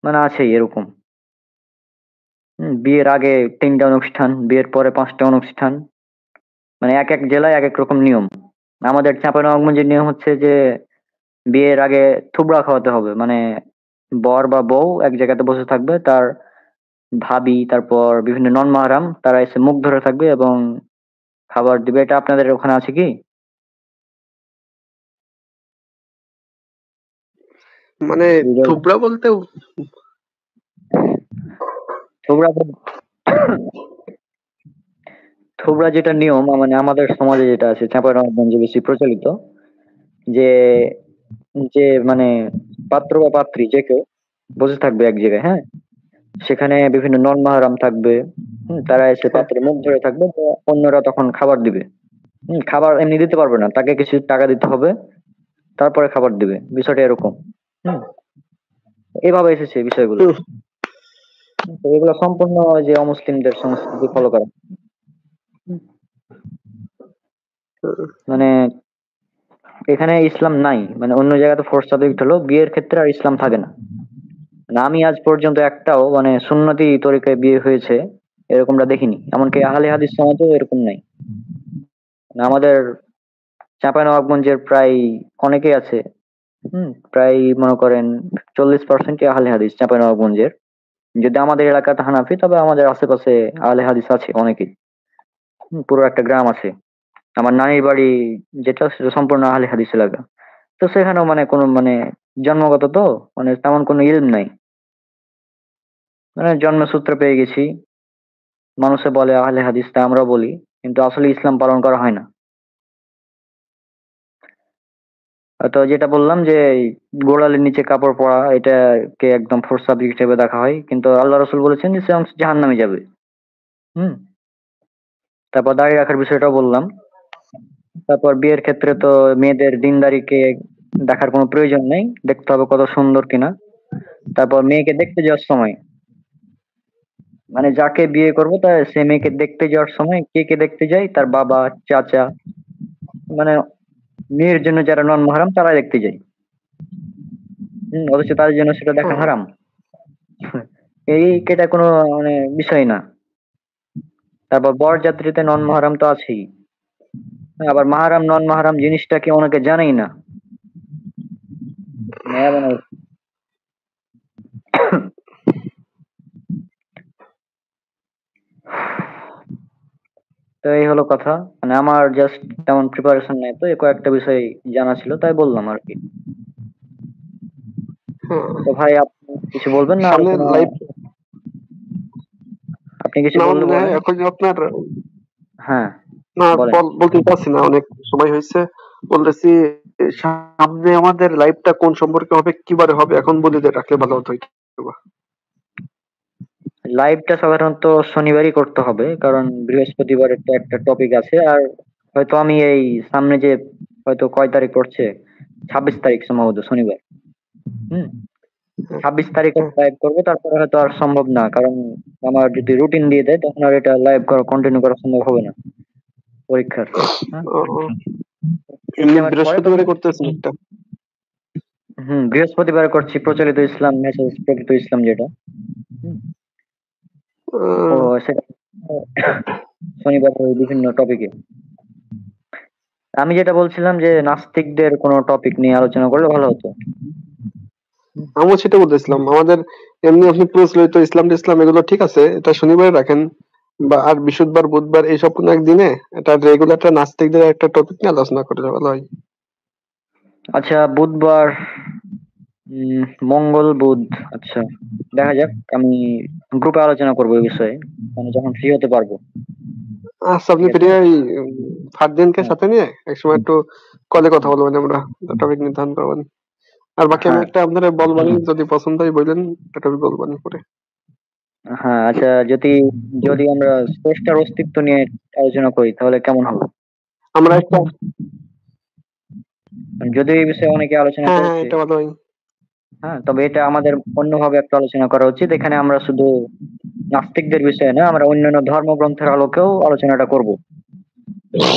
মানে আছেই এরকম। বিয়ের আগে 3টা অনুষ্ঠান, বিয়ের পরে 5টা অনুষ্ঠান, মানে এক এক জেলায় এক এক রকম নিয়ম। আমাদের চাঁপাইনবাবগঞ্জের নিয়ম হচ্ছে যে বিয়ের আগে থুবড়া খাওয়াতে হবে, মানে বর বা বউ এক জায়গাতে বসে থাকবে, তার ভাবি, তারপর বিভিন্ন নন মাহারাম তারা এসে মুখ ধরে থাকবে এবং খাবার দিবে। এটা আপনাদের ওখানে আছে কি? মানে হৃদয়, থুবড়া বলতে থুবড়া থুবড়া যেটা নিয়ম, মানে আমাদের সমাজে যেটা আছে চাঁপাইনবাবগঞ্জে বেশি প্রচলিত, যে যে মানে পাত্র বা পাত্রী যে কেউ বসে থাকবে এক জায়গায়, হ্যাঁ, সেখানে বিভিন্ন নন মাহারাম থাকবে। তারা এসে হ্যাঁ, পাত্রে মুখ ধরে থাকবে, তো অন্যরা তখন খাবার দিবে। খাবার এমনি দিতে পারবে না, তাকে কিছু টাকা দিতে হবে, তারপরে খাবার দিবে, বিষয়টা এরকম। হুম। এভাবে এসেছে বিষয়গুলো। হুম, তো এগুলো সম্পূর্ণ যে অমুসলিমদের সংস্কৃতি ফলো করা। হুম। মানে এখানে ইসলাম নাই, মানে অন্য জায়গাতে ফোর্স সাবজেক্ট হলো, বিয়ের ক্ষেত্রে আর ইসলাম থাকে না। মানে আমি আজ পর্যন্ত একটাও মানে সুন্নতি তরিকায় বিয়ে হয়েছে এরকমটা দেখিনি, এমনকি আহলে হাদিস সমাজেও এরকম নাই। মানে আমাদের চাঁপাইনবাবগঞ্জের প্রায় অনেকেই আছে, প্রায় মনে করেন 40% আহলে হাদিস চাঁপাইনবাবগঞ্জের। যদি আমাদের এলাকাতে হানাফি, তবে আমাদের আশেপাশে আহলে হাদিস আছে অনেকেই। পুরো একটা গ্রাম আছে। আমার নানির বাড়ি যেটা, সেটা সম্পূর্ণ আহলে হাদিস এলাকা। তো সেখানেও মানে কোনো মানে জন্মগত তো মানে তেমন কোনো ইলম নাই, মানে জন্মসূত্রে পেয়ে গেছি। মানুষে বলে আহলে হাদিস, তাই আমরা বলি, কিন্তু আসলে ইসলাম পালন করা হয় না। তো যেটা বললাম যে এই গোড়ালির নিচে কাপড় পরা এটাকে একদম ফোর্স সাবজেক্ট হিসেবে দেখা হয়, কিন্তু আল্লাহ রসুল বলেছেন যে সে অংশ জাহান্নামে যাবে। হুম। তারপর দাড়ি রাখার বিষয়টাও বললাম। তারপর বিয়ের ক্ষেত্রে তো মেয়েদের দিনদারিকে দেখার কোনো প্রয়োজন নেই, দেখতে হবে কত সুন্দর কিনা। তারপর মেয়েকে দেখতে যাওয়ার সময়, মানে যাকে বিয়ে করবো তার সে মেয়েকে দেখতে যাওয়ার সময় কে কে দেখতে যায়, তার বাবা, চাচা, মানে মেয়ের জন্য যারা নন মাহরাম তারা দেখতে যায়। অথচ তাদের জন্য সেটা দেখা হ্যাঁ হারাম। এটা কোনো মানে বিষয় না। তারপর বরযাত্রীতে নন মাহরাম তো আছেই, আবার মাহরাম নন মাহরাম জিনিসটা কি অনেকে জানেই না। মানে এমন অবস্থা। তো এই হলো কথা, মানে আমার জাস্ট তেমন প্রিপারেশন নেই, তো এই কয়েকটা বিষয় জানা ছিল তাই বললাম আর কি। হ্যাঁ। তো ভাই আপনি কিছু বলবেন না সামনে আলোচনা? লাইভ আপনি কিছু না বললে মানে বলেন। এখন আপনার হ্যাঁ না বলেন। বলতে পারছি না, অনেক সময় হয়েছে। বলতেছি সামনে আমাদের লাইভটা কোন সম্পর্কে হবে, কিবারে হবে, এখন বলে দিয়ে রাখলে ভালো হতো হয়তো বা। লাইভটা সাধারণত শনিবারই করতে হবে, কারণ বৃহস্পতিবার একটা টপিক আছে। আর হয়তো আমি এই সামনে যে হয়তো কয় তারিখ পড়ছে, 26 তারিখ সম্ভবত শনিবার। হুম। হ্যাঁ 26 তারিখ হ্যাঁ। লাইভ করবো, তারপরে হয়তো আর সম্ভব না, কারণ আমার যদি রুটিন দিয়ে দেয় তখন আর এটা লাইভ করা কন্টিনিউ করা সম্ভব হবে না পরীক্ষার। হ্যাঁ। ও, ও। এমনি এক্সামের পরে তখন। বৃহস্পতিবারে করতেছেন একটা? বৃহস্পতিবার করছি, প্রচলিত ইসলাম মেসেজ প্রকৃত ইসলাম যেটা। হুম। ও আহ, সেটা শনিবার ওই বিভিন্ন টপিকে। আমি যেটা বলছিলাম যে নাস্তিকদের কোনো টপিক নিয়ে আলোচনা করলে ভালো হতো। আমিও সেটা বলতেছিলাম। আমাদের এমনি আপনি প্রচলিত ইসলাম টিসলাম এগুলো ঠিক আছে, এটা শনিবারে রাখেন, বা আর বৃহস্পতিবার বুধবার এইসব কোনো একদিনে এটা রেগুলার নাস্তিকদের একটা টপিক নিয়ে আলোচনা করলে ভালো হয়। আচ্ছা বুধবার, মঙ্গল বুধ, আচ্ছা দেখা যাক। আমি গ্রুপে আলোচনা করবো এই বিষয়ে, মানে যখন ফ্রি হতে পারবো। আচ্ছা, আপনি ঠিক আছে। ফিরে ফারদিনকে হ্যাঁ। সাথে নিয়ে একসময় একটু কলে কথা বলবেন, আমরা টপিক নির্ধারণ করবেন। আর বাকি আমি হ্যাঁ। একটা আপনারা বলবানি, যদি পছন্দ হয় বললেন, একটা টপিক বলবানি পরে। হ্যাঁ আচ্ছা, যদি যদি আমরা স্রষ্টার অস্তিত্ব নিয়ে আলোচনা করি তাহলে কেমন হবে? আমরা একটা যদি এই বিষয়ে অনেকে আলোচনা হ্যাঁ হ্যাঁ করেছে। এটা ভালো হয়। হ্যাঁ, তবে এটা আমাদের অন্যভাবে একটা আলোচনা করা উচিত। এখানে আমরা শুধু নাস্তিকদের বিষয়ে না, আমরা অন্যান্য ধর্মগ্রন্থের আলোকেও আলোচনাটা করব।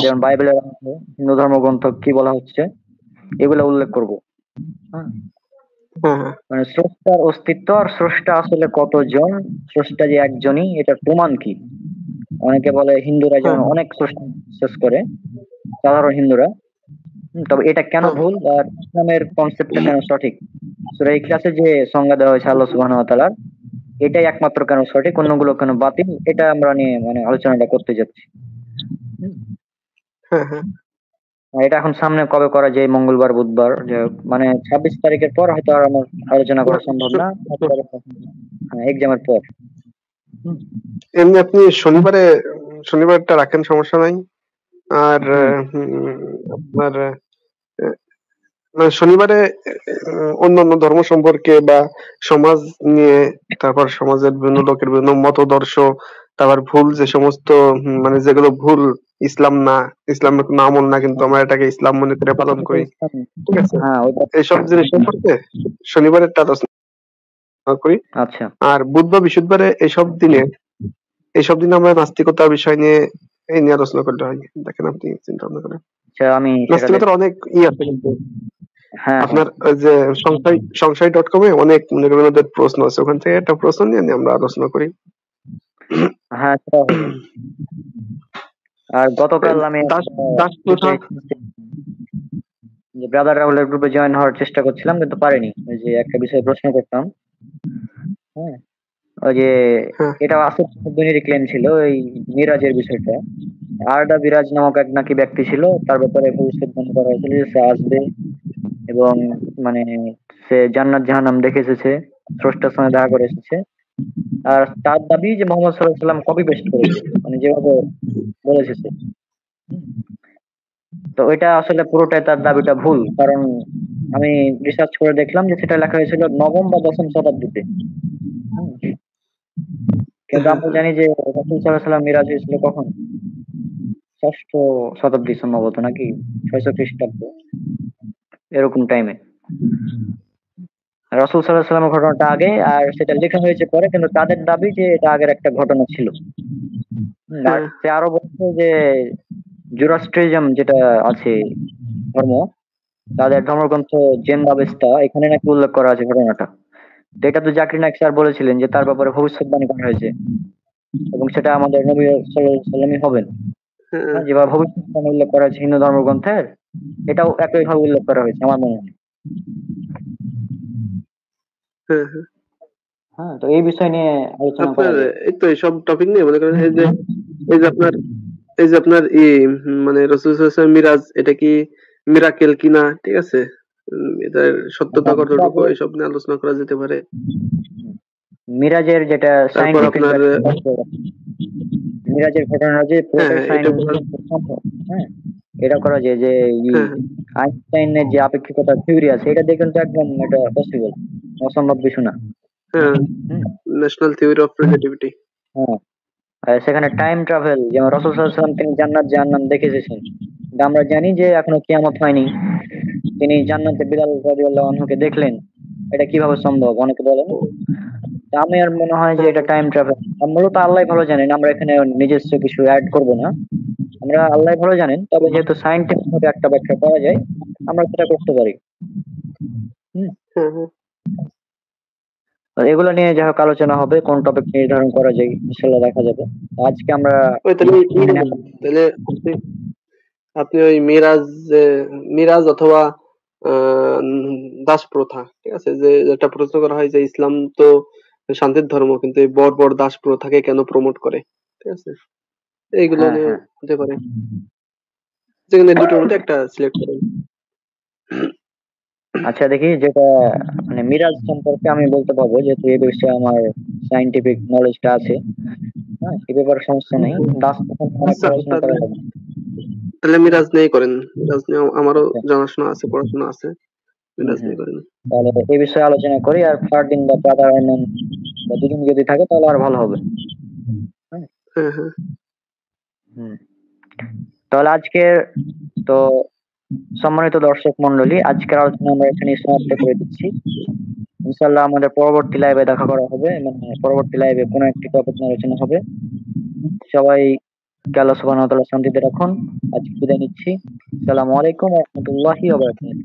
যেমন বাইবেলের আলোকে হিন্দু ধর্মগ্রন্থ কি বলা হচ্ছে এগুলো উল্লেখ করব। হ্যাঁ। হ্যাঁ হ্যাঁ মানে স্রষ্টার অস্তিত্ব আর স্রষ্টা আসলে কতজন, স্রষ্টা যে একজনই এটার প্রমাণ কি। অনেকে বলে হিন্দুরা হ্যাঁ যেমন অনেক স্রষ্টা বিশ্বাস করে, সাধারণ হিন্দুরা। তবে এটা কেন হ্যাঁ ভুল, আর ইসলামের কনসেপ্টটা কেন সঠিক। সূরা ইখলাসে যে সংজ্ঞা দেওয়া হয়েছে আল্লাহ সুবহানাহু ওয়া তাআলার, এটাই একমাত্র কেন সঠিক, অন্যগুলো কেন বাতিল, এটা আমরা নিয়ে মানে আলোচনাটা করতে যাচ্ছি। হুম। হ্যাঁ হ্যাঁ আর এটা এখন সামনে কবে করা যায়, মঙ্গলবার বুধবার, যে মানে 26 তারিখের পর হয়তো আর আমার আলোচনা করা সম্ভব না। হ্যাঁ, এক্সামের পর। হুম। এমনি আপনি শনিবারে শনিবারটা রাখেন, সমস্যা নাই। আর হুম। আপনার মানে শনিবারে অন্যান্য ধর্ম সম্পর্কে বা সমাজ নিয়ে, তারপর সমাজের বিভিন্ন লোকের বিভিন্ন মতদর্শ, তারপর ভুল যে সমস্ত মানে যেগুলো ভুল, ইসলাম না, ইসলামের কোনো আমল না, কিন্তু আমরা এটাকে ইসলাম মনে করে পালন করি, ঠিক আছে, হ্যাঁ ওইটা। এইসব জিনিস সম্পর্কে শনিবারে একটা আলোচনা করি। আচ্ছা। আর বুধবার বৃহস্পতিবারে এইসব দিনে আমরা নাস্তিকতার বিষয় নিয়ে এই নিয়ে আলোচনা করতে হয়। দেখেন আপনি চিন্তা ভাবনা করেন, আচ্ছা আমি সেটা নাস্তিকতার দেখছি। অনেক আছে কিন্তু। হ্যাঁ হ্যাঁ। আপনার ওই যে সংশয়.com-এ অনেক নির্ভরযোগ্য প্রশ্ন আছে, ওখান থেকে একটা প্রশ্ন নিয়ে আমরা আলোচনা করি। হ্যাঁ সেটা হবে। আর গতকাল আমি দাস একটা দাস প্রথা। গ্রুপে যে ব্রাদার রাহুলের গ্রুপে জয়েন হওয়ার চেষ্টা করছিলাম কিন্তু পারিনি, ওই যে একটা বিষয়ে প্রশ্ন করতাম। হ্যাঁ। ওই যে হ্যাঁ এটা আসল দুনিয়ারই ক্লেম ছিল এই মিরাজের বিষয়টা। আরডা বিরাজ নামক এক নাকি ব্যক্তি ছিল, তার ব্যাপারে ভবিষ্যৎবাণী করা হয়েছিল যে সে আসবে এবং মানে সে জান্নাত জাহান্নাম দেখে এসেছে, স্রষ্টার সঙ্গে দেখা করে এসেছে। আর তার দাবি যে মোহাম্মদ সাল্লাল্লাহু আলাইহি ওয়াসাল্লাম কপি পেস্ট করেছে, মানে যেভাবে বলেছে সে। হুম। তো ওইটা আসলে পুরোটাই তার দাবিটা ভুল, কারণ আমি রিসার্চ করে দেখলাম যে সেটা লেখা হয়েছিল নবম বা দশম শতাব্দীতে। হুম, কিন্তু হ্যাঁ আমরা হ্যাঁ জানি যে রাসূল সাল্লাল্লাহু আলাইহি ওয়াসাল্লাম মিরাজ হয়েছিল কখন? ষষ্ঠ শতাব্দী সম্ভবত, নাকি 600 খ্রিস্টাব্দ এরকম টাইমে। রাসূল সাল্লাল্লাহু আলাইহি ওয়াসাল্লামের ঘটনাটা আগে, আর সেটা লেখা হয়েছে পরে, কিন্তু তাদের দাবি যে এটা আগের একটা ঘটনা ছিল। আর হ্যাঁ সে আরো বলছে যে জুরাস্ট্রিজম যেটা আছে ধর্ম, তাদের ধর্মগ্রন্থ জেন্দাবেস্তা, এখানে নাকি উল্লেখ করা আছে ঘটনাটা। তো এটা তো জাকির নায়েক স্যার বলেছিলেন যে তার ব্যাপারে ভবিষ্যৎবাণী করা হয়েছে, এবং সেটা আমাদের নবী সাল্লাল্লাহু আলাইহি ওয়াসাল্লামই হবেন। হ্যাঁ হ্যাঁ, যেভাবে ভবিষ্যৎবাণী উল্লেখ করা হয়েছে হিন্দু ধর্মগ্রন্থের, এটাও একইভাবে উল্লেখ করা হয়েছে আমার মনে হয়। হ্যাঁ হ্যাঁ। হ্যাঁ, তো এই বিষয় নিয়ে আলোচনা করা আপনার যায়। এই তো এইসব টপিক নিয়ে মনে করেন এই যে আপনার মানে রাসূল সাল্লাল্লাহু আলাইহি ওয়াসাল্লাম মিরাজ, এটা কি মিরাকেল কিনা, ঠিক আছে, এটার সত্যতা হ্যাঁ, কতটুকু, এসব নিয়ে আলোচনা করা যেতে পারে। মিরাজের যেটা তারপর সায়েন্টিফিক আপনার মিরাজের ঘটনা যে হ্যাঁ পুরোটাই হ্যাঁ এটা সায়েন্টিফিক সম্ভব। হ্যাঁ, এটা করা যায় যে হ্যাঁ আইনস্টাইনের যে আপেক্ষিকতার থিওরি আছে, এটা দিয়ে কিন্তু একদম এটা পসিবল, অসম্ভব কিছু না। হ্যাঁ হুম, ন্যাশনাল থিওরি অফ রিলেটিভিটি। হ্যাঁ, আর সেখানে টাইম ট্রাভেল, যেমন রাসূল সাল্লাল্লাহু আলাইহি ওয়াসাল্লাম তিনি জান্নাত জাহান্নাম দেখে এসেছেন, কিন্তু আমরা জানি যে এখনো কিয়ামত হয়নি, তিনি জান্নাতে বিলাল রাদিয়াল্লাহু আনহুকে দেখলেন। এটা কিভাবে সম্ভব অনেকে বলেন। তা আমি আর মনে হয় যে হ্যাঁ এটা টাইম ট্রাভেল। মূলত আল্লাহ ভালো জানেন, আমরা এখানে নিজস্ব কিছু অ্যাড করব না। আমরা আল্লাহ ভালো জানেন, তবে যেহেতু সায়েন্টিফিক ভাবে একটা ব্যাখ্যা করা যায়, আমরা সেটা করতে পারি। হুম, হ্যাঁ হ্যাঁ। আর এগুলো নিয়ে যাই হোক আলোচনা হবে, কোন টপিক নির্ধারণ করা যায় ইনশাল্লাহ দেখা যাবে। আজকে আমরা ওই তাহলে তাহলে আপনি আপনি ওই মিরাজ অথবা দাস প্রথা, ঠিক আছে, যে একটা প্রশ্ন করা হয় যে ইসলাম তো শান্তির ধর্ম, কিন্তু এই বর্বর দাস প্রথাকে কেন প্রমোট করে, ঠিক আছে, এইগুলো হ্যাঁ, নিয়ে হ্যাঁ, হতে পারে, যেখানে দুটোর মধ্যে একটা সিলেক্ট করেন। আচ্ছা দেখি যেটা মানে মিরাজ সম্পর্কে আমি বলতে পারবো, যেহেতু এই বিষয়ে আমার সায়েন্টিফিক নলেজটা আছে। হ্যাঁ, এই ব্যাপারে সমস্যা নেই, দাস তখন অনেক আচ্ছা পড়াশোনা করা তাহলে যাবে। তাহলে মিরাজ নিয়েই করেন। মিরাজ নিয়ে আমারও আচ্ছা, জানাশোনা আছে, পড়াশোনা আছে। হুম, মিরাজ হুম, নিয়ে করেন। তাহলে এই বিষয়ে আলোচনা করি, আর ফারদিন বা ব্রাদার আইমান বা দুজন যদি থাকে তাহলে আর ভালো হবে। হ্যাঁ, হ্যাঁ হ্যাঁ হুম, তাহলে আজকে তো সম্মানিত দর্শক মন্ডলী, আজকের আলোচনা আমরা এখানে সমাপ্ত করে দিচ্ছি। ইনশাল্লাহ আমাদের পরবর্তী লাইভে দেখা করা হবে, মানে পরবর্তী লাইভে কোনো একটি টপিক নিয়ে আলোচনা হবে। সবাই আল্লাহ সুবহানাহু ওয়া তাআলা শান্তিতে রাখুন। আজকে বিদায় নিচ্ছি। আসসালামু আলাইকুম ওয়া রাহমাতুল্লাহি ওয়া বারাকাতুহু।